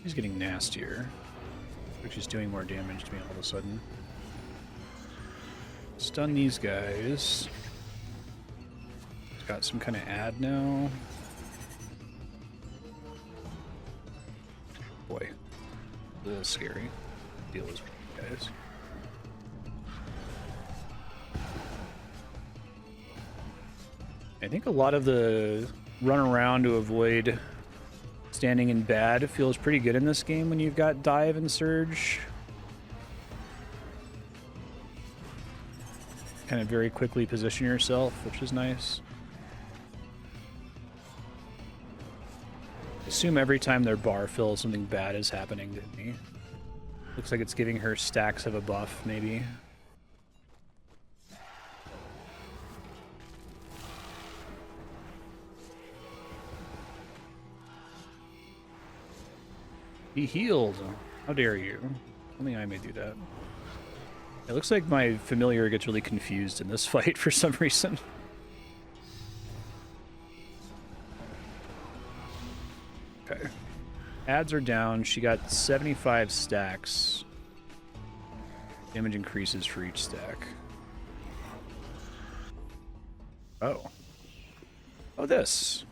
She's getting nastier. Which is doing more damage to me all of a sudden. Stun these guys. Got some kind of ad now. Boy. A little scary. Deal with you guys. I think a lot of the run around to avoid standing in bad feels pretty good in this game when you've got dive and surge. Kind of very quickly position yourself, which is nice. Assume every time their bar fills, something bad is happening to me. Looks like it's giving her stacks of a buff, maybe. He healed. How dare you? Only I may do that. It looks like my familiar gets really confused in this fight for some reason. Okay. Ads are down. She got 75 stacks. Damage increases for each stack. Oh. Oh, this.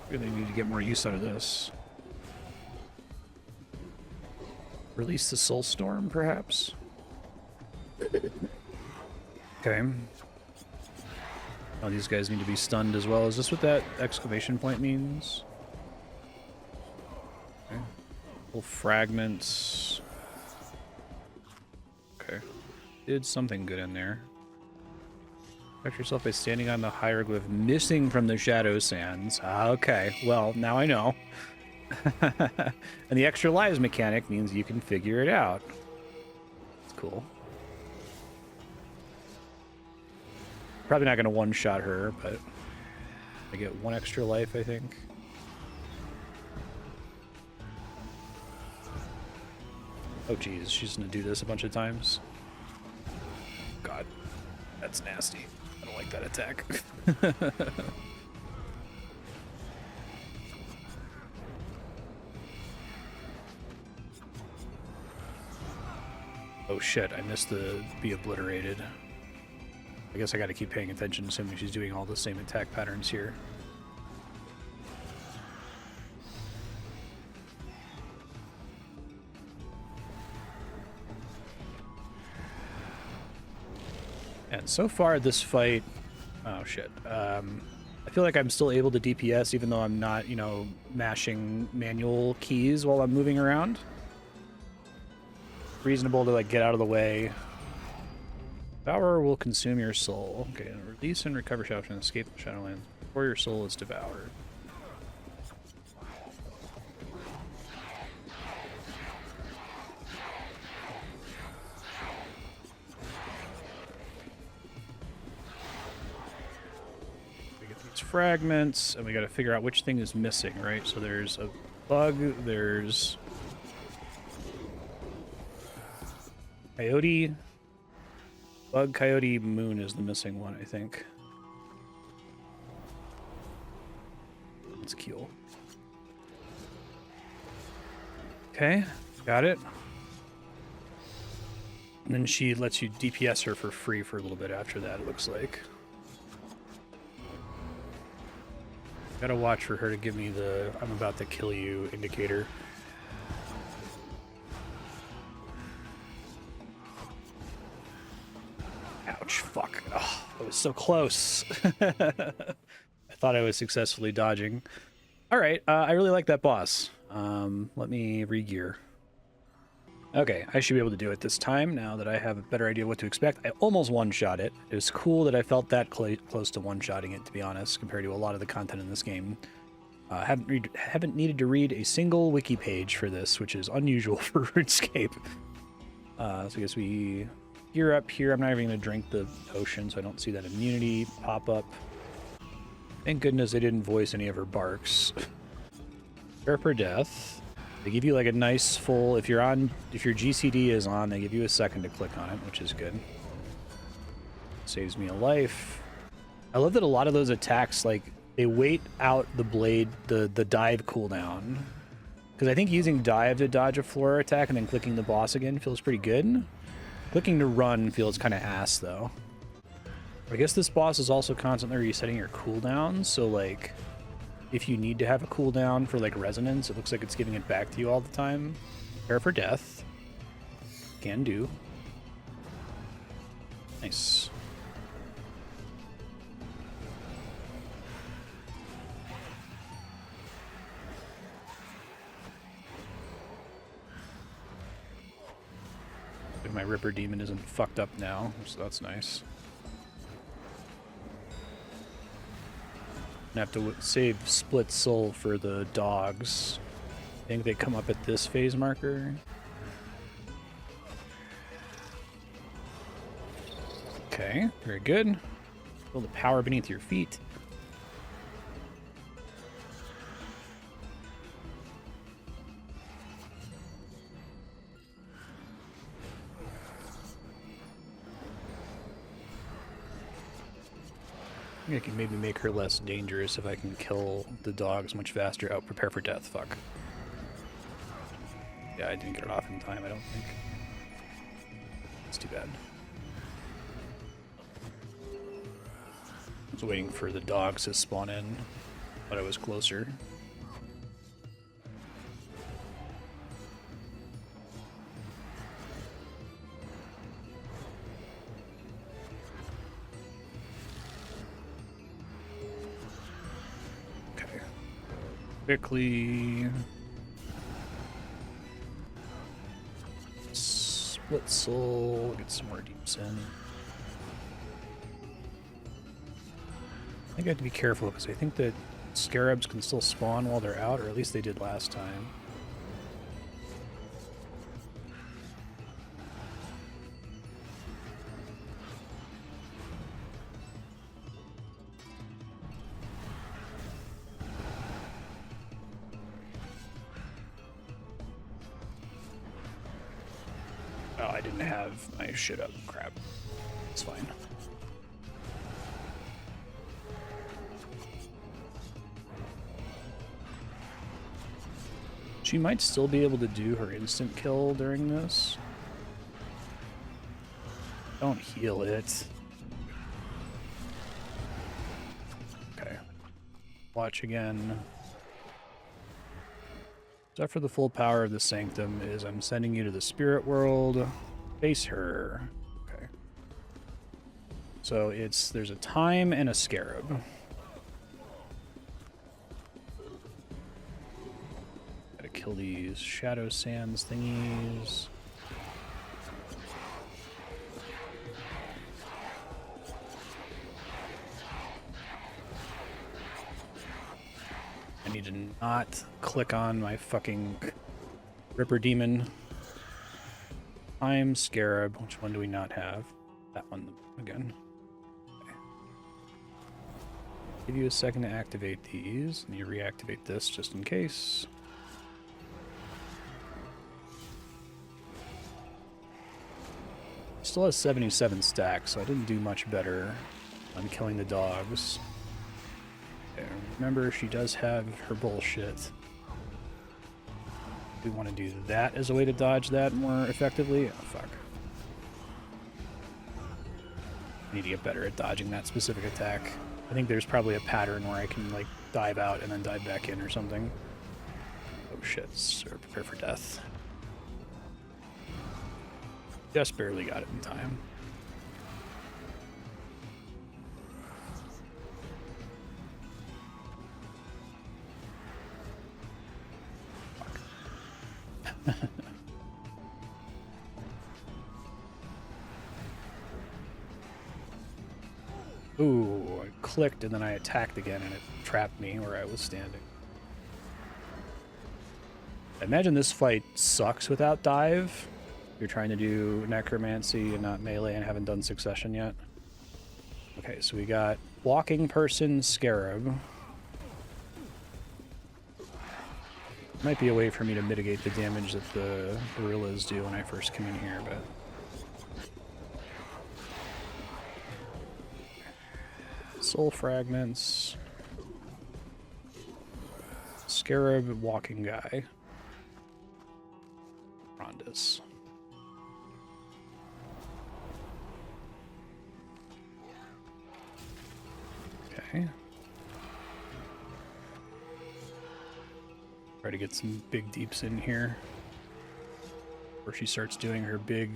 Really need to get more use out of this. Release the Soul Storm, perhaps? Okay. Oh, these guys need to be stunned as well. Is this what that exclamation point means? Okay. Little fragments. Okay. Did something good in there. Protect yourself by standing on the hieroglyph missing from the Shadow Sands. Okay, well, now I know. And the extra lives mechanic means you can figure it out. It's cool. Probably not going to one-shot her, but I get one extra life, I think. Oh, geez, she's going to do this a bunch of times. God, that's nasty. I don't like that attack. Oh shit, I missed the be obliterated. I guess I gotta keep paying attention, assuming she's doing all the same attack patterns here. And so far this fight... Oh shit. I feel like I'm still able to DPS even though I'm not, you know, mashing manual keys while I'm moving around. Reasonable to like get out of the way. Devour will consume your soul. Okay, release and recover shadow and escape the Shadowlands before your soul is devoured. We get these fragments, and we got to figure out which thing is missing, right? So there's a bug, there's Coyote. Bug, Coyote, Moon is the missing one, I think. Let's kill. Okay, got it. And then she lets you DPS her for free for a little bit after that, it looks like. Gotta watch for her to give me the I'm about to kill you indicator. Ouch, fuck. Oh, that was so close. I thought I was successfully dodging. Alright, I really like that boss. Let me re-gear. Okay, I should be able to do it this time now that I have a better idea what to expect. I almost one-shot it. It was cool that I felt that close to one-shotting it, to be honest, compared to a lot of the content in this game. Haven't needed to read a single wiki page for this, which is unusual for RuneScape. So I guess we gear up here. I'm not even going to drink the potion, so I don't see that immunity pop up. Thank goodness they didn't voice any of her barks. Prepare for death. They give you like a nice full, if your GCD is on, they give you a second to click on it, which is good. Saves me a life. I love that a lot of those attacks like they wait out the blade, the dive cooldown. Because I think using dive to dodge a floor attack and then clicking the boss again feels pretty good. Clicking to run feels kind of ass, though. I guess this boss is also constantly resetting your cooldowns, so, like, if you need to have a cooldown for, like, resonance, it looks like it's giving it back to you all the time. Prepare for death. Can do. Nice. My Ripper Demon isn't fucked up now, so that's nice. I have to save Split Soul for the dogs. I think they come up at this phase marker. Okay, very good. Feel the power beneath your feet. I think I can maybe make her less dangerous if I can kill the dogs much faster. Oh, prepare for death, fuck. Yeah, I didn't get it off in time, I don't think. It's too bad. I was waiting for the dogs to spawn in, but I was closer. Quickly Split Soul, get some more deeps in. I think I have to be careful because I think that scarabs can still spawn while they're out, or at least they did last time. Oh, I didn't have my shit up. Crap. It's fine. She might still be able to do her instant kill during this. Don't heal it. Okay. Watch again. Stuff for the full power of the Sanctum is I'm sending you to the spirit world. Face her. Okay. So there's a time and a scarab. Gotta kill these shadow sands thingies. I need to not click on my fucking Ripper Demon. Time Scarab. Which one do we not have? That one again. Okay. Give you a second to activate these, and you reactivate this just in case. Still has 77 stacks, so I didn't do much better on killing the dogs. Okay, remember, she does have her bullshit. We want to do that as a way to dodge that more effectively. Oh, fuck. I need to get better at dodging that specific attack. I think there's probably a pattern where I can, like, dive out and then dive back in or something. Oh, shit. Sir, prepare for death. Just barely got it in time. Ooh, I clicked and then I attacked again and it trapped me where I was standing. I imagine this fight sucks without dive. You're trying to do necromancy and not melee and haven't done succession yet. Okay, so we got walking person scarab. Might be a way for me to mitigate the damage that the gorillas do when I first come in here, but... Soul fragments. Scarab walking guy. Rondus. Okay. Try to get some big deeps in here. Where she starts doing her big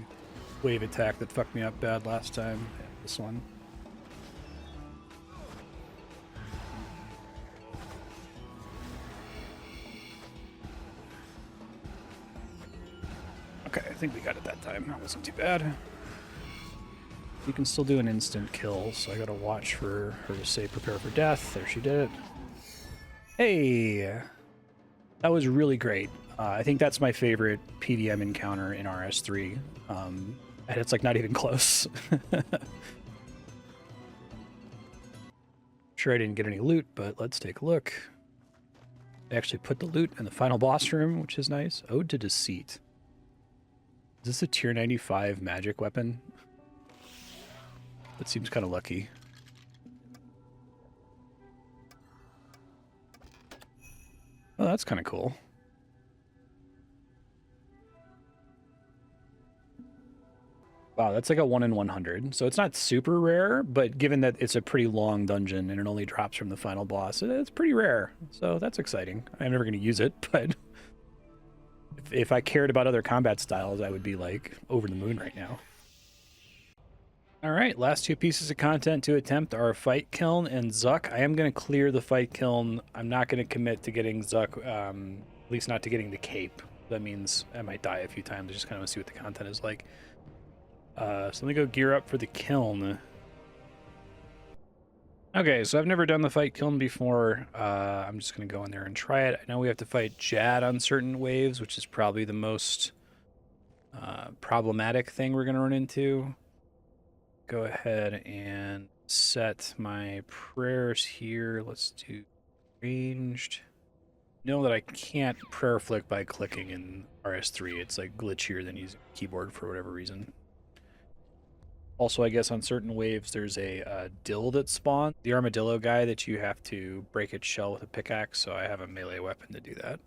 wave attack that fucked me up bad last time. Yeah, this one. Okay, I think we got it that time. That wasn't too bad. You can still do an instant kill, so I gotta watch for her to say prepare for death. There, she did it. Hey! That was really great. I think that's my favorite PvM encounter in RS3. And it's like not even close. Sure I didn't get any loot, but let's take a look. I actually put the loot in the final boss room, which is nice. Ode to Deceit. Is this a tier 95 magic weapon? That seems kind of lucky. Oh, that's kind of cool. Wow, that's like a 1 in 100. So it's not super rare, but given that it's a pretty long dungeon and it only drops from the final boss, it's pretty rare. So that's exciting. I'm never going to use it, but if I cared about other combat styles, I would be like over the moon right now. All right, last two pieces of content to attempt are Fight Kiln and Zuk. I am going to clear the Fight Kiln. I'm not going to commit to getting Zuk, at least not to getting the cape. That means I might die a few times. I just kind of want to see what the content is like. So let me go gear up for the Kiln. Okay, so I've never done the Fight Kiln before. I'm just going to go in there and try it. I know we have to fight Jad on certain waves, which is probably the most problematic thing we're going to run into. Go ahead and set my prayers here. Let's do ranged. Know that I can't prayer flick by clicking in RS3. It's like glitchier than using a keyboard for whatever reason. Also, I guess on certain waves, there's a dill that spawns. The armadillo guy that you have to break its shell with a pickaxe, so I have a melee weapon to do that.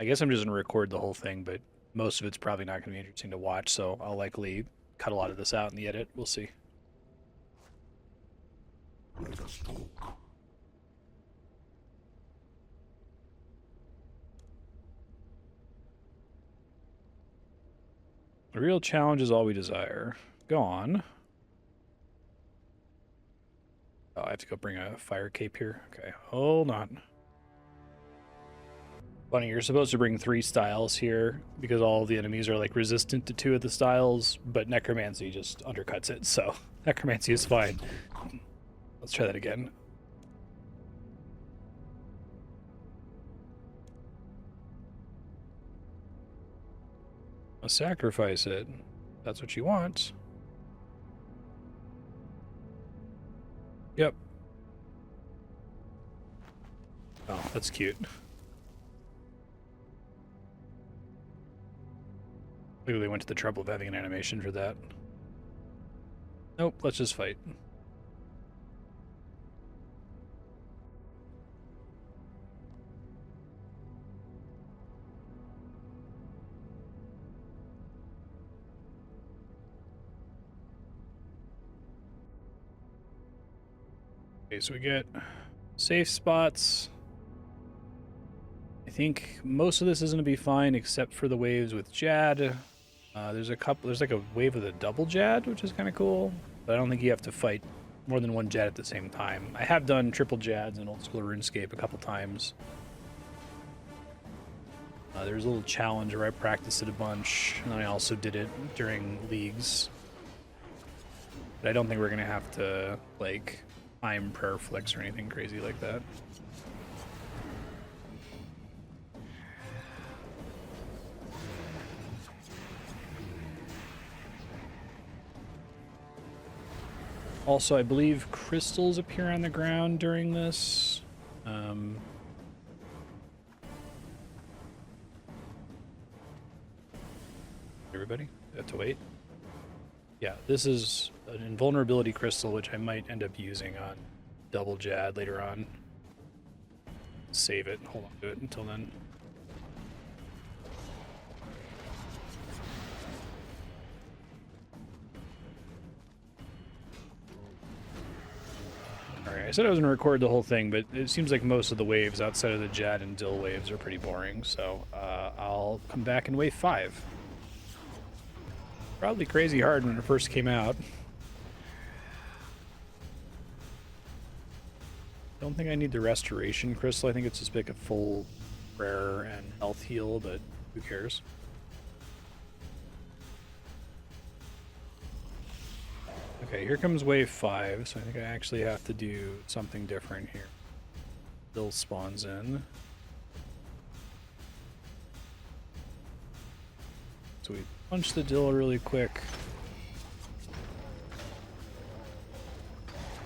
I guess I'm just going to record the whole thing, but most of it's probably not going to be interesting to watch, so I'll likely cut a lot of this out in the edit. We'll see. Let us talk. The real challenge is all we desire. Go on. Oh, I have to go bring a fire cape here. Okay, hold on. Funny, you're supposed to bring 3 styles here because all the enemies are like resistant to 2 of the styles, but necromancy just undercuts it, so necromancy is fine. Let's try that again. I'll sacrifice it. That's what you want. Yep. Oh, that's cute. Clearly went to the trouble of having an animation for that. Nope, let's just fight. Okay, so we get safe spots. I think most of this is going to be fine except for the waves with Jad. There's like a wave with a double Jad, which is kind of cool, but I don't think you have to fight more than one Jad at the same time. I have done triple Jads in old school RuneScape a couple times. There's a little challenge where I practiced it a bunch, and then I also did it during leagues. But I don't think we're going to have to, like, time prayer flicks or anything crazy like that. Also, I believe crystals appear on the ground during this. Everybody? I have to wait. Yeah, this is an invulnerability crystal, which I might end up using on double Jad later on. Save it. Hold on to it until then. Alright, I said I was going to record the whole thing, but it seems like most of the waves outside of the Jad and Dill waves are pretty boring, so I'll come back in wave 5. Probably crazy hard when it first came out. Don't think I need the restoration crystal. I think it's just like a full prayer and health heal, but who cares? Okay, here comes wave 5, so I think I actually have to do something different here. Dill spawns in. So we punch the Dill really quick.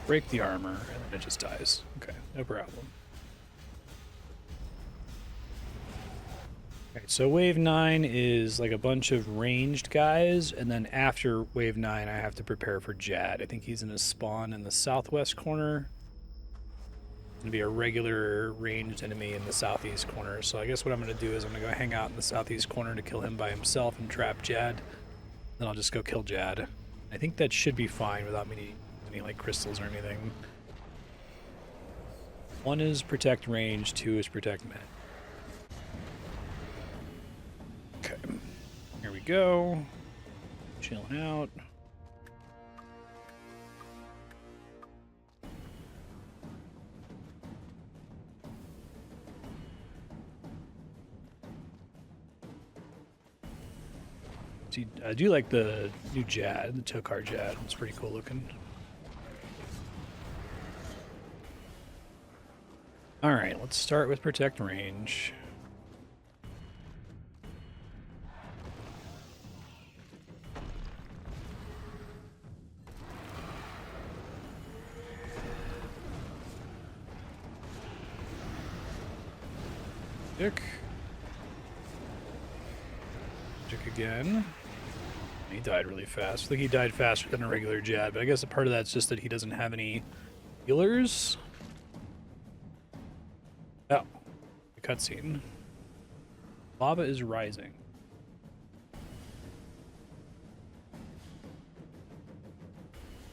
Break the armor, and then it just dies. Okay, no problem. Okay, so wave 9 is like a bunch of ranged guys, and then after wave 9 I have to prepare for Jad. I think he's in a spawn in the southwest corner. There's gonna be a regular ranged enemy in the southeast corner, so I guess what I'm gonna do is I'm gonna go hang out in the southeast corner to kill him by himself and trap Jad. Then I'll just go kill Jad. I think that should be fine without me needing any like crystals or anything. 1 is protect range, 2 is protect men. Okay, here we go. Chilling out. See, I do like the new Jad, the Tokar Jad. It's pretty cool looking. Alright, let's start with protect range. Magic. Magic again. He died really fast. I think he died faster than a regular Jad, but I guess a part of that's just that he doesn't have any healers. Oh, the cutscene. Lava is rising.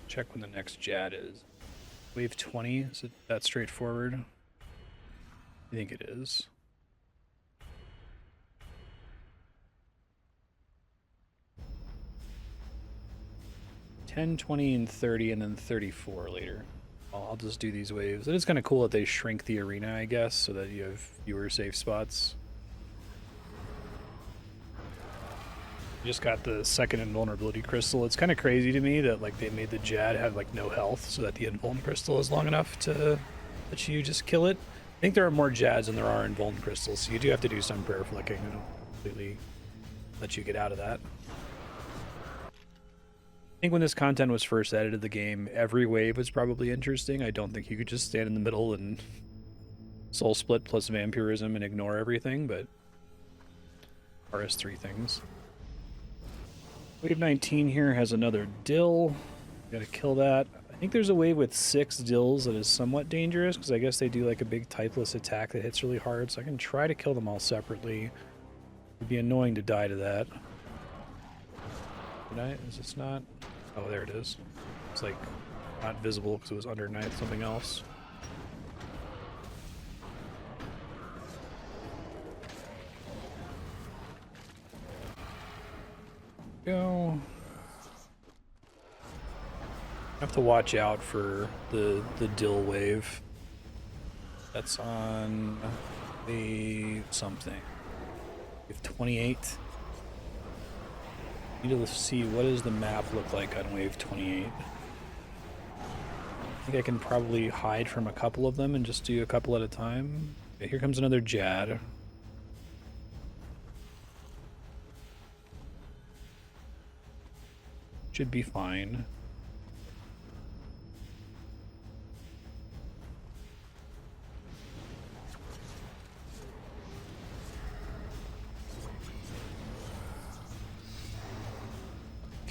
Check when the next Jad is. Wave 20, is it that straightforward? I think it is. 10, 20, and 30, and then 34 later. I'll just do these waves. It is kind of cool that they shrink the arena, I guess, so that you have fewer safe spots. Just got the second invulnerability crystal. It's kind of crazy to me that like they made the Jad have like no health, so that the invuln crystal is long enough to let you just kill it. I think there are more Jads than there are invuln crystals, so you do have to do some prayer flicking. I don't completely let you get out of that. I think when this content was first added to the game, every wave was probably interesting. I don't think you could just stand in the middle and soul split plus vampirism and ignore everything, but RS3 things. Wave 19 here has another Dill. Gotta kill that. I think there's a wave with 6 Dills that is somewhat dangerous, because I guess they do like a big typeless attack that hits really hard, so I can try to kill them all separately. It'd be annoying to die to that. Did I? Is this not? Oh, there it is. It's like not visible because it was underneath something else. Go. I have to watch out for the Dill wave. That's on the something. We have 28. Need to see what does the map look like on wave 28. I think I can probably hide from a couple of them and just do a couple at a time. Okay, here comes another Jad. Should be fine.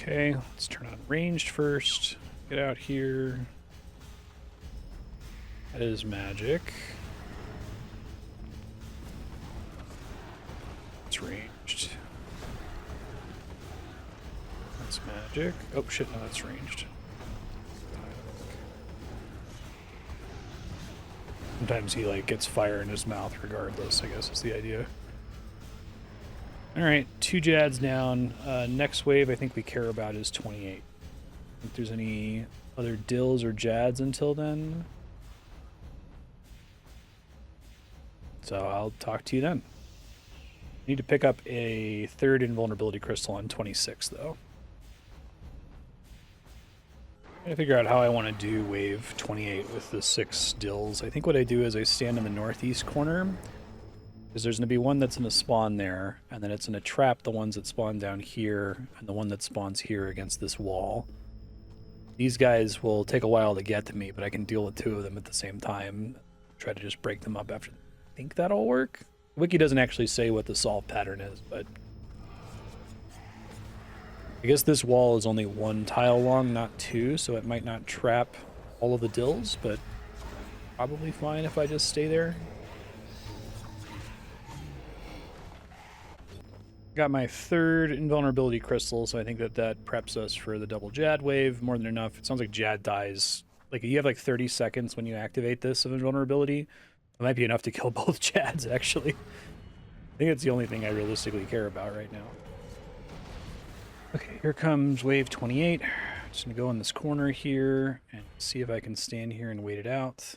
Okay, let's turn on ranged first. Get out here. That is magic. It's ranged. That's magic. Oh shit, no, that's ranged. Sometimes he like gets fire in his mouth regardless, I guess is the idea. Alright, 2 Jads down. Next wave I think we care about is 28. Think there's any other Dills or Jads until then? So I'll talk to you then. Need to pick up a 3rd invulnerability crystal on 26 though. I'm trying to figure out how I want to do wave 28 with the 6 Dills. I think what I do is I stand in the northeast corner, because there's going to be one that's in a spawn there, and then it's going to trap the ones that spawn down here, and the one that spawns here against this wall. These guys will take a while to get to me, but I can deal with 2 of them at the same time. Try to just break them up after. I think that'll work. Wiki doesn't actually say what the solve pattern is, but I guess this wall is only 1 tile long, not 2, so it might not trap all of the Dills, but probably fine if I just stay there. Got my 3rd invulnerability crystal, so I think that preps us for the double Jad wave. More than enough. It sounds like Jad dies. Like, you have like 30 seconds when you activate this of invulnerability. It might be enough to kill both Jads, actually. I think it's the only thing I realistically care about right now. Okay, here comes wave 28. Just gonna go in this corner here and see if I can stand here and wait it out.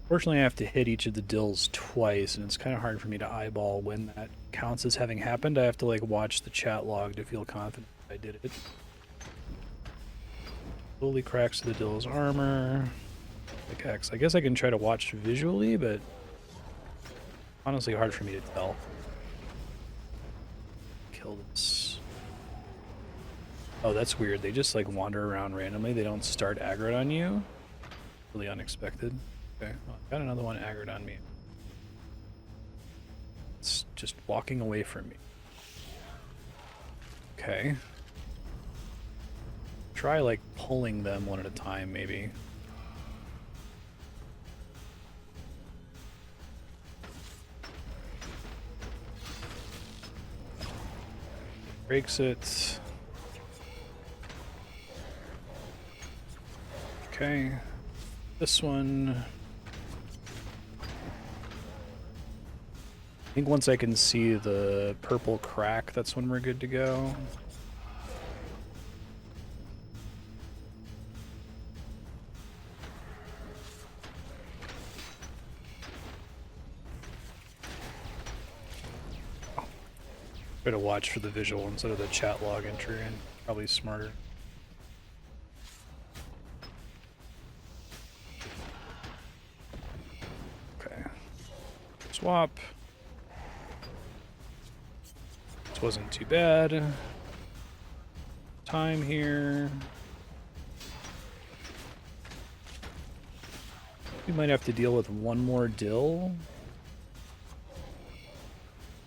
Fortunately, I have to hit each of the Dills twice, and it's kind of hard for me to eyeball when that counts as having happened. I have to like watch the chat log to feel confident I did it. Slowly cracks the Dill's armor. Pickaxe. I guess I can try to watch visually, but honestly hard for me to tell. Kill this. Oh, that's weird. They just like wander around randomly. They don't start aggroed on you. Really unexpected. Okay, well, got another one aggroed on me. It's just walking away from me. Okay. Try like pulling them one at a time, maybe. Breaks it. Okay. This one. I think once I can see the purple crack, that's when we're good to go. Try to watch for the visual instead of the chat log entry, and probably smarter. Okay. Swap. This wasn't too bad. Time here. We might have to deal with one more Dill.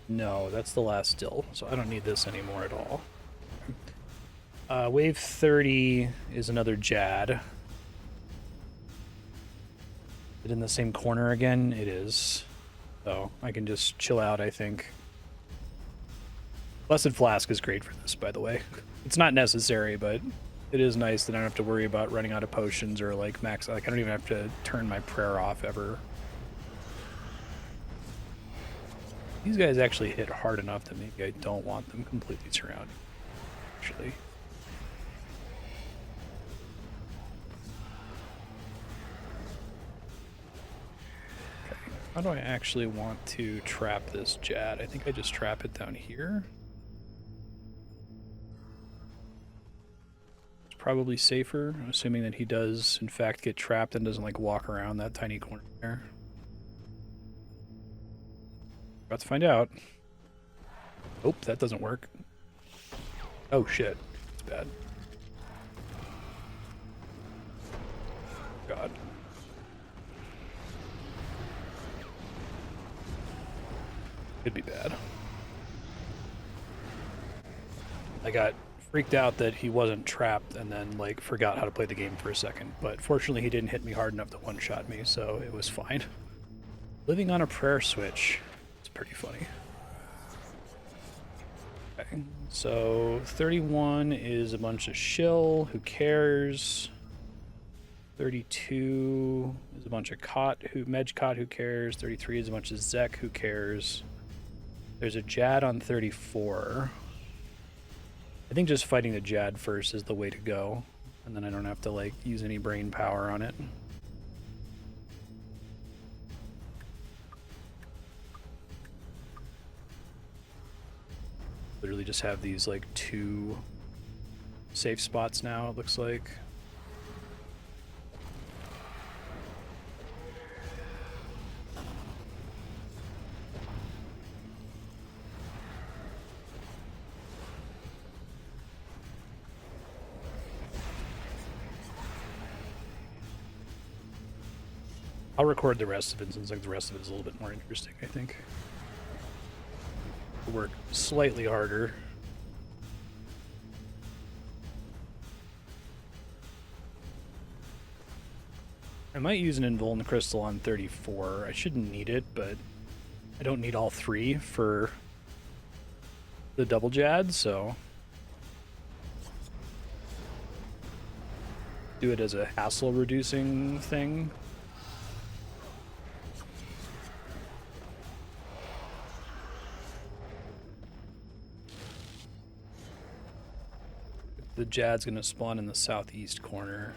No, that's the last Dill, so I don't need this anymore at all. Wave 30 is another Jad. Is it in the same corner again? It is. So I can just chill out, I think. Blessed Flask is great for this, by the way. It's not necessary, but it is nice that I don't have to worry about running out of potions or like max. Like I don't even have to turn my prayer off ever. These guys actually hit hard enough that maybe I don't want them completely surrounded. Actually. Okay. How do I actually want to trap this Jad? I think I just trap it down here. It's probably safer, assuming that he does in fact get trapped and doesn't like walk around that tiny corner there. About to find out. Oh, that doesn't work. Oh shit, it's bad. God. Could be bad. I got freaked out that he wasn't trapped and then like forgot how to play the game for a second. But fortunately he didn't hit me hard enough to one-shot me, so it was fine. Living on a prayer switch. It's pretty funny. Okay, so 31 is a bunch of shill. Who cares? 32 is a bunch of Medjcot, who cares? 33 is a bunch of Zek, who cares? There's a Jad on 34. I think just fighting the Jad first is the way to go, and then I don't have to like use any brain power on it. Literally just have these like 2 safe spots now, it looks like. I'll record the rest of it since like the rest of it is a little bit more interesting, I think. It'll work slightly harder. I might use an Invuln Crystal on 34. I shouldn't need it, but I don't need all 3 for the double Jad, so do it as a hassle reducing thing. The Jad's gonna spawn in the southeast corner.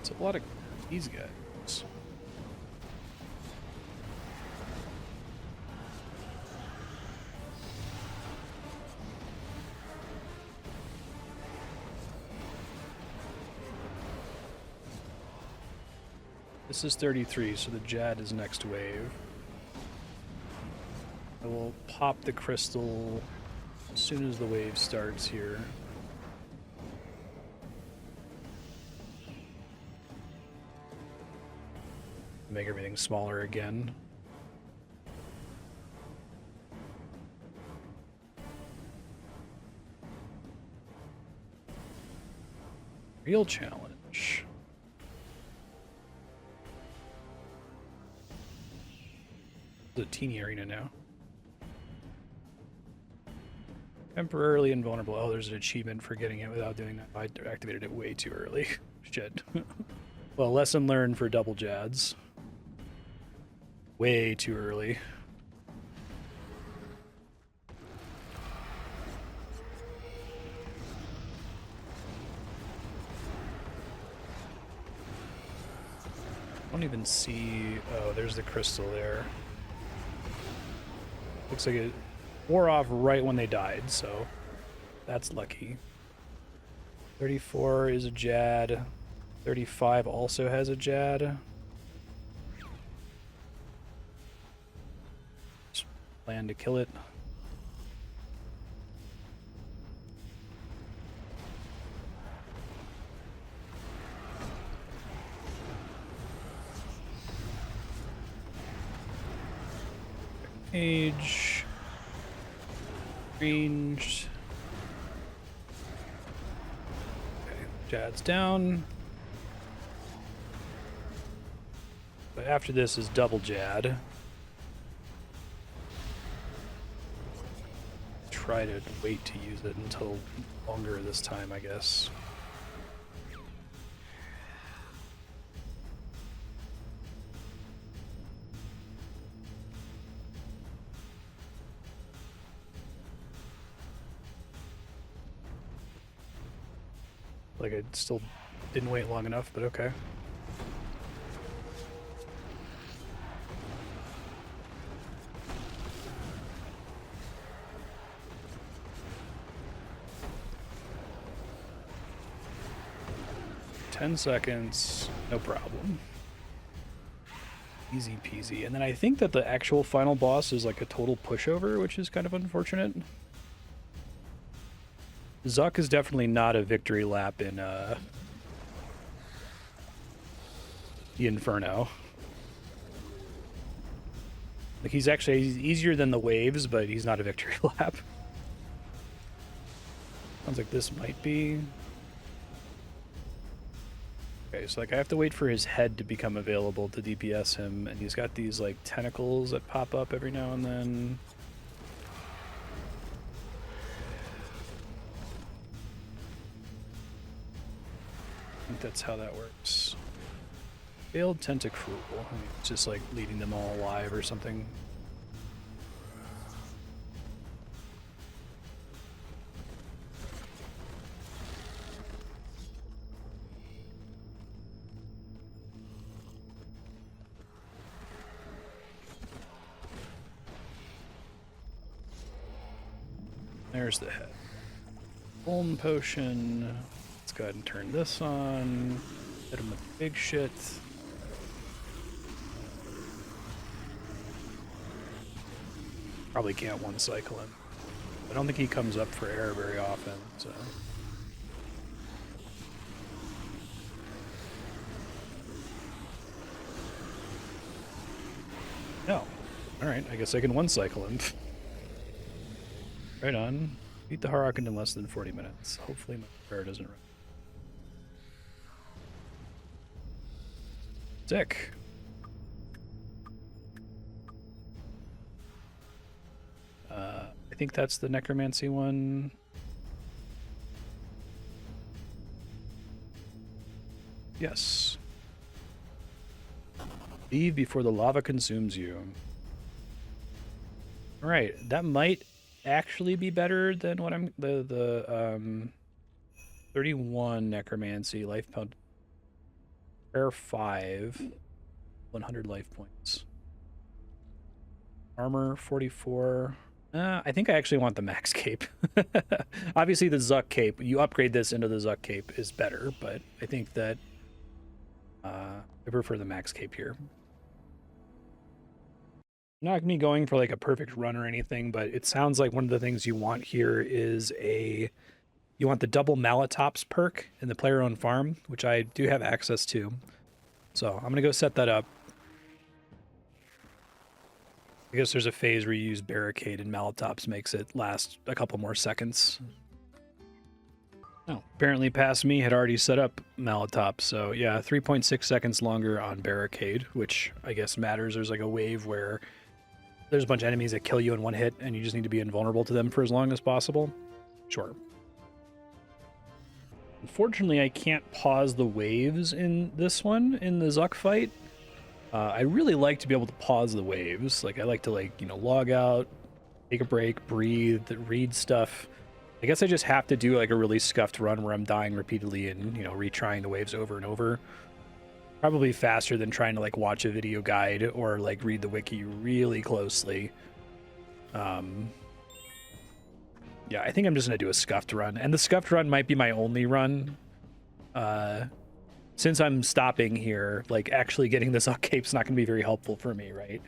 It's a lot of these guys. This is 33, so the Jad is next wave. I will pop the crystal as soon as the wave starts here. Make everything smaller again. Real challenge. The teeny arena now. Temporarily invulnerable. Oh, there's an achievement for getting it without doing that. I activated it way too early. Shit. Well, lesson learned for double Jads. Way too early. I don't even see... Oh, there's the crystal there. Looks like it wore off right when they died, so that's lucky. 34 is a Jad. 35 also has a Jad. Just plan to kill it. Age, range. Okay, Jad's down. But after this is double Jad. Try to wait to use it until longer this time, I guess. Like I still didn't wait long enough, but okay. "10 seconds, no problem." Easy peasy. And then I think that the actual final boss is like a total pushover, which is kind of unfortunate. Zuk is definitely not a victory lap in the Inferno. Like he's easier than the waves, but he's not a victory lap. Sounds like this might be. Okay, so like I have to wait for his head to become available to DPS him, and he's got these like tentacles that pop up every now and then. I think that's how that works. Failed tentacruel. I mean, it's just like leading them all alive or something. There's the head. Golden potion. Let's go ahead and turn this on. Hit him with big shit. Probably can't one cycle him. I don't think he comes up for air very often, so. No. Alright, I guess I can one cycle him. Right on. Beat the Harakan in less than 40 minutes. Hopefully my prayer doesn't run. Sick. I think that's the necromancy one. Yes. Leave before the lava consumes you. Alright, that might actually be better than what I'm the 31 necromancy life pound prayer 5 100 life points, armor 44. I think I actually want the max cape. Obviously the Zuk cape, you upgrade this into the Zuk cape, is better, but I think that I prefer the max cape here. I'm not gonna be going for like a perfect run or anything, but it sounds like one of the things you want here is you want the double Malatops perk in the player-owned farm, which I do have access to. So I'm gonna go set that up. I guess there's a phase where you use Barricade and Malatops makes it last a couple more seconds. Oh, apparently past me had already set up Malatops, so yeah, 3.6 seconds longer on Barricade, which I guess matters. There's like a wave where there's a bunch of enemies that kill you in one hit, and you just need to be invulnerable to them for as long as possible. Sure. Unfortunately, I can't pause the waves in this one, in the Zuk fight. I really like to be able to pause the waves. Like, I like to, like, you know, log out, take a break, breathe, read stuff. I guess I just have to do, like, a really scuffed run where I'm dying repeatedly and, you know, retrying the waves over and over. Probably faster than trying to, like, watch a video guide or, like, read the wiki really closely. Yeah, I think I'm just going to do a scuffed run. And the scuffed run might be my only run. Since I'm stopping here, like, actually getting this Zuk cape's not going to be very helpful for me, right?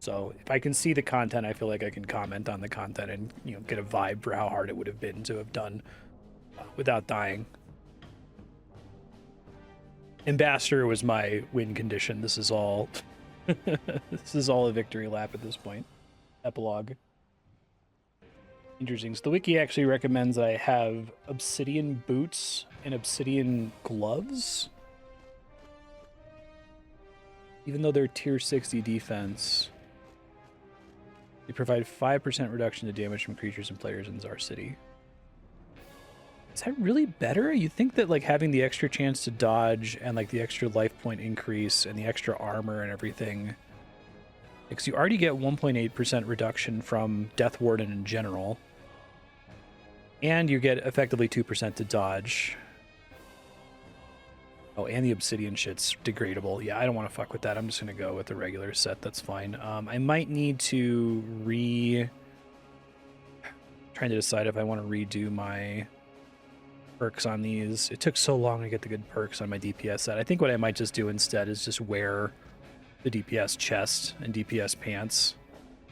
So if I can see the content, I feel like I can comment on the content and, you know, get a vibe for how hard it would have been to have done without dying. Ambassador was my win condition. This is all this is all a victory lap at this point. Epilogue. Interesting. So the wiki actually recommends that I have obsidian boots and obsidian gloves. Even though they're tier 60 defense, they provide 5% reduction to damage from creatures and players in Zar City. Is that really better? You think that, like, having the extra chance to dodge and, like, the extra life point increase and the extra armor and everything, because you already get 1.8% reduction from Death Warden in general, and you get effectively 2% to dodge. Oh, and the obsidian shit's degradable. Yeah, I don't want to fuck with that. I'm just going to go with the regular set. That's fine. I might need to trying to decide if I want to redo my perks on these. It took so long to get the good perks on my DPS set. I think what I might just do instead is just wear the DPS chest and DPS pants,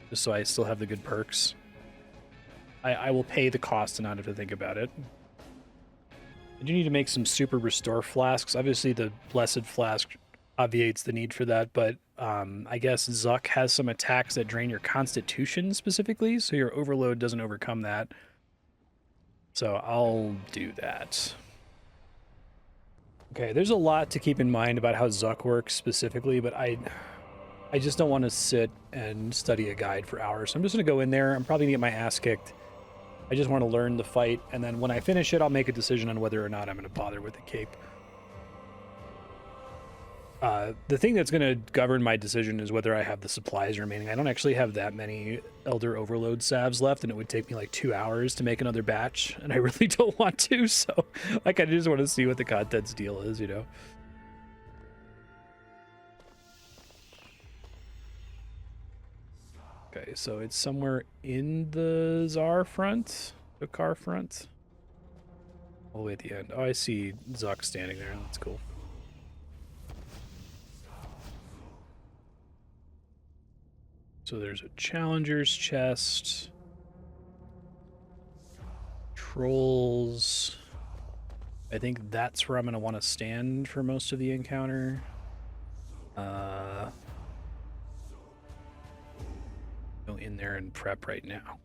just so I still have the good perks. I will pay the cost and not have to think about it. I do need to make some super restore flasks. Obviously, the Blessed Flask obviates the need for that, but I guess Zuk has some attacks that drain your constitution specifically, so your overload doesn't overcome that. So I'll do that. Okay, there's a lot to keep in mind about how Zuk works specifically, but I just don't want to sit and study a guide for hours. So I'm just going to go in there. I'm probably going to get my ass kicked. I just want to learn the fight, and then when I finish it, I'll make a decision on whether or not I'm going to bother with the cape. The thing that's going to govern my decision is whether I have the supplies remaining. I don't actually have that many Elder Overload salves left, and it would take me like 2 hours to make another batch, and I really don't want to, so I kind of just want to see what the contents deal is, you know? Okay, so it's somewhere in the Tsar front, the car front. All the way at the end. Oh, I see Zuk standing there. That's cool. So there's a Challenger's chest. Trolls. I think that's where I'm going to want to stand for most of the encounter. Go in there and prep right now.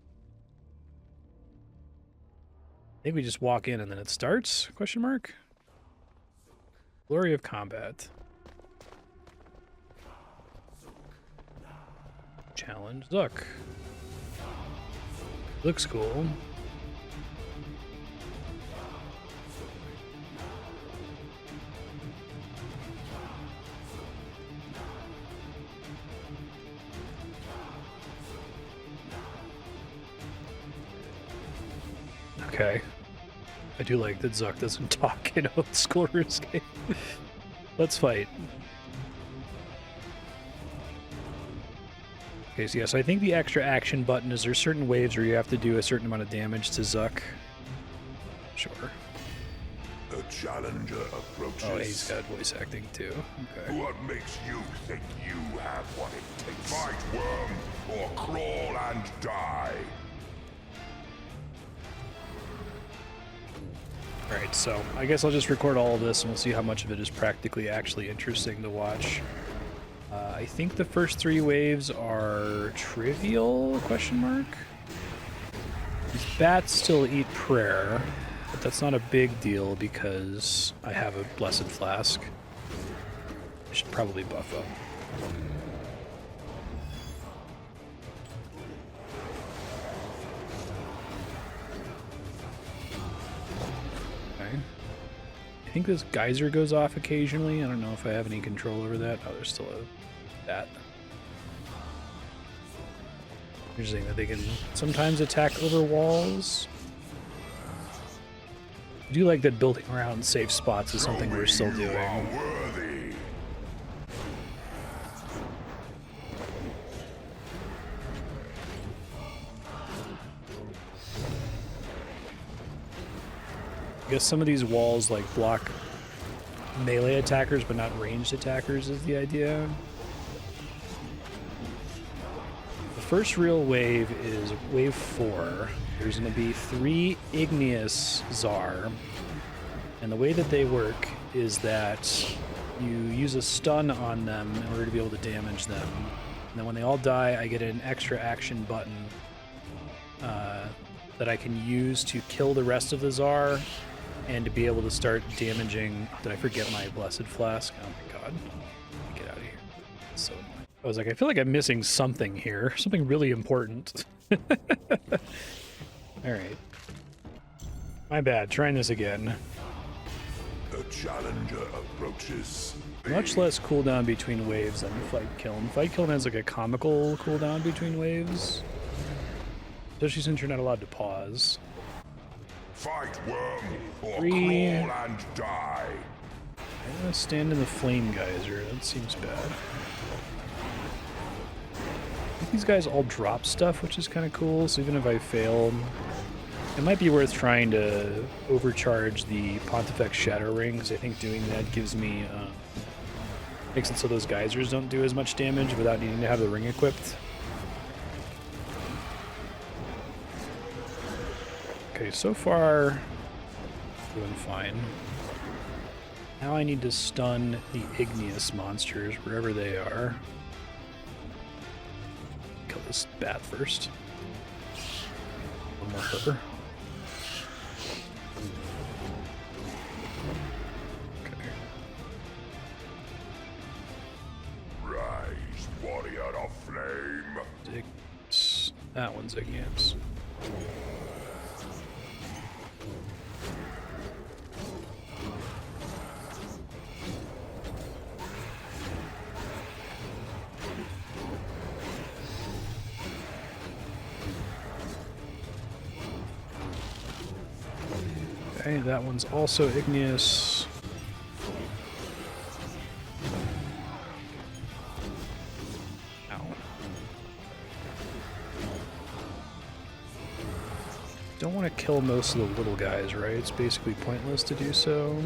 I think we just walk in and then it starts? Question mark? Glory of combat. Challenge Zuk. Looks cool. Okay. I do like that Zuk doesn't talk in old school RuneScape. Let's fight. Okay, so yeah, so I think the extra action button is there's certain waves where you have to do a certain amount of damage to Zuk. Sure. The challenger approaches. Oh, he's got voice acting too. Okay. What makes you think you have what it takes? Fight, worm, or crawl and die. Alright, so I guess I'll just record all of this and we'll see how much of it is practically actually interesting to watch. I think the first 3 waves are trivial, question mark? These bats still eat prayer, but that's not a big deal because I have a Blessed Flask. I should probably buff up. Okay. I think this geyser goes off occasionally. I don't know if I have any control over that. Oh, there's still a that. Interesting that they can sometimes attack over walls. I do like that building around safe spots is something we're still doing. I guess some of these walls like block melee attackers but not ranged attackers is the idea. The first real wave is wave 4. There's going to be 3 igneous Tsar, and the way that they work is that you use a stun on them in order to be able to damage them. And then when they all die, I get an extra action button that I can use to kill the rest of the Tsar and to be able to start damaging. Did I forget my Blessed Flask? Oh my god. Get out of here. It's so annoying. I was like, I feel like I'm missing something here. Something really important. Alright. My bad. Trying this again. The challenger approaches. Much less cooldown between waves than Fight Kiln. Fight Kiln has like a comical cooldown between waves. Especially since you're not allowed to pause. Fight, worm, or 3. crawl and die. I'm gonna stand in the flame geyser. That seems bad. I think these guys all drop stuff, which is kind of cool. So even if I fail, it might be worth trying to overcharge the Pontifex Shadow Ring, because I think doing that gives me Makes it so those geysers don't do as much damage without needing to have the ring equipped. Okay, so far, doing fine. Now I need to stun the igneous monsters, wherever they are. Kill this bat first. One more flipper. Okay. Rise, warrior of flame. That one's igneous. Okay, that one's also igneous. Ow. Don't want to kill most of the little guys, right? It's basically pointless to do so.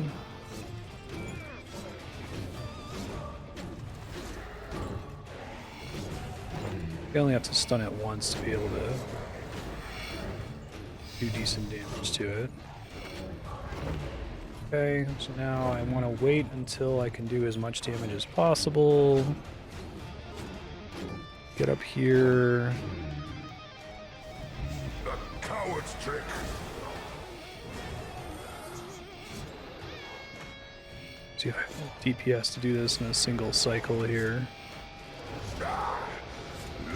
You only have to stun it once to be able to do decent damage to it. Okay, so now I want to wait until I can do as much damage as possible. Get up here. The coward's trick. See if I have DPS to do this in a single cycle here.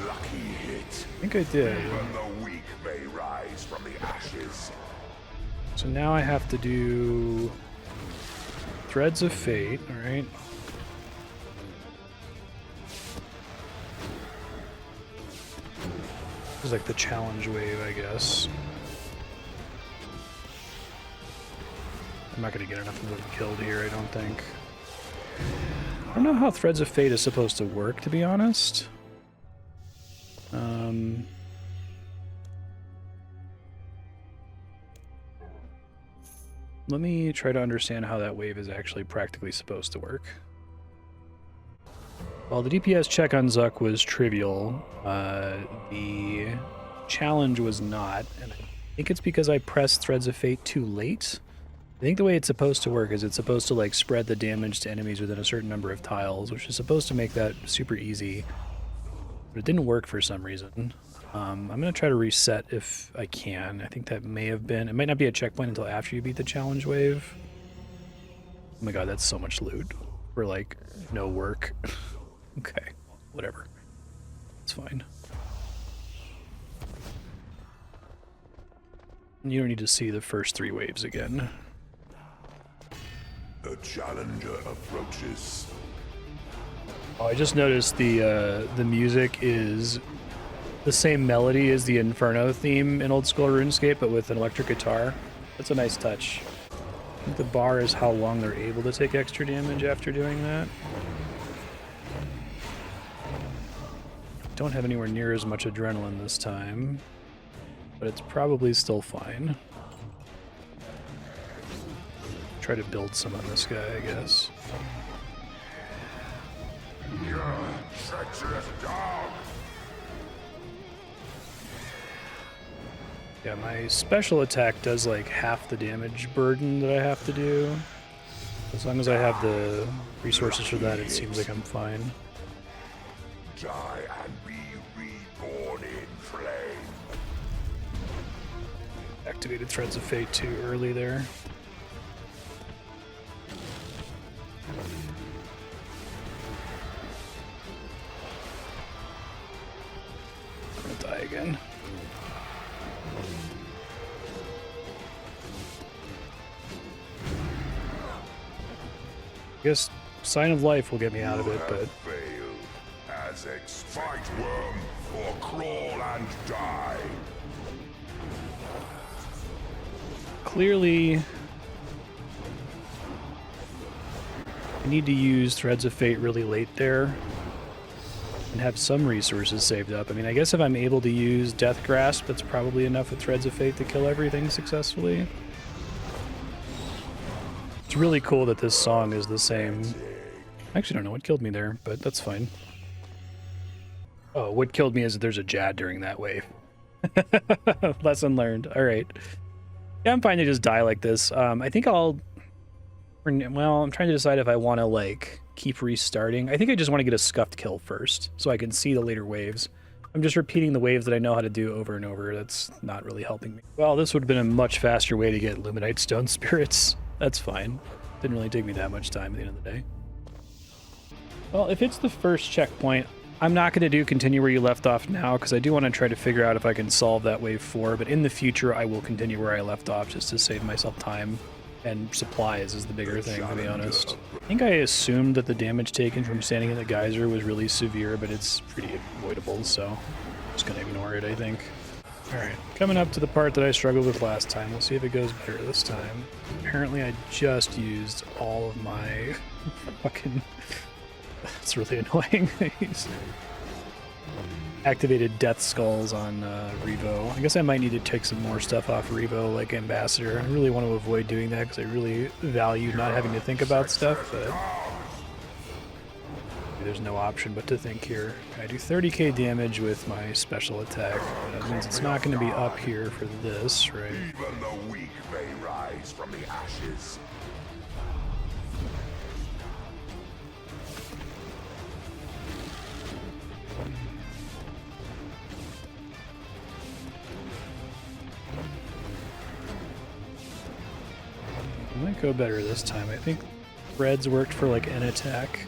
Lucky hit. I think I did. Even the weak may rise from the ashes. So now I have to do Threads of Fate, alright. This is like the challenge wave, I guess. I'm not going to get enough of them killed here, I don't think. I don't know how Threads of Fate is supposed to work, to be honest. Let me try to understand how that wave is actually practically supposed to work. Well, the DPS check on Zuk was trivial. The challenge was not, and I think it's because I pressed Threads of Fate too late. I think the way it's supposed to work is it's supposed to like spread the damage to enemies within a certain number of tiles, which is supposed to make that super easy. But it didn't work for some reason. I'm going to try to reset if I can. I think that may have been... It might not be a checkpoint until after you beat the challenge wave. Oh my god, that's so much loot for, like, no work. Okay, whatever. It's fine. You don't need to see the first 3 waves again. The challenger approaches. Oh, I just noticed the music is the same melody as the Inferno theme in old school RuneScape, but with an electric guitar. That's a nice touch. I think the bar is how long they're able to take extra damage after doing that. Don't have anywhere near as much adrenaline this time, but it's probably still fine. Try to build some on this guy, I guess. You treacherous dog! Yeah, my special attack does like half the damage burden that I have to do. As long as I have the resources for that, it seems like I'm fine. Die and be reborn in flame. Activated Threads of Fate too early there. I'm gonna die again. I guess Sign of Life will get me out of it, but Failed as fight worm or crawl and die. clearly I need to use Threads of Fate really late there and have some resources saved up. I mean, I guess if I'm able to use Death Grasp, that's probably enough with Threads of Fate to kill everything successfully. It's really cool that this song is the same I actually don't know what killed me there, but that's fine. Oh, what killed me is that there's a Jad during that wave. Lesson learned. All right. Yeah, I'm fine to just die like this. I think I'll... Well, I'm trying to decide if I want to, like, keep restarting. I think I just want to get a scuffed kill first, so I can see the later waves. I'm just repeating the waves that I know how to do over and over. That's not really helping me. Well, this would have been a much faster way to get Luminite Stone Spirits. That's fine. Didn't really take me that much time at the end of the day. Well, if it's the first checkpoint, I'm not going to do continue where you left off now, because I do want to try to figure out if I can solve that wave 4, but in the future I will continue where I left off just to save myself time. And supplies is the bigger thing, to be honest. I think I assumed that the damage taken from standing in the geyser was really severe, but it's pretty avoidable, so I'm just gonna ignore it, I think. Alright, coming up to the part that I struggled with last time. We'll see if it goes better this time. Apparently I just used all of my fucking... That's really annoying. Activated Death Skulls on Revo. I guess I might need to take some more stuff off Revo, like Ambassador. I really want to avoid doing that because I really value not having to think about stuff, but there's no option but to think here. I do 30k damage with my special attack. That means it's not going to be up here for this, right? Even the weak may rise from the ashes. It might go better this time. I think Red's worked for like an attack.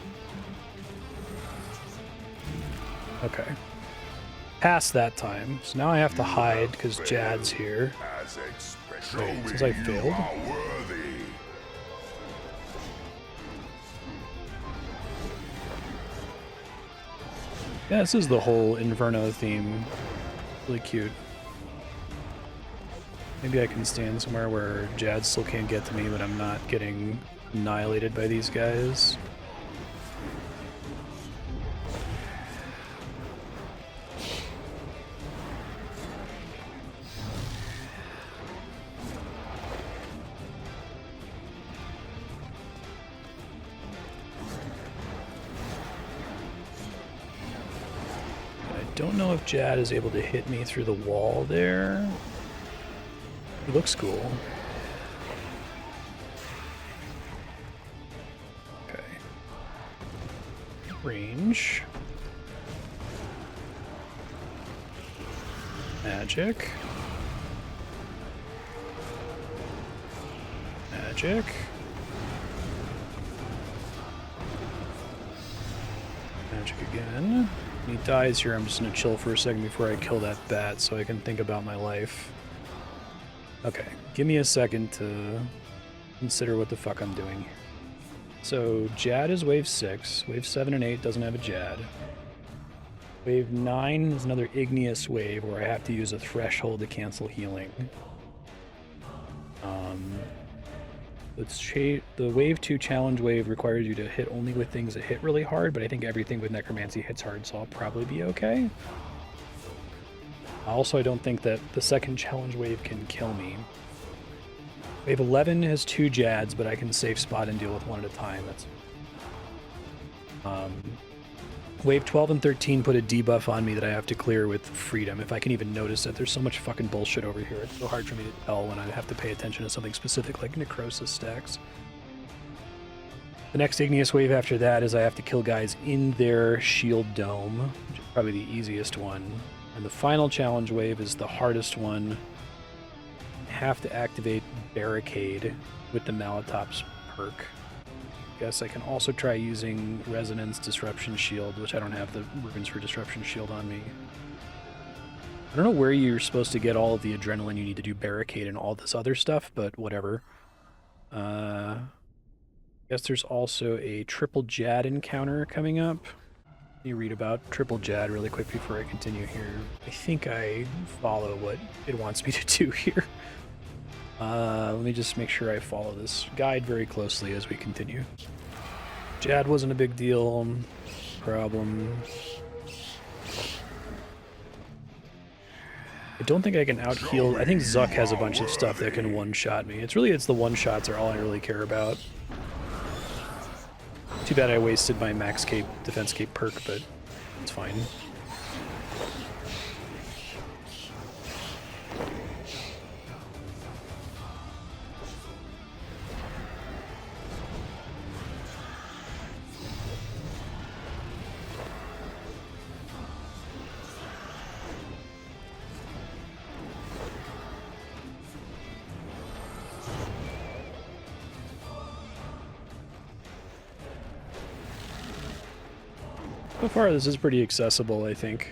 Okay. Past that time. So now I have to hide because Jad's here. Wait, since I failed? Yeah, this is the whole Inferno theme. Really cute. Maybe I can stand somewhere where Jad still can't get to me, but I'm not getting annihilated by these guys. I don't know if Jad is able to hit me through the wall there. He looks cool. Okay. Range. Magic. Magic. Magic again. When he dies here, I'm just gonna chill for a second before I kill that bat so I can think about my life. Okay, give me a second to consider what the fuck I'm doing. So, Jad is wave 6. Wave 7 and 8 doesn't have a Jad. Wave 9 is another igneous wave where I have to use a threshold to cancel healing. The wave 2 challenge wave requires you to hit only with things that hit really hard, but I think everything with Necromancy hits hard, so I'll probably be okay. Also, I don't think that the second challenge wave can kill me. Wave 11 has 2 Jads, but I can safe spot and deal with one at a time. That's Wave 12 and 13 put a debuff on me that I have to clear with Freedom, if I can even notice it. There's so much fucking bullshit over here. It's so hard for me to tell when I have to pay attention to something specific like Necrosis stacks. The next igneous wave after that is I have to kill guys in their shield dome, which is probably the easiest one. And the final challenge wave is the hardest one. I have to activate Barricade with the Malatops perk. Guess I can also try using Resonance Disruption Shield, which I don't have the runes for Disruption Shield on me. I don't know where you're supposed to get all of the adrenaline you need to do Barricade and all this other stuff, but whatever. Guess there's also a triple Jad encounter coming up. Let me read about triple Jad really quick before I continue here. I think I follow what it wants me to do here. Let me just make sure I follow this guide very closely as we continue. Jad wasn't a big deal. Problem. I don't think I can out-heal. I think Zuk has a bunch of stuff that can one-shot me. It's the one-shots are all I really care about. Too bad I wasted my max cape, defense cape perk, but it's fine. So far, this is pretty accessible, I think.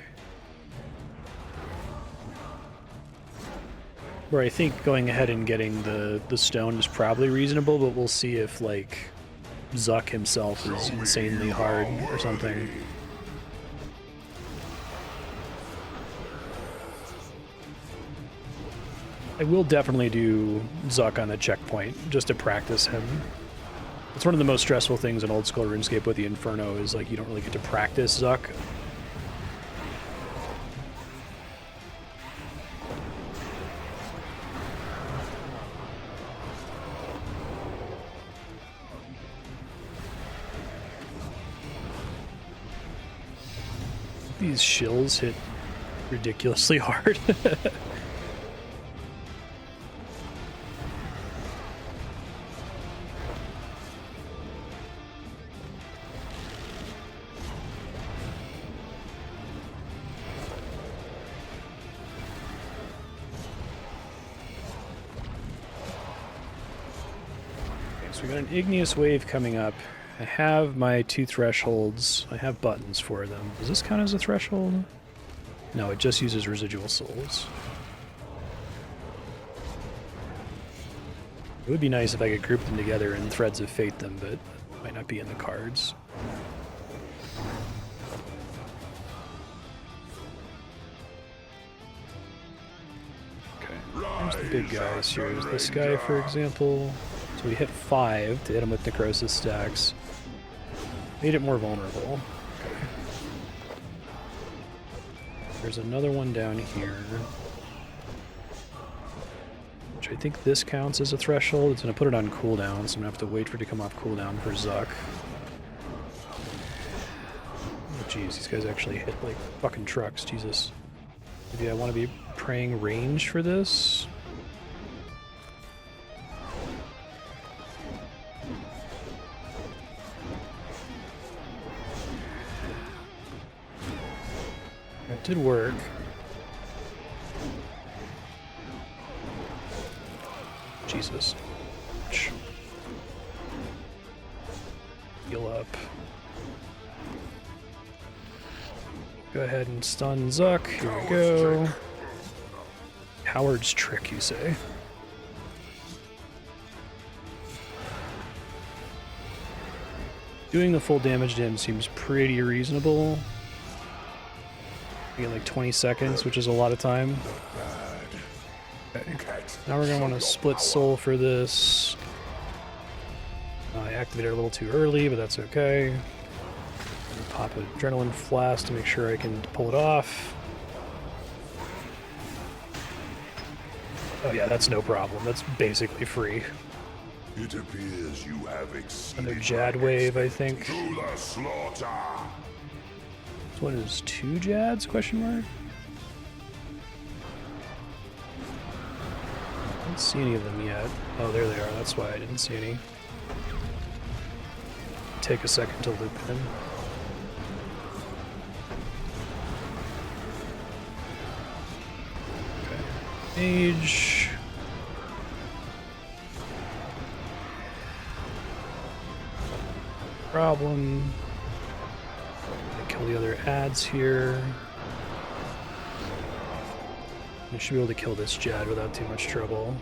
Where I think going ahead and getting the stone is probably reasonable, but we'll see if, like, Zuk himself is insanely hard or something. I will definitely do Zuk on the checkpoint, just to practice him. It's one of the most stressful things in old school RuneScape with the Inferno is, like, you don't really get to practice Zuk. These shills hit ridiculously hard. So we got an igneous wave coming up. I have my 2 thresholds. I have buttons for them. Does this count as a threshold? No, it just uses residual souls. It would be nice if I could group them together and threads of fate them, but it might not be in the cards. Okay, here's the big guys. Here's this guy, for example. So we hit 5 to hit him with necrosis stacks. Made it more vulnerable. Okay. There's another one down here. Which I think this counts as a threshold. It's going to put it on cooldown, so I'm going to have to wait for it to come off cooldown for Zuk. Oh jeez, these guys actually hit like fucking trucks, Jesus. Maybe I want to be praying range for this? It did work. Jesus. Heal up. Go ahead and stun Zuk. Here we go. Howard's trick, you say? Doing the full damage to him seems pretty reasonable. We get like 20 seconds, which is a lot of time. Okay. Now we're going to want to split soul for this. I activated a little too early, but that's okay. Pop an adrenaline flask to make sure I can pull it off. Oh yeah, that's no problem. That's basically free. It appears you have Another Jad wave, I think. to the slaughter. So what is 2 Jads, question mark? I don't see any of them yet. Oh, there they are. That's why I didn't see any. Take a second to loop in. Okay. Mage. Problem. Kill the other ads here. I should be able to kill this Jad without too much trouble.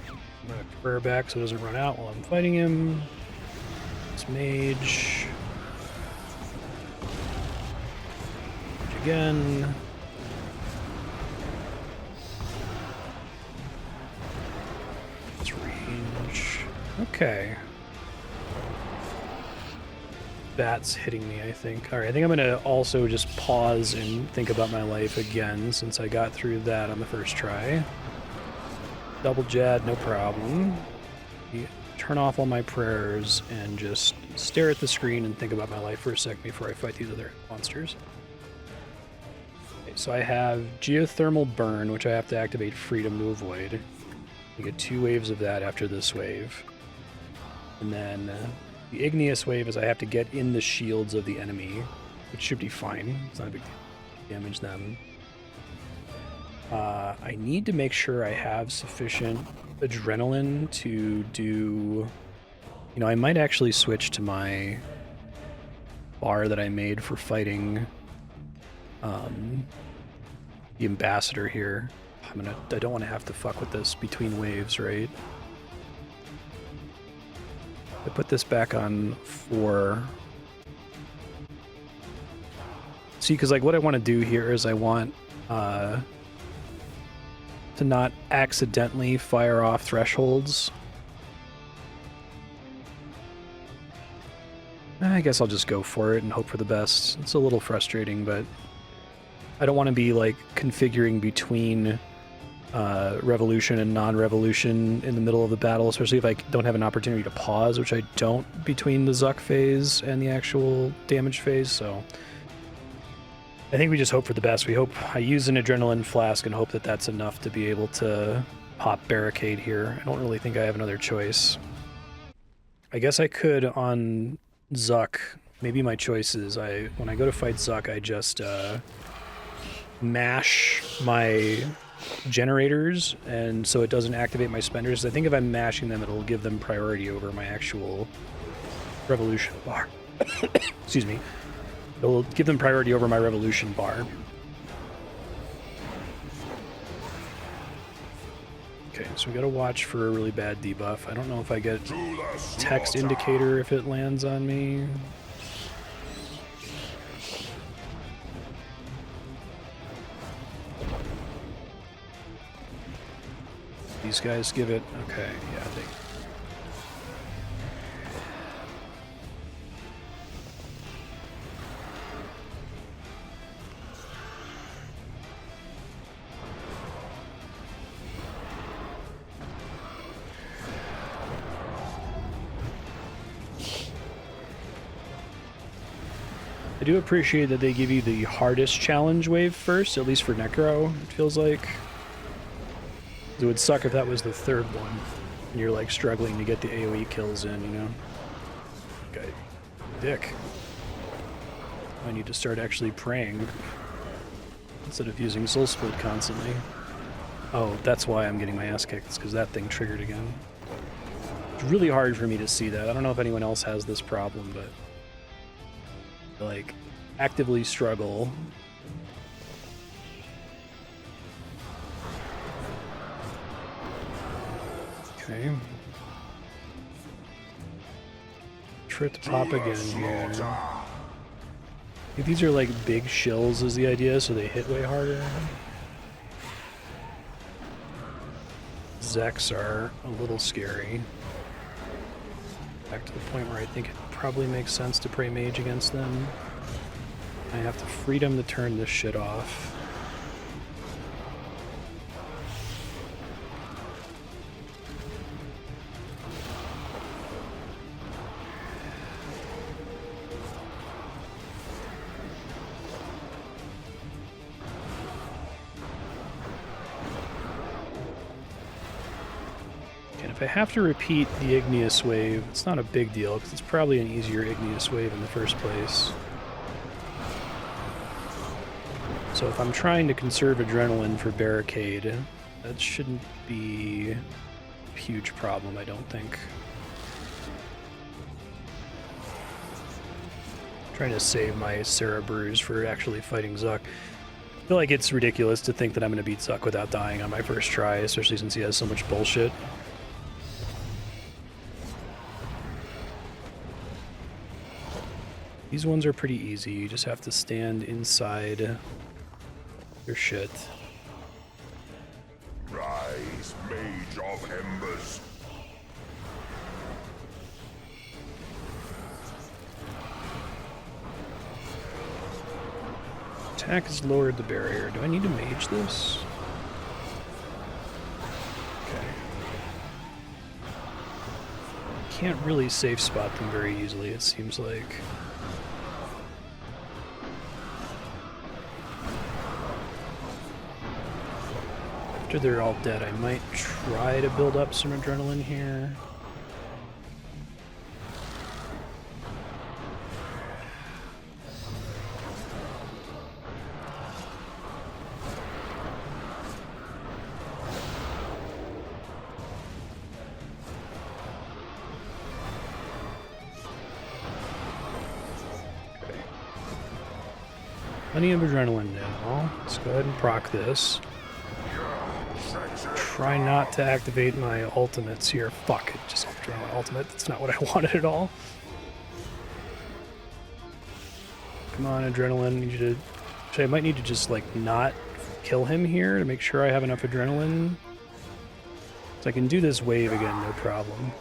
I'm gonna prayer back so it doesn't run out while I'm fighting him. It's mage. Mage again. It's range. Okay. That's hitting me, I think. Alright, I think I'm gonna also just pause and think about my life again since I got through that on the first try. Double Jad, no problem. turn off all my prayers and just stare at the screen and think about my life for a second before I fight these other monsters. Okay, so I have Geothermal Burn, which I have to activate Freedom to avoid. I get 2 waves of that after this wave. And then the Igneous wave is I have to get in the shields of the enemy, which should be fine. It's not a big deal. Damage them. I need to make sure I have sufficient adrenaline to do... You know, I might actually switch to my bar that I made for fighting the ambassador here. I don't want to have to fuck with this between waves, right? I put this back on 4. See, because like what I want to do here is I want to not accidentally fire off thresholds. I guess I'll just go for it and hope for the best. It's a little frustrating, but I don't want to be like configuring between revolution and non-revolution in the middle of the battle, especially if I don't have an opportunity to pause, which I don't between the Zuk phase and the actual damage phase, so I think we just hope for the best. We hope I use an adrenaline flask and hope that that's enough to be able to pop barricade here. I don't really think I have another choice. I guess I could on Zuk. Maybe my choice is when I go to fight Zuk, I just mash my generators, and so it doesn't activate my spenders. I think if I'm mashing them, it'll give them priority over my actual revolution bar. Excuse me. It'll give them priority over my revolution bar. Okay, so we gotta watch for a really bad debuff. I don't know if I get text indicator if it lands on me. These guys give it... Okay, yeah, they... I do appreciate that they give you the hardest challenge wave first, at least for Necro, it feels like. It would suck if that was the 3rd one, and you're like struggling to get the AoE kills in, you know? Okay. Dick. I need to start actually praying instead of using Soul Split constantly. Oh, that's why I'm getting my ass kicked. It's because that thing triggered again. It's really hard for me to see that. I don't know if anyone else has this problem, but like actively struggle. Okay. Trip pop again here. I think these are like big shills is the idea, so they hit way harder. Zeks are a little scary. Back to the point where I think it probably makes sense to pray mage against them. I have to freedom to turn this shit off. If I have to repeat the Igneous wave, it's not a big deal, because it's probably an easier Igneous wave in the first place. So if I'm trying to conserve adrenaline for barricade, that shouldn't be a huge problem, I don't think. I'm trying to save my Sarah Brews for actually fighting Zuk. I feel like it's ridiculous to think that I'm going to beat Zuk without dying on my first try, especially since he has so much bullshit. These ones are pretty easy, you just have to stand inside your shit. Rise, Mage of Embers. Attack has lowered the barrier. Do I need to mage this? Okay. can't really safe spot them very easily, it seems like. After they're all dead, I might try to build up some adrenaline here. Plenty of adrenaline now. Let's go ahead and proc this. Try not to activate my ultimates here. Fuck, it just drew my ultimate. That's not what I wanted at all. Come on, adrenaline. Need you to... Actually, I might need to just, like, not kill him here to make sure I have enough adrenaline. So I can do this wave again, no problem.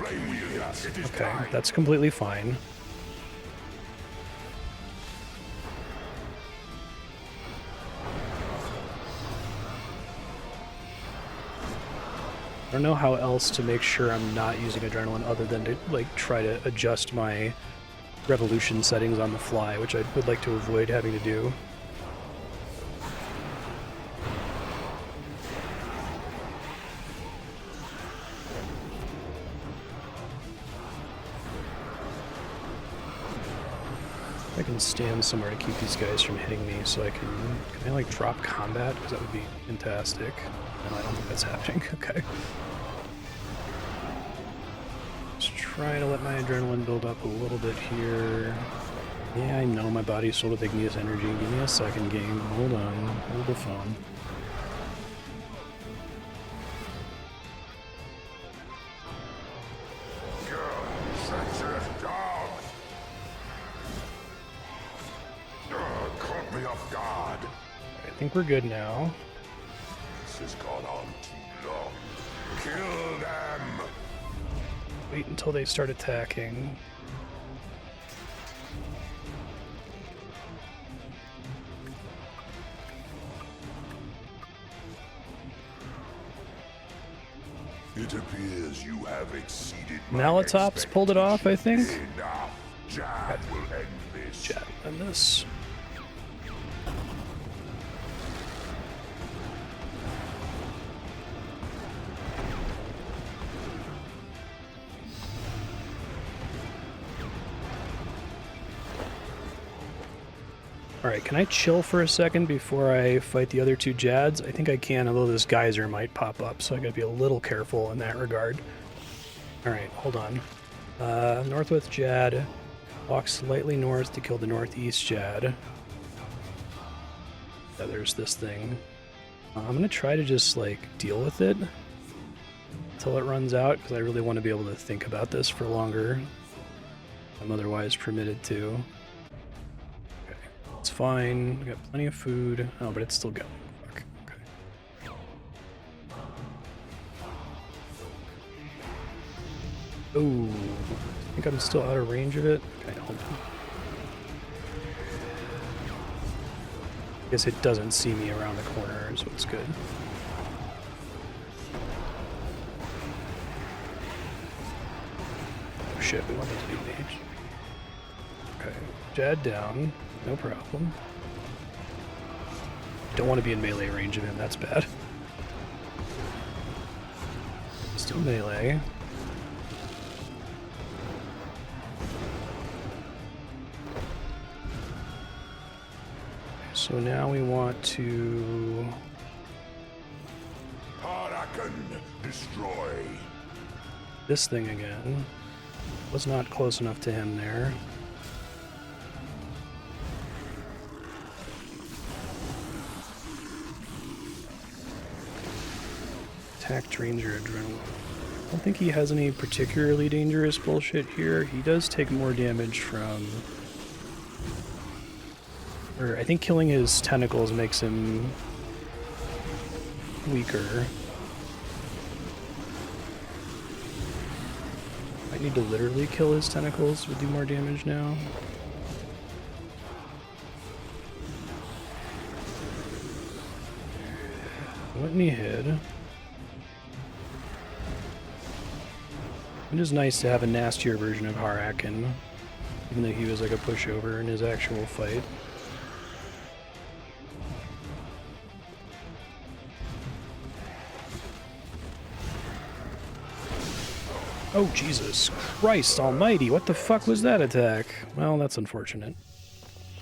Okay, that's completely fine. I don't know how else to make sure I'm not using adrenaline other than to like try to adjust my revolution settings on the fly, which I would like to avoid having to do. I can stand somewhere to keep these guys from hitting me so I can I like drop combat? Because that would be fantastic. No, I don't think that's happening. Okay. Just trying to let my adrenaline build up a little bit here. Yeah, I know my body's sort of taking this energy. Give me a second, game. Hold on. Hold the phone. I think we're good now. This has gone on too long. Kill them! Wait until they start attacking. It appears you have exceeded my Malatops pulled it off, I think. Enough. Jad will end this. Jad will end this. Alright, can I chill for a second before I fight the other two Jads? I think I can, although this geyser might pop up, so I gotta be a little careful in that regard. Alright, hold on. Northwest Jad. Walk slightly north to kill the northeast Jad. Yeah, there's this thing. I'm gonna try to just, like, deal with it until it runs out, because I really want to be able to think about this for longer. I'm otherwise permitted to. It's fine. We got plenty of food. Oh, but it's still going. Fuck. Okay. Oh, I think I'm still out of range of it. Okay, hold on. I guess it doesn't see me around the corner, so it's good. Oh shit, we want those to be mage. Okay, Jad down. No problem. Don't want to be in melee range of him, that's bad. Still melee. So now we want to... Harakan, destroy. This thing again. Was not close enough to him there. Attack drains your adrenaline. I don't think he has any particularly dangerous bullshit here. He does take more damage from... Or I think killing his tentacles makes him weaker. Might need to literally kill his tentacles to do more damage now. Let me hit. It is nice to have a nastier version of Harakin, even though he was like a pushover in his actual fight. Oh, Jesus Christ almighty, what the fuck was that attack? Well, that's unfortunate.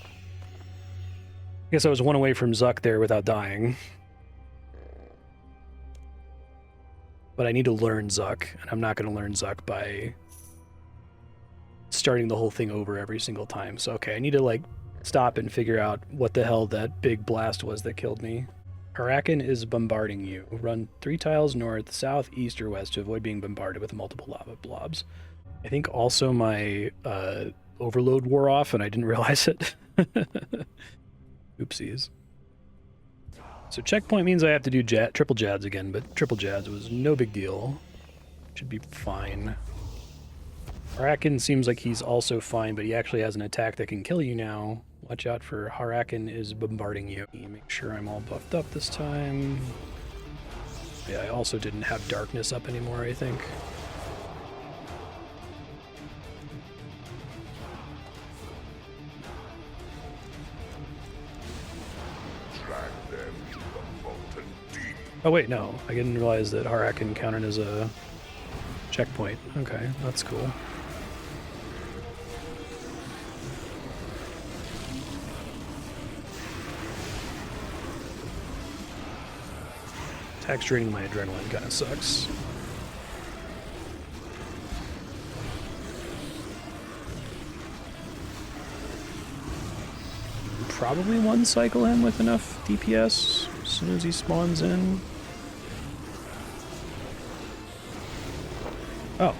I guess I was one away from Zuk there without dying. But I need to learn Zuk, and I'm not going to learn Zuk by starting the whole thing over every single time. So, okay, I need to, like, stop and figure out what the hell that big blast was that killed me. Harakin is bombarding you. Run 3 tiles north, south, east, or west to avoid being bombarded with multiple lava blobs. I think also my overload wore off, and I didn't realize it. Oopsies. So checkpoint means I have to do triple jads again, but triple jads was no big deal. Should be fine. Harakin seems like he's also fine, but he actually has an attack that can kill you now. Watch out for Harakin is bombarding you. Make sure I'm all buffed up this time. Yeah, I also didn't have darkness up anymore, I think. Oh wait, no. I didn't realize that Harakin counted as a checkpoint. Okay, that's cool. Attack's draining my adrenaline, kinda sucks. Probably one cycle him with enough DPS as soon as he spawns in. Oh,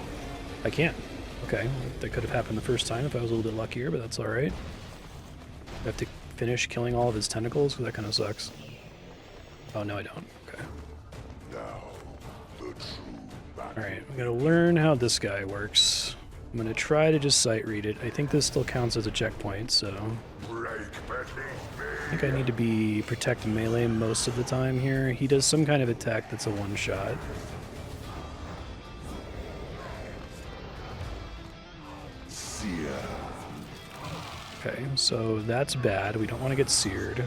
I can't. Okay, that could have happened the first time if I was a little bit luckier, but that's alright. I have to finish killing all of his tentacles, because that kind of sucks. Oh, no I don't. Okay. Alright, I'm gonna learn how this guy works. I'm gonna try to just sight read it. I think this still counts as a checkpoint, so... I think I need to be protect melee most of the time here. He does some kind of attack that's a one-shot. Okay, so that's bad. We don't want to get seared.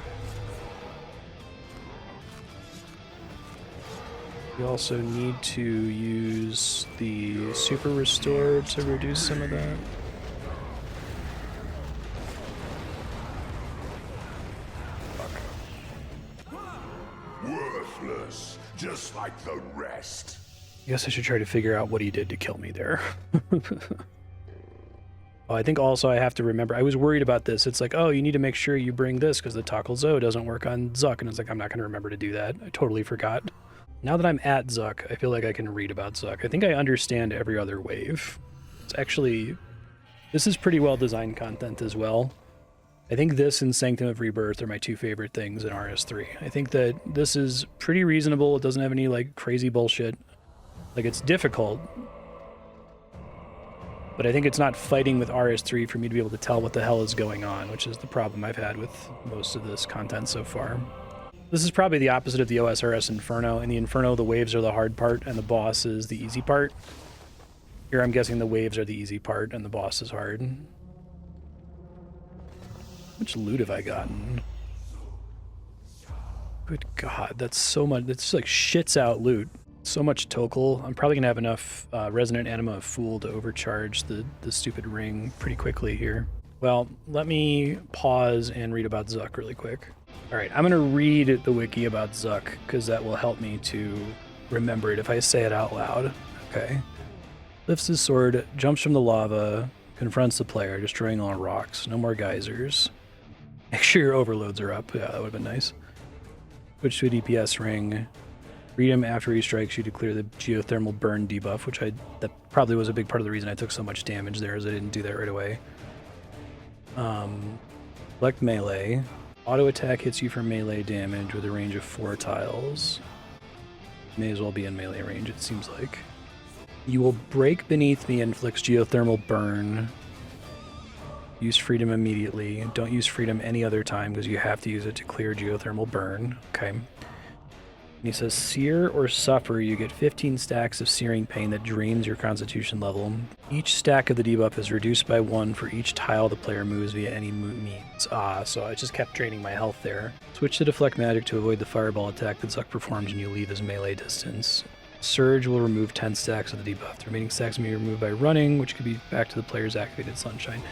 We also need to use the Super Restore to reduce some of that. Worthless, just like the rest. I guess I should try to figure out what he did to kill me there. Oh, I think also I have to remember, I was worried about this. It's like, oh, you need to make sure you bring this because the TzKal-Zuk doesn't work on Zuk. And it's like, I'm not going to remember to do that. I totally forgot. Now that I'm at Zuk, I feel like I can read about Zuk. I think I understand every other wave. It's actually, this is pretty well designed content as well. I think this and Sanctum of Rebirth are my 2 favorite things in RS3. I think that this is pretty reasonable. It doesn't have any like crazy bullshit. Like it's difficult. But I think it's not fighting with RS3 for me to be able to tell what the hell is going on, which is the problem I've had with most of this content so far. This is probably the opposite of the OSRS Inferno. In the Inferno, the waves are the hard part and the boss is the easy part. Here I'm guessing the waves are the easy part and the boss is hard. How much loot have I gotten? Good God, that's so much. That's like shits out loot. So much TzKal. I'm probably going to have enough Resonant Anima of Fool to overcharge the stupid ring pretty quickly here. Well, let me pause and read about Zuk really quick. Alright, I'm going to read the wiki about Zuk, because that will help me to remember it if I say it out loud. Okay. Lifts his sword, jumps from the lava, confronts the player, destroying all rocks. No more geysers. Make sure your overloads are up. Yeah, that would have been nice. Switch to a DPS ring. Read him after he strikes you to clear the geothermal burn debuff, which that probably was a big part of the reason I took so much damage there, is I didn't do that right away. Select melee. Auto attack hits you for melee damage with a range of 4 tiles. May as well be in melee range, it seems like. You will break beneath me, inflicts geothermal burn. Use freedom immediately. Don't use freedom any other time because you have to use it to clear geothermal burn. Okay. And he says, sear or suffer, you get 15 stacks of searing pain that drains your constitution level. Each stack of the debuff is reduced by 1 for each tile the player moves via any means. So I just kept draining my health there. Switch to deflect magic to avoid the fireball attack that Zuk performs when you leave his melee distance. Surge will remove 10 stacks of the debuff. The remaining stacks may be removed by running, which could be back to the player's activated sunshine.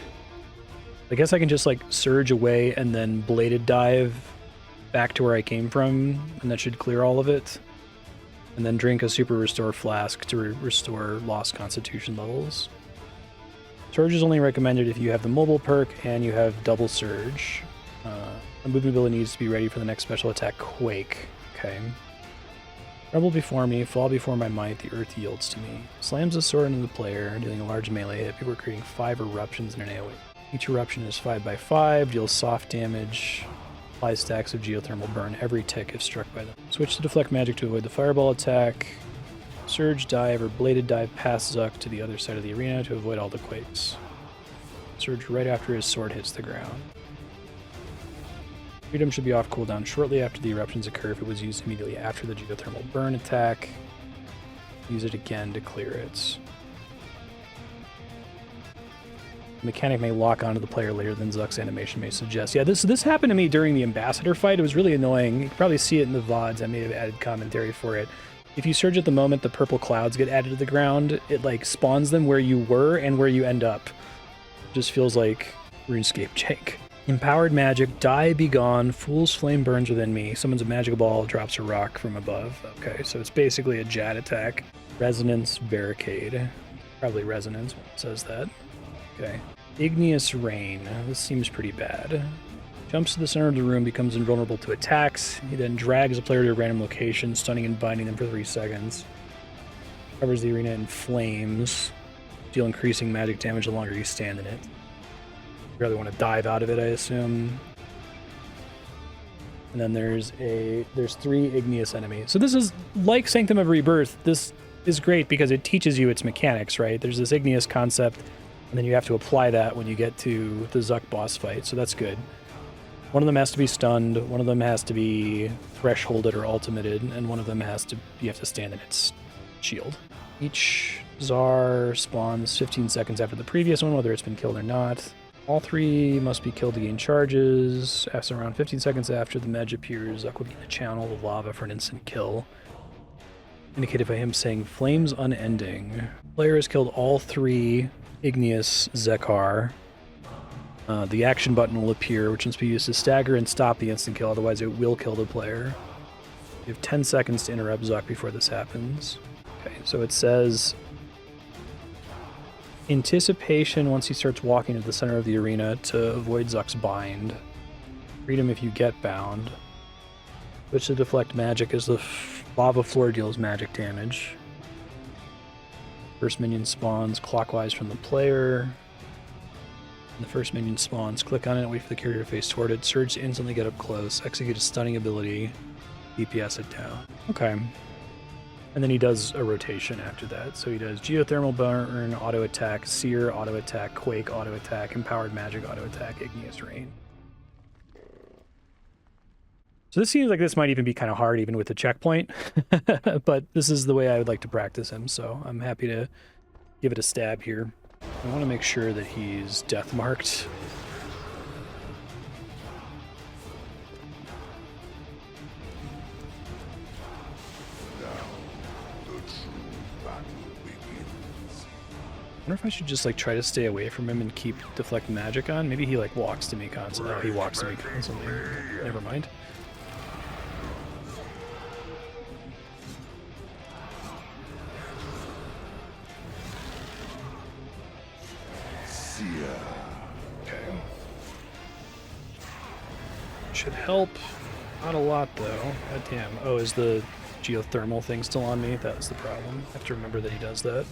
I guess I can just like surge away and then bladed dive back to where I came from, and that should clear all of it. And then drink a super restore flask to restore lost constitution levels. Surge is only recommended if you have the mobile perk and you have double surge. The movement ability needs to be ready for the next special attack, Quake. Okay. Rumble before me, fall before my might, the earth yields to me. Slams the sword into the player, dealing a large melee hit before creating 5 eruptions in an AoE. Each eruption is 5/5, deals soft damage. Apply stacks of geothermal burn every tick if struck by them. Switch to deflect magic to avoid the fireball attack. Surge dive or bladed dive past Zuk to the other side of the arena to avoid all the quakes. Surge right after his sword hits the ground. Freedom should be off cooldown shortly after the eruptions occur if it was used immediately after the geothermal burn attack. Use it again to clear it. The mechanic may lock onto the player later than Zuk's animation may suggest. Yeah, this happened to me during the Ambassador fight. It was really annoying. You can probably see it in the VODs. I may have added commentary for it. If you surge at the moment the purple clouds get added to the ground, it like spawns them where you were and where you end up. Just feels like RuneScape jank. Empowered magic, die be gone, fool's flame burns within me. Summons a magical ball, drops a rock from above. Okay, so it's basically a Jad attack. Resonance barricade. Probably resonance when it says that. Okay. Igneous Rain. This seems pretty bad. Jumps to the center of the room, becomes invulnerable to attacks. He then drags a player to a random location, stunning and binding them for 3 seconds. Covers the arena in flames. Deal increasing magic damage the longer you stand in it. You really want to dive out of it, I assume. And then there's 3 igneous enemies. So this is like Sanctum of Rebirth. This is great because it teaches you its mechanics, right? There's this igneous concept, and then you have to apply that when you get to the Zuk boss fight, so that's good. One of them has to be stunned, one of them has to be thresholded or ultimated, and one of them you have to stand in its shield. Each Czar spawns 15 seconds after the previous one, whether it's been killed or not. All 3 must be killed to gain charges. After around 15 seconds after the Medj appears, Zuk will be in the channel of lava for an instant kill. Indicated by him saying, Flames Unending. Player has killed all 3 igneous Zekar. The action button will appear, which must be used to stagger and stop the instant kill, otherwise it will kill the player. You have 10 seconds to interrupt Zuk before this happens. Okay, so it says anticipation once he starts walking to the center of the arena to avoid Zuk's bind. Freedom if you get bound. Switch to deflect magic as the lava floor deals magic damage. First minion spawns clockwise from the player. When the first minion spawns, click on it, wait for the character to face toward it, surge to instantly get up close, execute a stunning ability, DPS it down. Okay. And then he does a rotation after that. So he does Geothermal Burn, Auto Attack, Sear, Auto Attack, Quake, Auto Attack, Empowered Magic, Auto Attack, Igneous Rain. So this seems like this might even be kind of hard even with the checkpoint, but this is the way I would like to practice him, so I'm happy to give it a stab here. I want to make sure that he's death marked. I wonder if I should just like try to stay away from him and keep deflect magic on. Maybe he like walks to me constantly. Oh, he walks to me constantly. Never mind. Okay. Should help. Not a lot though. God damn. Oh, is the geothermal thing still on me? That was the problem. I have to remember that he does that.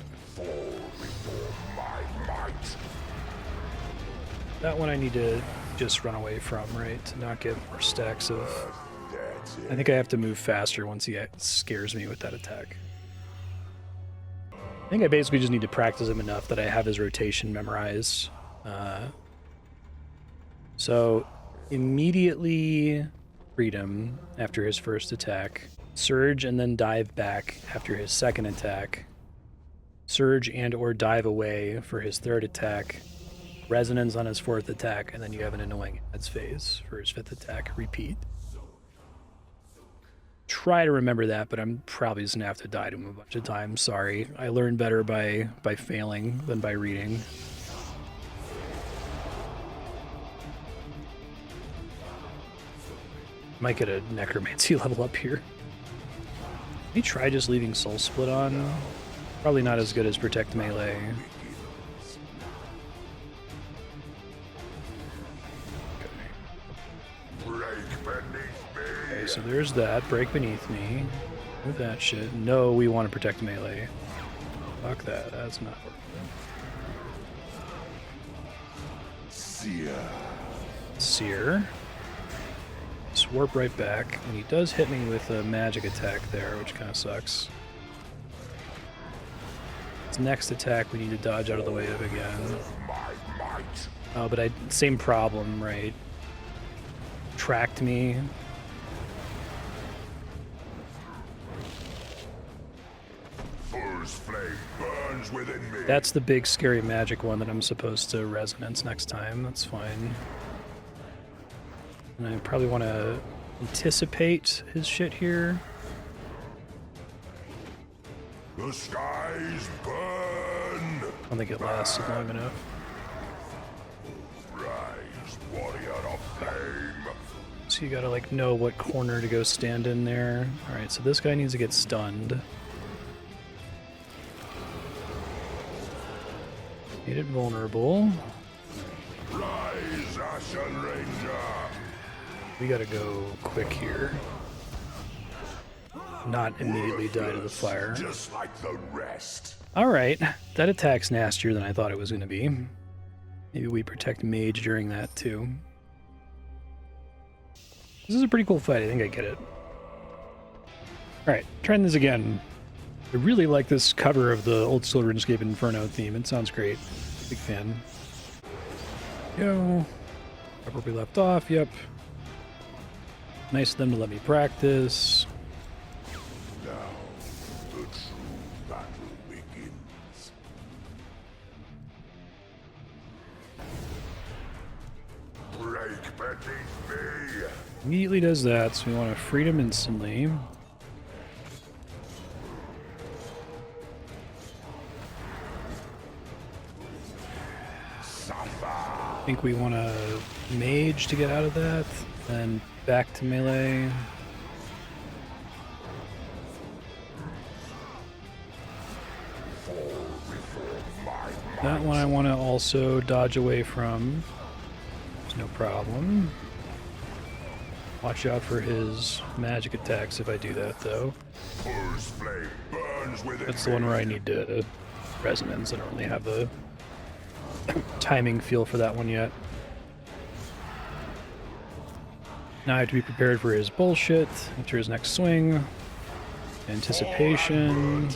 That one I need to just run away from, right? To not get more stacks of... I think I have to move faster once he scares me with that attack. I think I basically just need to practice him enough that I have his rotation memorized. So, immediately freedom after his first attack. Surge and then dive back after his second attack. Surge and or dive away for his third attack. Resonance on his fourth attack, and then you have an annoying adds phase for his fifth attack. Repeat. Try to remember that, but I'm probably just gonna have to die to him a bunch of times. Sorry. I learn better by failing than by reading. Might get a necromancy level up here. Let me try just leaving Soul Split on. Probably not as good as Protect Melee. Okay, so there's that. Break Beneath Me. Move that shit. No, we want to Protect Melee. Fuck that. That's not working. Seer. Warp right back, and he does hit me with a magic attack there, which kind of sucks. His next attack we need to dodge out of the way of again. Oh, but same problem, right? Tracked me. That's the big scary magic one that I'm supposed to resonance next time. That's fine. And I probably want to anticipate his shit here. The skies burn. I don't think it lasted long enough. Rise, warrior of flame. So you gotta like know what corner to go stand in there. Alright, so this guy needs to get stunned. Made it vulnerable. Rise, Ashen Ranger. We gotta go quick here. Not immediately die to the fire. Just like the rest. Alright, that attack's nastier than I thought it was gonna be. Maybe we protect Mage during that too. This is a pretty cool fight, I think I get it. Alright, trying this again. I really like this cover of the old school RuneScape Inferno theme, it sounds great. Big fan. Yo. Right where we left off, yep. Nice of them to let me practice. Now, the true battle begins. Break beneath me. Immediately does that, so we want to freedom instantly. I think we want to mage to get out of that, then back to melee. That one I want to also dodge away from. There's no problem. Watch out for his magic attacks if I do that, though. That's the one where I need to resonance. I don't really have the timing feel for that one yet. Now I have to be prepared for his bullshit. Enter his next swing. Anticipation.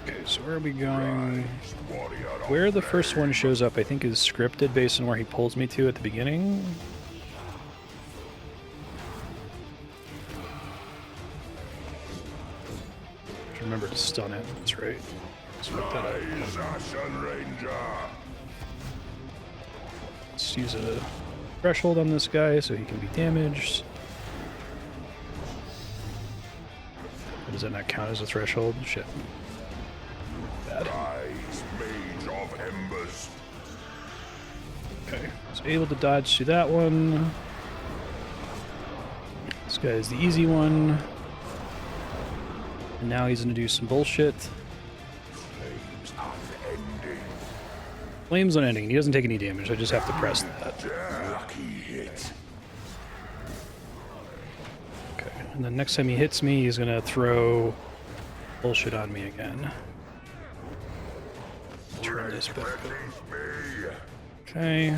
Okay, so where are we going? Where the first one shows up, I think, is scripted based on where he pulls me to at the beginning. Remember to stun it. That's right. Let's look that up. Let's use a threshold on this guy so he can be damaged. Or does that not count as a threshold? Shit. Bad. Okay, so able to dodge to that one. This guy is the easy one. And now he's gonna do some bullshit. Flames unending. He doesn't take any damage. I just have to press that. Okay, and then next time he hits me, he's gonna throw bullshit on me again. Turn this back up. Okay.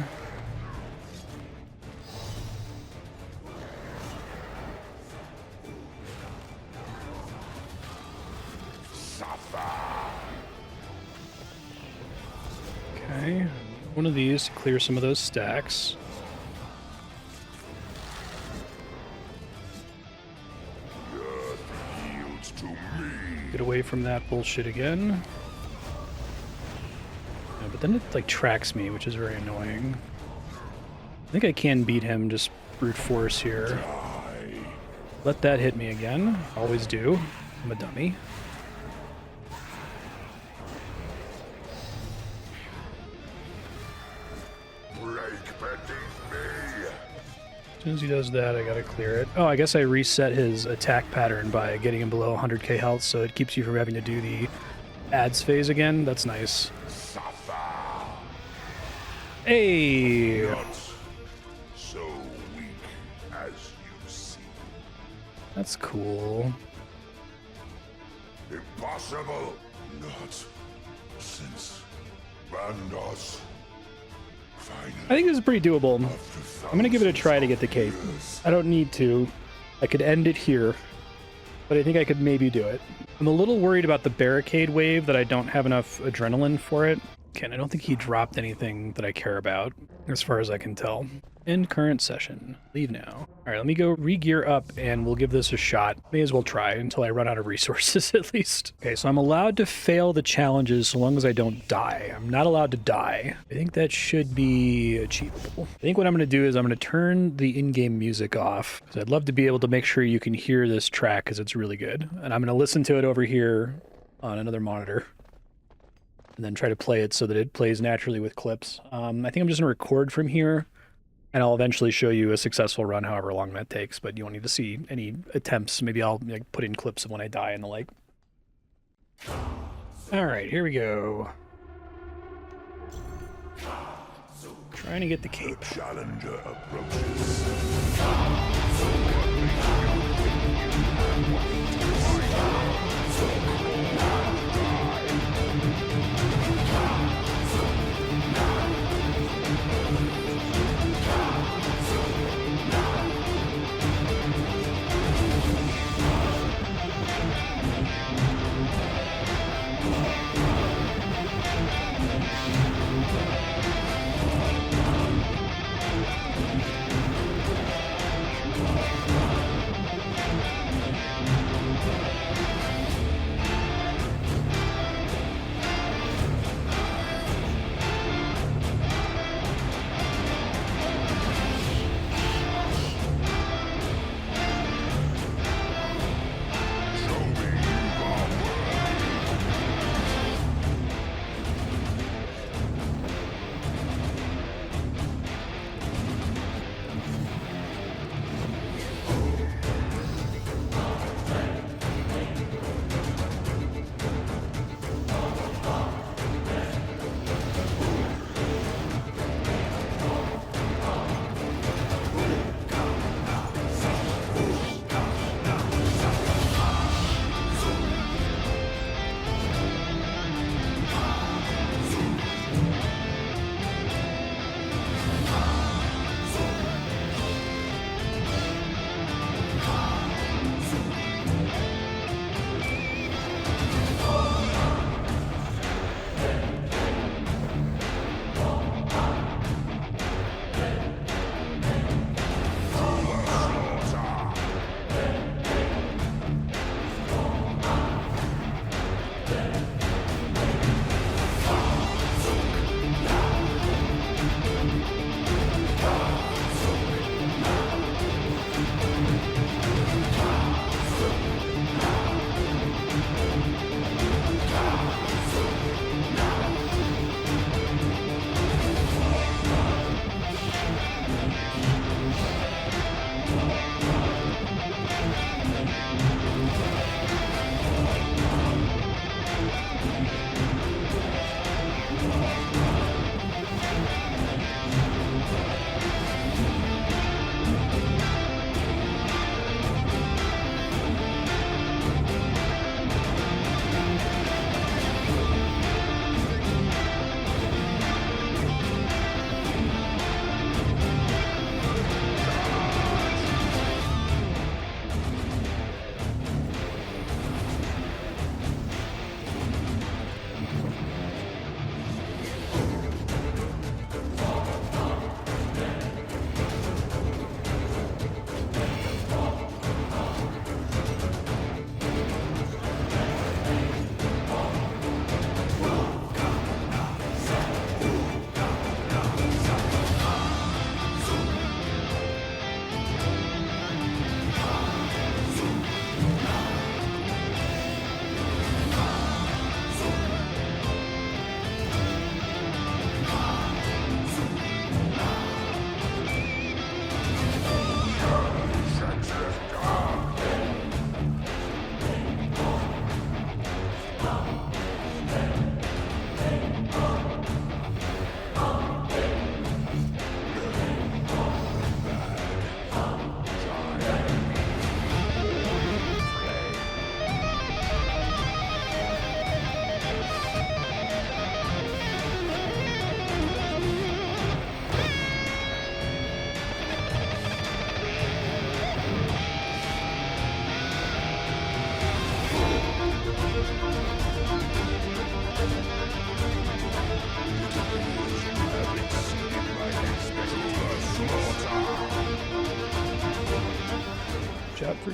Okay, one of these to clear some of those stacks. Get away from that bullshit again. Yeah, but then it like tracks me, which is very annoying. I think I can beat him, just brute force here. Let that hit me again. Always do. I'm a dummy. As soon as he does that, I gotta clear it. Oh, I guess I reset his attack pattern by getting him below 100k health, so it keeps you from having to do the ads phase again. That's nice. Hey! Not so weak as you seem. That's cool. Impossible. Not since Randos finally. I think this is pretty doable. I'm gonna give it a try to get the cape. I don't need to. I could end it here, but I think I could maybe do it. I'm a little worried about the barricade wave, that I don't have enough adrenaline for it. Again, I don't think he dropped anything that I care about, as far as I can tell. End current session. Leave now. All right, let me go re-gear up, and we'll give this a shot. May as well try until I run out of resources, at least. Okay, so I'm allowed to fail the challenges so long as I don't die. I'm not allowed to die. I think that should be achievable. I think what I'm going to do is I'm going to turn the in-game music off, because I'd love to be able to make sure you can hear this track, because it's really good. And I'm going to listen to it over here on another monitor, and then try to play it so that it plays naturally with clips. I think I'm just going to record from here, and I'll eventually show you a successful run, however long that takes, but you won't need to see any attempts. Maybe I'll like, put in clips of when I die and the like. All right, here we go. Trying to get the cape. Challenger approaches.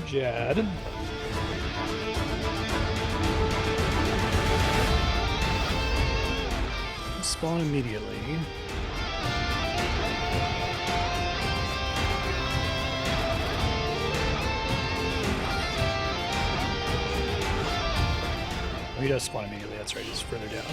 Jad. Spawn immediately. Oh, he does spawn immediately, that's right, he's further down.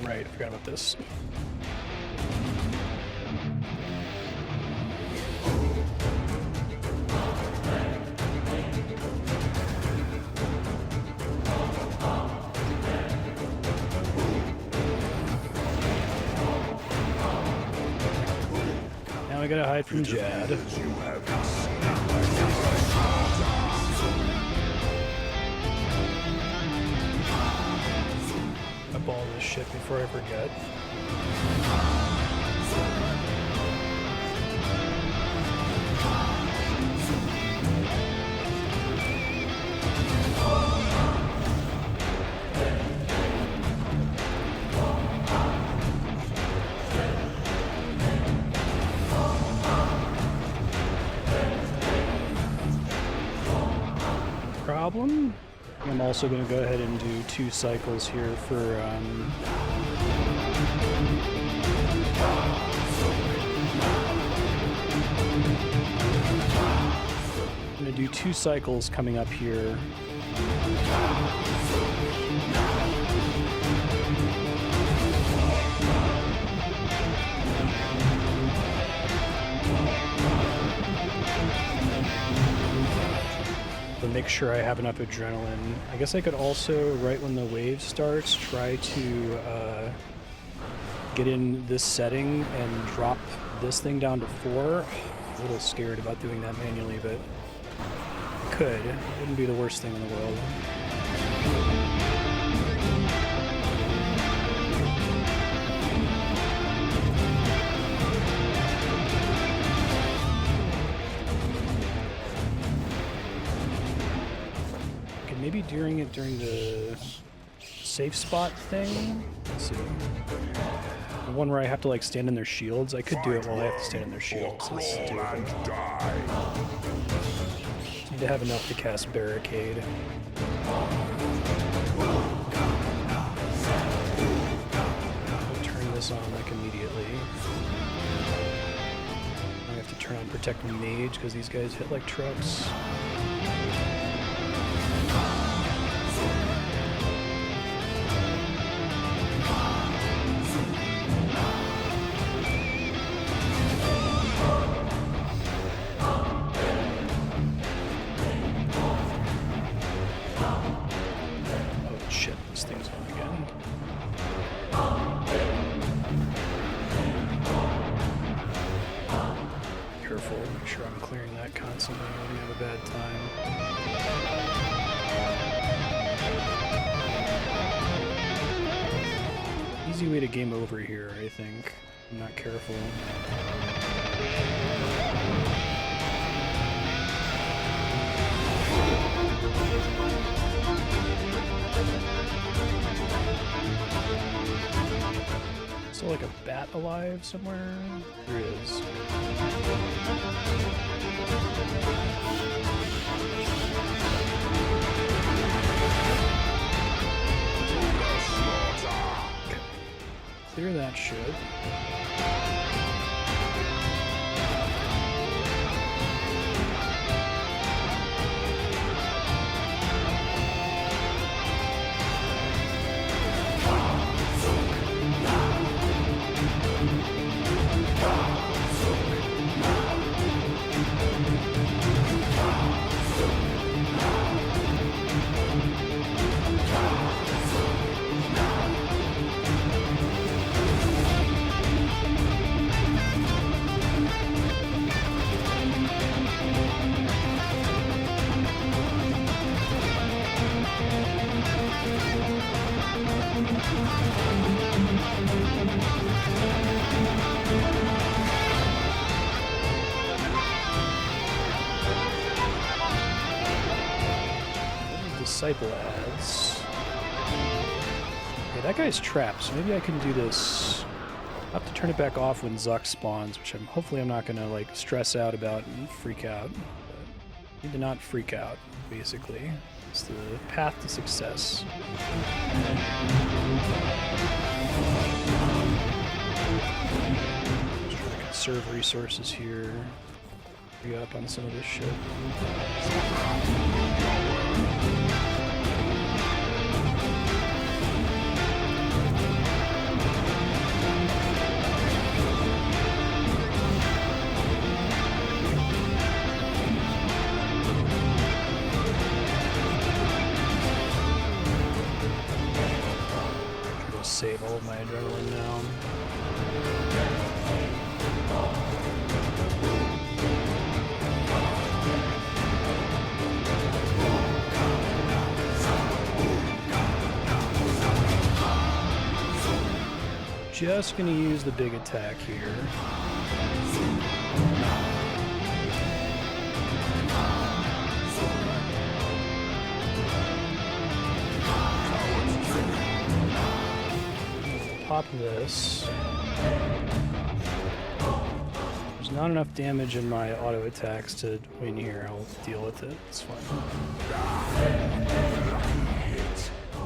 right, I forgot about this. I gotta hide from Jad. I ball this shit before I forget. Problem. I'm also going to go ahead and do 2 cycles here for I'm going to do 2 cycles coming up here. Make sure I have enough adrenaline. I guess I could also, right when the wave starts, try to get in this setting and drop this thing down to 4. I'm a little scared about doing that manually, but I could. It wouldn't be the worst thing in the world. Maybe during the safe spot thing. Let's see. The one where I have to like stand in their shields. I could do it while I have to stand in their shields. Let's do it. Need to have enough to cast Barricade. I'll turn this on like immediately. I have to turn on Protect Mage because these guys hit like trucks. Easy way to game over here, I think. I'm not careful. Still like a bat alive somewhere? There is. Clear that shit. Disciple ads. Okay, that guy's trapped, so maybe I can do this. I'll have to turn it back off when Zuk spawns, which hopefully I'm not gonna like stress out about and freak out. But need to not freak out, basically. It's the path to success. Just trying to conserve resources here. Free up on some of this shit. Save all of my adrenaline now. just gonna use the big attack here. Pop this. There's not enough damage in my auto attacks to win here. I'll deal with it. It's fine.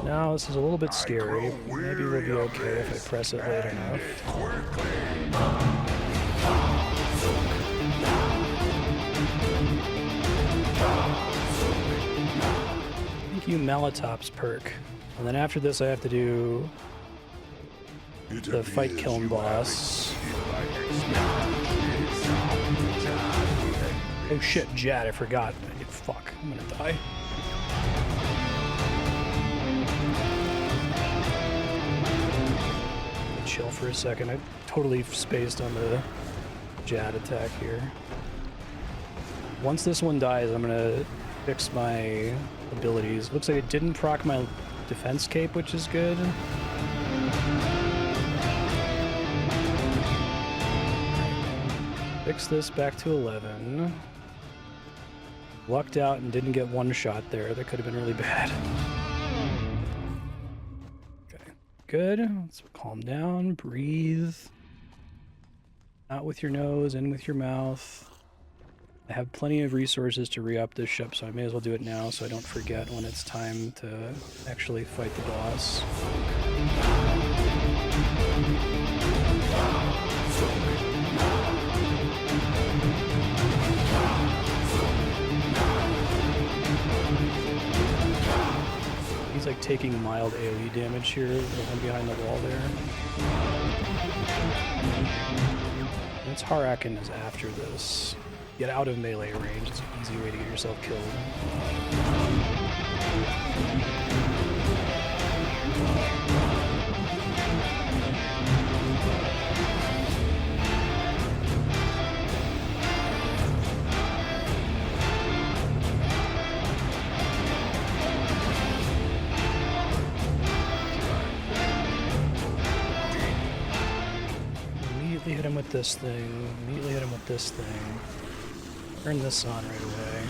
Now this is a little bit scary. Maybe we'll be okay if I press it late enough. Thank you, Malatops perk. And then after this I have to do the fight Kiln boss. Oh shit, Jad, I forgot. Fuck, I'm gonna die. Chill for a second. I totally spaced on the Jad attack here. Once this one dies, I'm gonna fix my abilities. Looks like it didn't proc my defense cape, which is good. Fix this back to 11. Lucked out and didn't get one shot there. That could have been really bad. Okay, good. Let's calm down, breathe. Out with your nose, in with your mouth. I have plenty of resources to re-up this ship, so I may as well do it now so I don't forget when it's time to actually fight the boss. He's like taking mild AoE damage here, the one behind the wall there. And it's Harakan is after this. Get out of melee range, it's an easy way to get yourself killed. Immediately hit him with this thing, immediately hit him with this thing. Turn this on right away.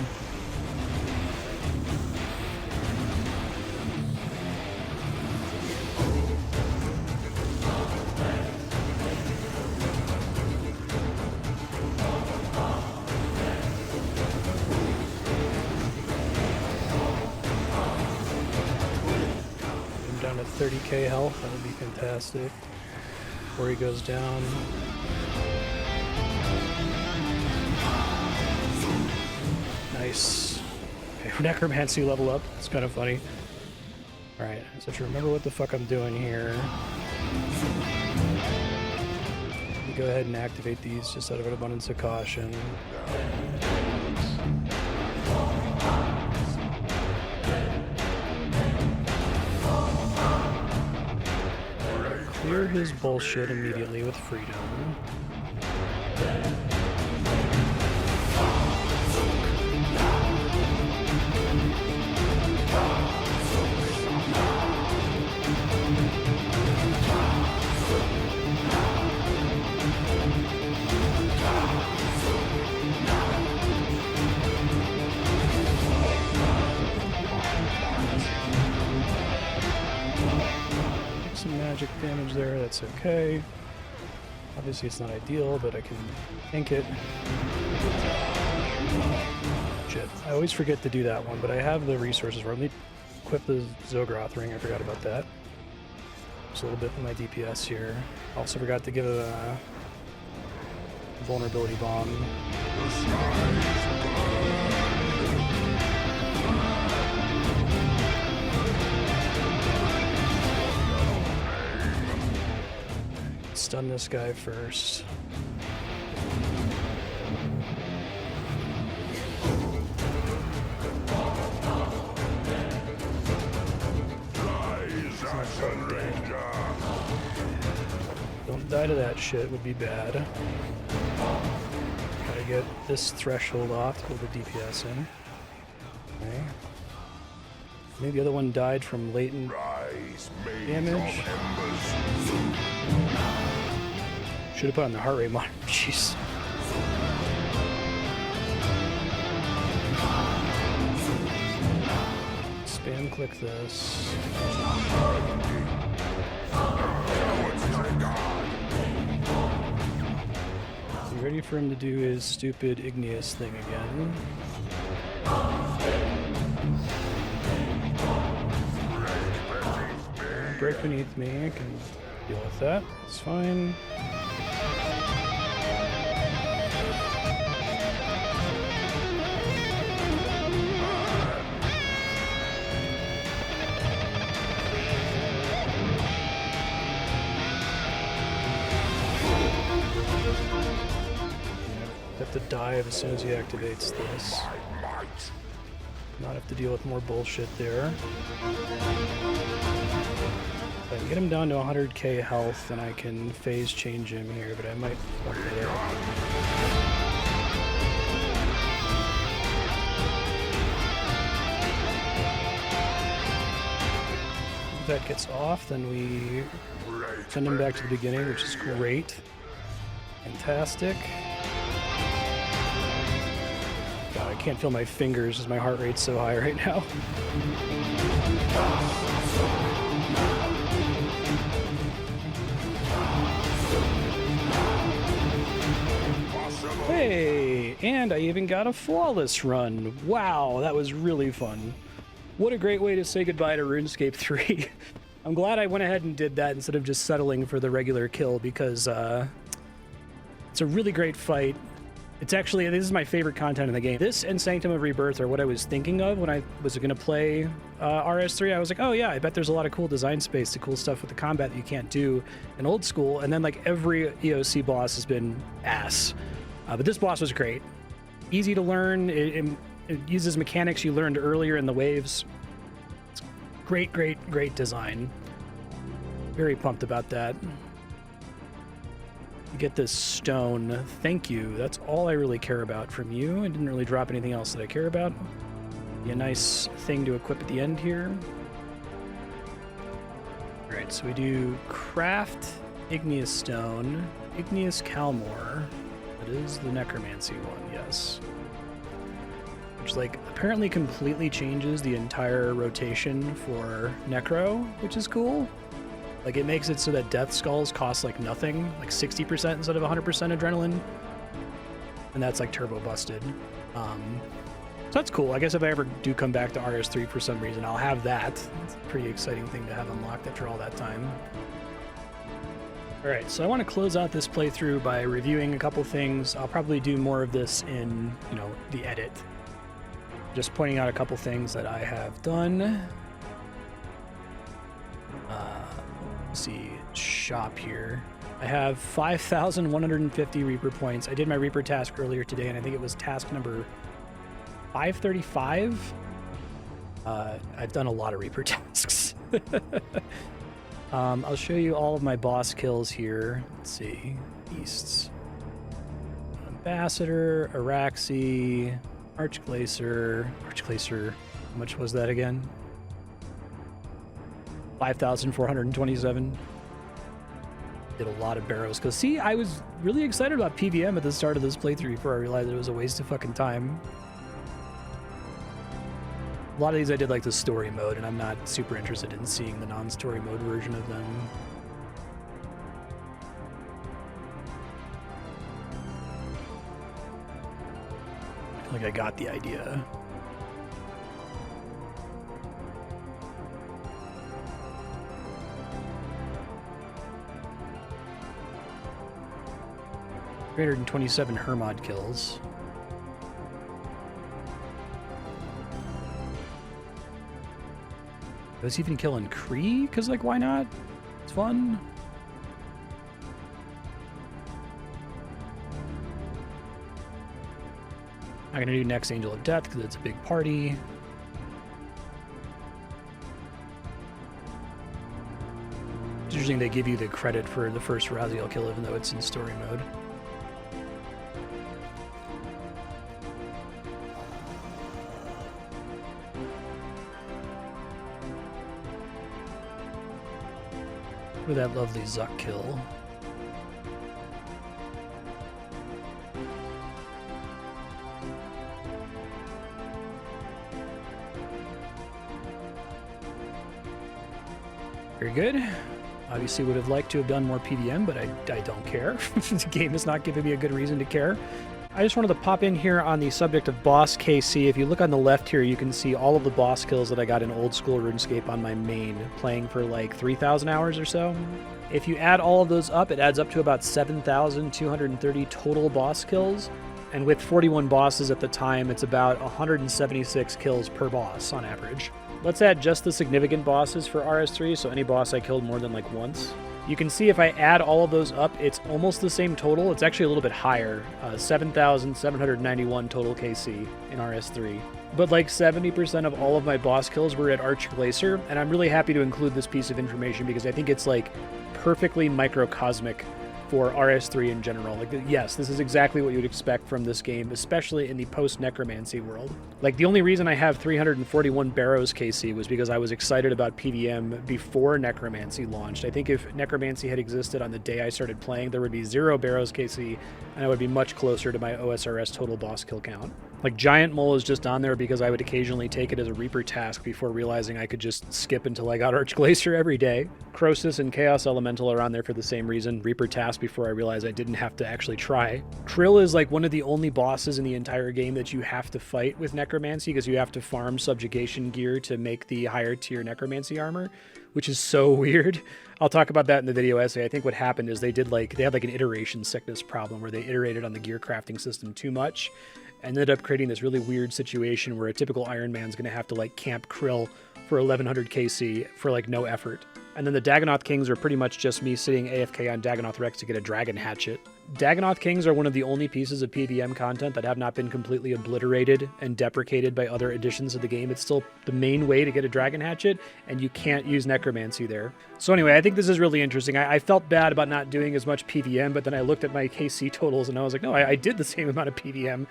I'm down to 30k health, that would be fantastic. Before he goes down. Nice. Okay, Necromancy level up. It's kind of funny. Alright, so to remember what the fuck I'm doing here. Let me go ahead and activate these just out of an abundance of caution. Clear his bullshit immediately with freedom. Magic damage there, that's okay. Obviously it's not ideal, but I can tank it. Shit, I always forget to do that one, but I have the resources where I need to equip the Zogroth ring, I forgot about that. Just a little bit with my DPS here. Also forgot to give a vulnerability bomb. Stun this guy first. Don't die to that shit, would be bad. Gotta get this threshold off to put the DPS in. Okay. Maybe the other one died from latent Eyes made Damage. of embers. Should have put on the heart rate monitor. Jeez. Spam click this. Is he ready for him to do his stupid igneous thing again? Break beneath me. I can deal with that. It's fine. Have to dive as soon as he activates this. Not have to deal with more bullshit there. If I can get him down to 100k health, then I can phase change him here, but I might fuck it up. If that gets off, then we send him back to the beginning, which is great. Fantastic. God, I can't feel my fingers as my heart rate's so high right now. Hey, and I even got a flawless run. Wow, that was really fun. What a great way to say goodbye to RuneScape 3. I'm glad I went ahead and did that instead of just settling for the regular kill, because it's a really great fight. It's actually, this is my favorite content in the game. This and Sanctum of Rebirth are what I was thinking of when I was going to play RS3. I was like, oh yeah, I bet there's a lot of cool design space to cool stuff with the combat that you can't do in old school. And then like every EOC boss has been ass. But this boss was great. Easy to learn. It uses mechanics you learned earlier in the waves. It's great, great, great design. Very pumped about that. Get this stone. Thank you. That's all I really care about from you. I didn't really drop anything else that I care about. Be a nice thing to equip at the end here. Alright, so we do craft igneous stone, igneous calmore. That is the necromancy one, yes. Which like apparently completely changes the entire rotation for necro, which is cool. Like, it makes it so that death skulls cost, like, nothing, like 60% instead of 100% adrenaline. And that's, like, turbo busted. So that's cool. I guess if I ever do come back to RS3 for some reason, I'll have that. It's a pretty exciting thing to have unlocked after all that time. Alright, so I want to close out this playthrough by reviewing a couple things. I'll probably do more of this in, you know, the edit. Just pointing out a couple things that I have done. Let's see, shop here. I have 5,150 Reaper points. I did my Reaper task earlier today, and I think it was task number 535. I've done a lot of Reaper tasks. I'll show you all of my boss kills here. Let's see, beasts. Ambassador, Araxxi, Archglacier. Archglacier, how much was that again? 5,427. Did a lot of Barrows. Because, see, I was really excited about PvM at the start of this playthrough before I realized it was a waste of fucking time. A lot of these I did like the story mode, and I'm not super interested in seeing the non-story mode version of them. I feel like I got the idea. $327 Hermod kills. I was even killing Kree, because, like, why not? It's fun. I'm gonna do next Angel of Death, because it's a big party. It's interesting they give you the credit for the first Raziel kill, even though it's in story mode. with that lovely Zuk kill. Very good. Obviously would have liked to have done more PvM, but I don't care. The game is not giving me a good reason to care. I just wanted to pop in here on the subject of boss KC. If you look on the left here, you can see all of the boss kills that I got in old school RuneScape on my main, playing for like 3,000 hours or so. If you add all of those up, it adds up to about 7,230 total boss kills. And with 41 bosses at the time, it's about 176 kills per boss on average. Let's add just the significant bosses for RS3, so any boss I killed more than like once. You can see if I add all of those up, it's almost the same total. It's actually a little bit higher, 7,791 total KC in RS3. But like 70% of all of my boss kills were at Archglacier, and I'm really happy to include this piece of information because I think it's like perfectly microcosmic for RS3 in general. Like, yes, this is exactly what you'd expect from this game, especially in the post-necromancy world. Like, the only reason I have 341 Barrows KC was because I was excited about PvM before necromancy launched. I think if necromancy had existed on the day I started playing, there would be 0 Barrows KC, and I would be much closer to my OSRS total boss kill count. Like, Giant Mole is just on there because I would occasionally take it as a Reaper task before realizing I could just skip until I got Archglacier every day. Crosus and Chaos Elemental are on there for the same reason, Reaper task before I realized I didn't have to actually try. Trill is like one of the only bosses in the entire game that you have to fight with necromancy because you have to farm subjugation gear to make the higher tier necromancy armor, which is so weird. I'll talk about that in the video essay. I think what happened is they had like an iteration sickness problem where they iterated on the gear crafting system too much, and ended up creating this really weird situation where a typical Iron Man's going to have to like camp Krill for 1100 KC for like no effort. And then the Dagonoth Kings are pretty much just me sitting AFK on Dagonoth Rex to get a Dragon Hatchet. Dagonoth Kings are one of the only pieces of PvM content that have not been completely obliterated and deprecated by other editions of the game. It's still the main way to get a Dragon Hatchet, and you can't use Necromancy there. So anyway, I think this is really interesting. I felt bad about not doing as much PvM, but then I looked at my KC totals and I was like, no, I did the same amount of PvM.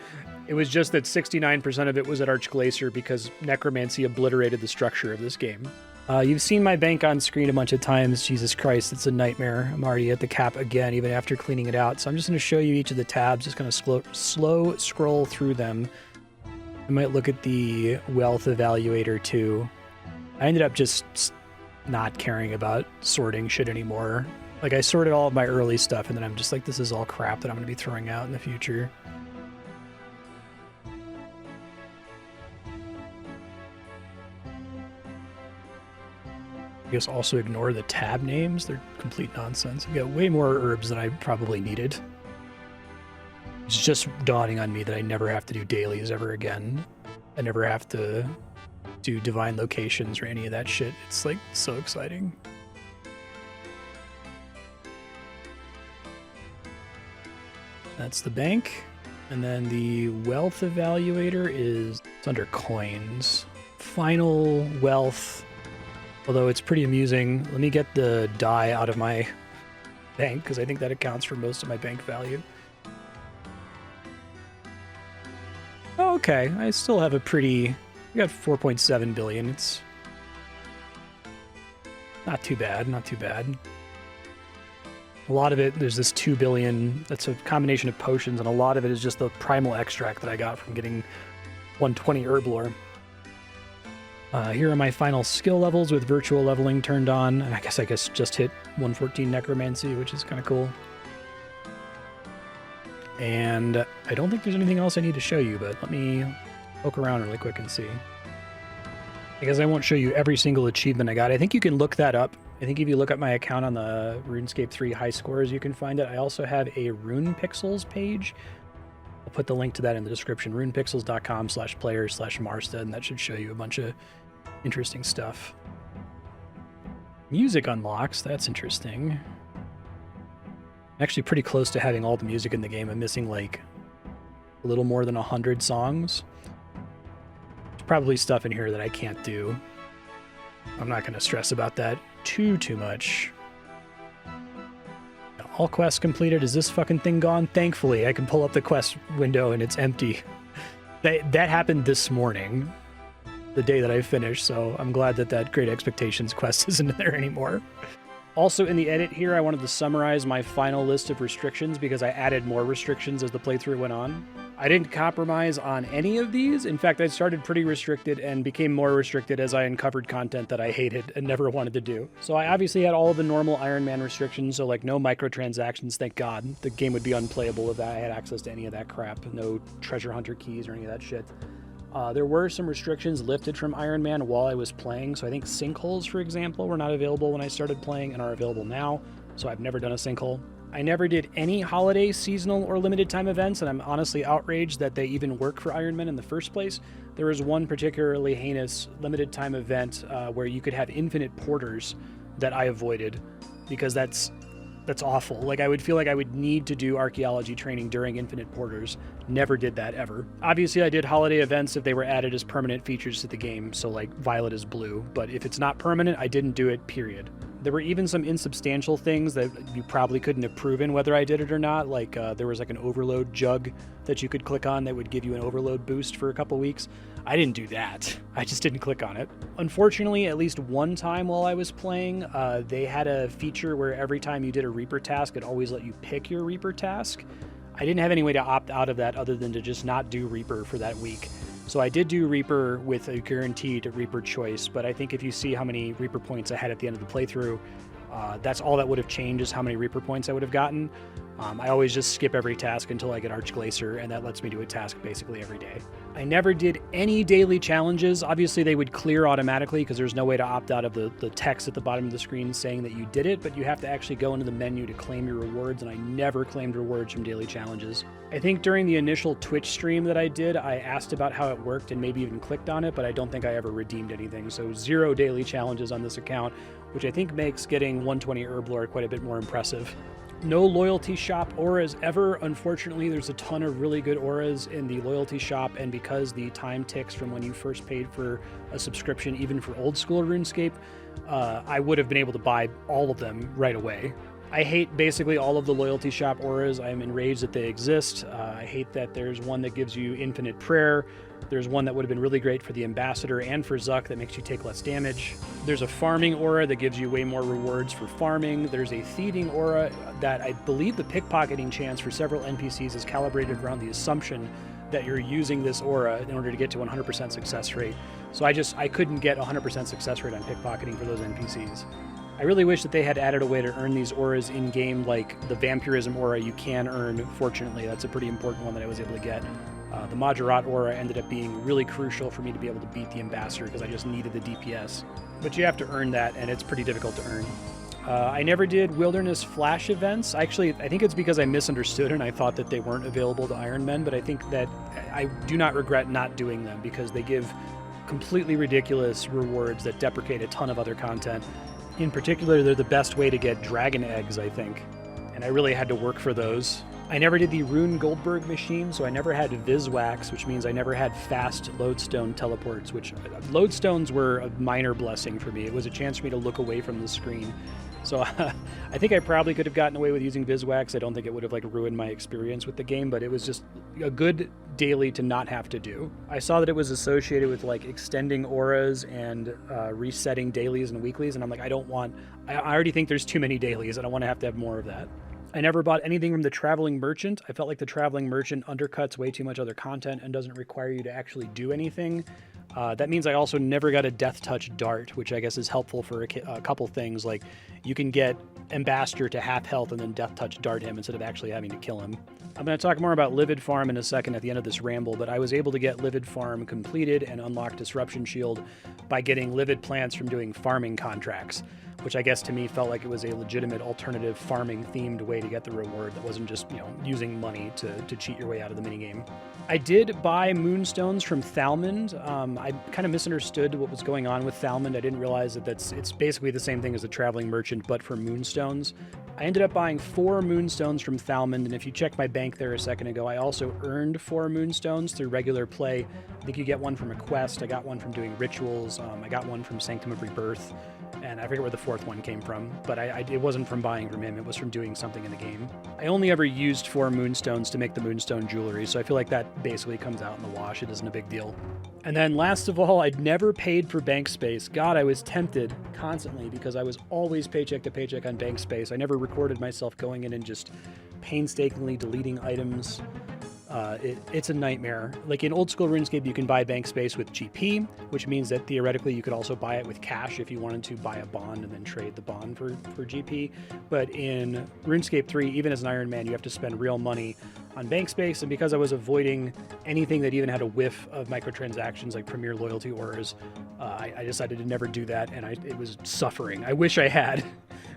It was just that 69% of it was at Archglacier because Necromancy obliterated the structure of this game. You've seen my bank on screen a bunch of times. Jesus Christ, it's a nightmare. I'm already at the cap again, even after cleaning it out. So I'm just going to show you each of the tabs, just going to slow scroll through them. I might look at the wealth evaluator too. I ended up just not caring about sorting shit anymore. Like, I sorted all of my early stuff, and then I'm just like, this is all crap that I'm going to be throwing out in the future. I guess also ignore the tab names. They're complete nonsense. I've got way more herbs than I probably needed. It's just dawning on me that I never have to do dailies ever again. I never have to do divine locations or any of that shit. It's like so exciting. That's the bank. And then the wealth evaluator it's under coins. Final wealth. Although it's pretty amusing. Let me get the die out of my bank, because I think that accounts for most of my bank value. Oh, okay, I still have a pretty... I got 4.7 billion. It's not too bad, not too bad. A lot of it, there's this 2 billion, that's a combination of potions, and a lot of it is just the primal extract that I got from getting 120 herb lore. Here are my final skill levels with virtual leveling turned on. And I guess just hit 114 necromancy, which is kind of cool. And I don't think there's anything else I need to show you, but let me poke around really quick and see. I guess I won't show you every single achievement I got. I think you can look that up. I think if you look at my account on the RuneScape 3 high scores, you can find it. I also have a Rune Pixels page. I'll put the link to that in the description, runepixels.com/player/Marstead, and that should show you a bunch of interesting stuff. Music unlocks, that's interesting. I'm actually pretty close to having all the music in the game. I'm missing like a little more than 100 songs. There's probably stuff in here that I can't do. I'm not going to stress about that too much. All quests completed. Is this fucking thing gone? Thankfully, I can pull up the quest window and it's empty. That happened this morning, the day that I finished, so I'm glad that Great Expectations quest isn't there anymore. Also in the edit here, I wanted to summarize my final list of restrictions because I added more restrictions as the playthrough went on. I didn't compromise on any of these. In fact, I started pretty restricted and became more restricted as I uncovered content that I hated and never wanted to do. So I obviously had all of the normal Ironman restrictions, so like no microtransactions, thank God. The game would be unplayable if I had access to any of that crap. No treasure hunter keys or any of that shit. There were some restrictions lifted from Ironman while I was playing, so I think sinkholes, for example, were not available when I started playing and are available now, so I've never done a sinkhole. I never did any holiday, seasonal, or limited time events, and I'm honestly outraged that they even work for Ironman in the first place. There was one particularly heinous limited time event where you could have infinite porters that I avoided because that's awful. Like, I would feel like I would need to do archaeology training during infinite porters. Never did that ever. Obviously, I did holiday events if they were added as permanent features to the game, so like violet is blue, but if it's not permanent, I didn't do it, period. There were even some insubstantial things that you probably couldn't have proven whether I did it or not, like there was like an overload jug that you could click on that would give you an overload boost for a couple weeks. I didn't do that. I just didn't click on it. Unfortunately, at least one time while I was playing, they had a feature where every time you did a Reaper task, it always let you pick your Reaper task. I didn't have any way to opt out of that other than to just not do Reaper for that week. So I did do Reaper with a guaranteed Reaper choice, but I think if you see how many Reaper points I had at the end of the playthrough, that's all that would have changed is how many Reaper points I would have gotten. I always just skip every task until I get Archglacier, and that lets me do a task basically every day. I never did any daily challenges. Obviously, they would clear automatically because there's no way to opt out of the text at the bottom of the screen saying that you did it, but you have to actually go into the menu to claim your rewards, and I never claimed rewards from daily challenges. I think during the initial Twitch stream that I did, I asked about how it worked and maybe even clicked on it, but I don't think I ever redeemed anything, so 0 daily challenges on this account, which I think makes getting 120 Herblore quite a bit more impressive. No loyalty shop auras ever. Unfortunately, there's a ton of really good auras in the loyalty shop, and because the time ticks from when you first paid for a subscription, even for old school RuneScape, I would have been able to buy all of them right away. I hate basically all of the loyalty shop auras. I'm enraged that they exist. I hate that there's one that gives you infinite prayer. There's one that would have been really great for the Ambassador and for Zuk that makes you take less damage. There's a farming aura that gives you way more rewards for farming. There's a thieving aura that I believe the pickpocketing chance for several NPCs is calibrated around the assumption that you're using this aura in order to get to 100% success rate. So I couldn't get 100% success rate on pickpocketing for those NPCs. I really wish that they had added a way to earn these auras in-game, like the Vampirism aura you can earn, fortunately. That's a pretty important one that I was able to get. The Majorat aura ended up being really crucial for me to be able to beat the Ambassador because I just needed the DPS. But you have to earn that, and it's pretty difficult to earn. I never did Wilderness Flash events. Actually, I think it's because I misunderstood and I thought that they weren't available to Ironmen, but I think that I do not regret not doing them because they give completely ridiculous rewards that deprecate a ton of other content. In particular, they're the best way to get dragon eggs, I think, and I really had to work for those. I never did the Rune Goldberg machine, so I never had Viswax, which means I never had fast lodestone teleports, which lodestones were a minor blessing for me. It was a chance for me to look away from the screen. So I think I probably could have gotten away with using Viswax. I don't think it would have like ruined my experience with the game, but it was just a good daily to not have to do. I saw that it was associated with like extending auras and resetting dailies and weeklies, and I'm like, I already think there's too many dailies. I don't want to have more of that. I never bought anything from the Traveling Merchant. I felt like the Traveling Merchant undercuts way too much other content and doesn't require you to actually do anything. That means I also never got a Death Touch Dart, which I guess is helpful for a couple things. Like you can get Ambassador to half health and then Death Touch Dart him instead of actually having to kill him. I'm going to talk more about Livid Farm in a second at the end of this ramble, but I was able to get Livid Farm completed and unlock Disruption Shield by getting Livid plants from doing farming contracts, which I guess to me felt like it was a legitimate alternative farming themed way to get the reward that wasn't just, using money to cheat your way out of the minigame. I did buy Moonstones from Thalmond. I kind of misunderstood what was going on with Thalmond. I didn't realize that it's basically the same thing as the Traveling Merchant, but for Moonstones. I ended up buying 4 Moonstones from Thalmond, and if you checked my bank there a second ago, I also earned 4 Moonstones through regular play. I think you get one from a quest. I got one from doing rituals. I got one from Sanctum of Rebirth. and I forget where the fourth one came from, but it wasn't from buying from him, it was from doing something in the game. I only ever used 4 moonstones to make the moonstone jewelry, so I feel like that basically comes out in the wash. It isn't a big deal. And then last of all, I'd never paid for bank space. God, I was tempted constantly because I was always paycheck to paycheck on bank space. I never recorded myself going in and just painstakingly deleting items. It's a nightmare. Like in old school RuneScape, you can buy bank space with GP, which means that theoretically you could also buy it with cash if you wanted to buy a bond and then trade the bond for GP. But in RuneScape 3, even as an Iron Man, you have to spend real money on bank space. And because I was avoiding anything that even had a whiff of microtransactions like Premier Loyalty Auras, I decided to never do that, and it was suffering. I wish I had,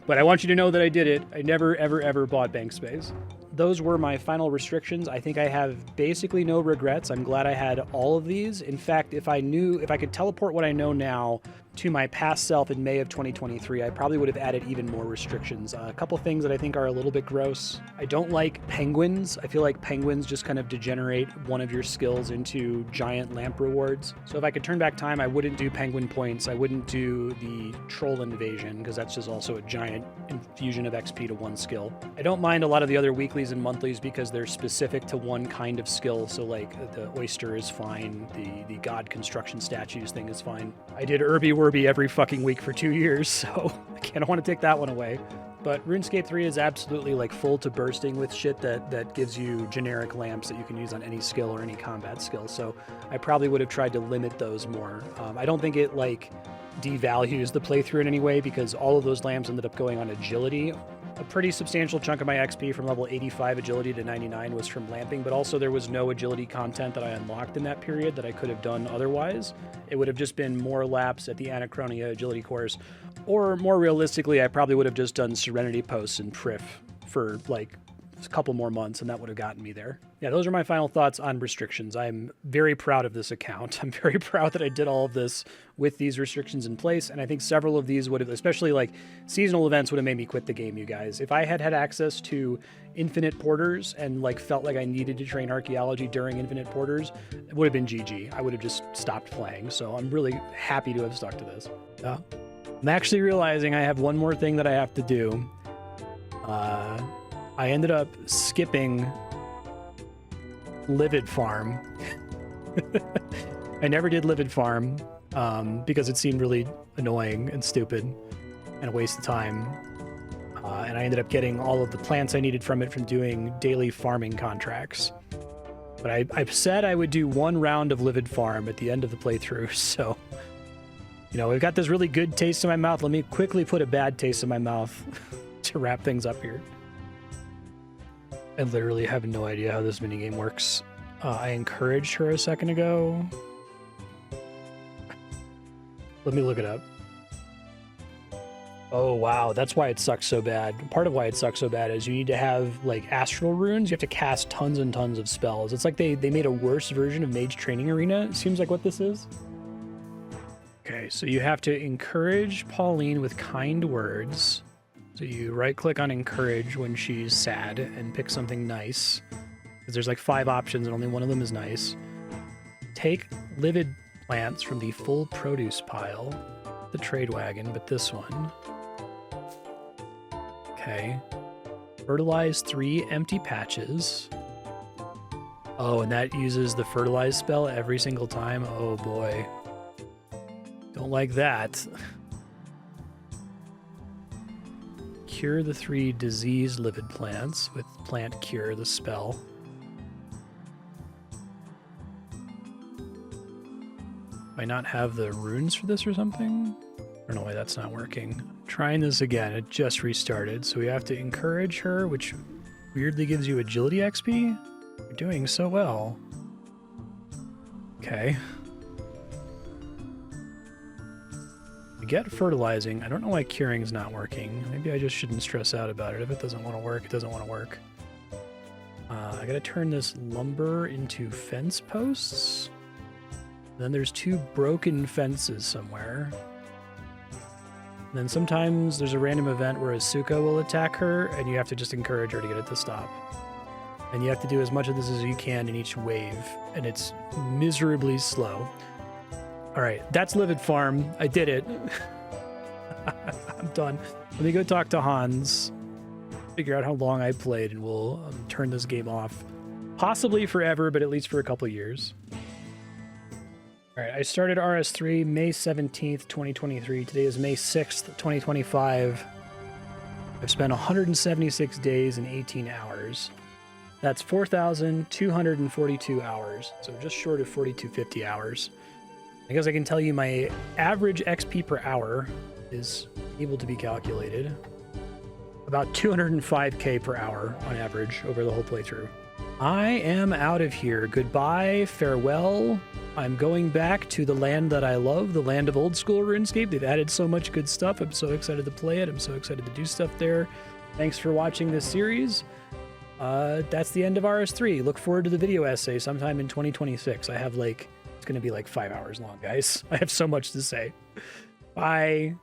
but I want you to know that I did it. I never, ever, ever bought bank space. Those were my final restrictions. I think I have basically no regrets. I'm glad I had all of these. In fact, if I could teleport what I know now to my past self in May of 2023, I probably would have added even more restrictions. A couple things that I think are a little bit gross. I don't like penguins. I feel like penguins just kind of degenerate one of your skills into giant lamp rewards. So if I could turn back time, I wouldn't do penguin points. I wouldn't do the troll invasion because that's just also a giant infusion of XP to one skill. I don't mind a lot of the other weeklies and monthlies because they're specific to one kind of skill. So like the oyster is fine. The god construction statues thing is fine. I did Irby every fucking week for 2 years, so I don't want to take that one away. But RuneScape 3 is absolutely like full to bursting with shit that gives you generic lamps that you can use on any skill or any combat skill, so I probably would have tried to limit those more. I don't think it like devalues the playthrough in any way because all of those lamps ended up going on agility. A pretty substantial chunk of my XP from level 85 agility to 99 was from lamping, but also there was no agility content that I unlocked in that period that I could have done otherwise. It would have just been more laps at the Anachronia agility course, or more realistically, I probably would have just done Serenity posts and Prif for like a couple more months, and that would have gotten me there. Yeah, those are my final thoughts on restrictions. I'm very proud of this account. I'm very proud that I did all of this with these restrictions in place, and I think several of these would have, especially like seasonal events, would have made me quit the game, you guys. If I had had access to infinite porters and like felt like I needed to train archaeology during infinite porters, it would have been GG. I would have just stopped playing, so I'm really happy to have stuck to this. I'm actually realizing I have one more thing that I have to do. I ended up skipping Livid Farm. I never did Livid Farm because it seemed really annoying and stupid and a waste of time. And I ended up getting all of the plants I needed from it from doing daily farming contracts. But I've said I would do one round of Livid Farm at the end of the playthrough, so... You know, we've got this really good taste in my mouth. Let me quickly put a bad taste in my mouth to wrap things up here. I literally have no idea how this minigame works. I encouraged her a second ago. Let me look it up. Oh, wow. That's why it sucks so bad. Part of why it sucks so bad is you need to have, like, astral runes. You have to cast tons and tons of spells. It's like they made a worse version of Mage Training Arena. It seems like what this is. Okay, so you have to encourage Pauline with kind words. So you right-click on encourage when she's sad and pick something nice. Because there's like 5 options and only one of them is nice. Take livid plants from the full produce pile. The trade wagon, but this one. Okay. Fertilize 3 empty patches. Oh, and that uses the fertilize spell every single time? Oh boy. Don't like that. Cure the 3 diseased livid plants with plant cure, the spell. Do I not have the runes for this or something? I don't know why that's not working. Trying this again, it just restarted. So we have to encourage her, which weirdly gives you agility XP. You're doing so well. Okay. I get fertilizing. I don't know why curing is not working. Maybe I just shouldn't stress out about it. If it doesn't want to work, it doesn't want to work. I gotta turn this lumber into fence posts. Then there's 2 broken fences somewhere. And then sometimes there's a random event where Asuka will attack her, and you have to just encourage her to get it to stop. And you have to do as much of this as you can in each wave, and it's miserably slow. All right, that's Livid Farm. I did it. I'm done. Let me go talk to Hans, figure out how long I played, and we'll turn this game off. Possibly forever, but at least for a couple years. All right, I started RS3 May 17th, 2023. Today is May 6th, 2025. I've spent 176 days and 18 hours. That's 4,242 hours, so just short of 4,250 hours. I guess I can tell you my average XP per hour is able to be calculated. About 205k per hour on average over the whole playthrough. I am out of here. Goodbye, farewell. I'm going back to the land that I love, the land of old school RuneScape. They've added so much good stuff. I'm so excited to play it. I'm so excited to do stuff there. Thanks for watching this series. That's the end of RS3. Look forward to the video essay sometime in 2026. I have it's going to be like 5 hours long, guys. I have so much to say. Bye.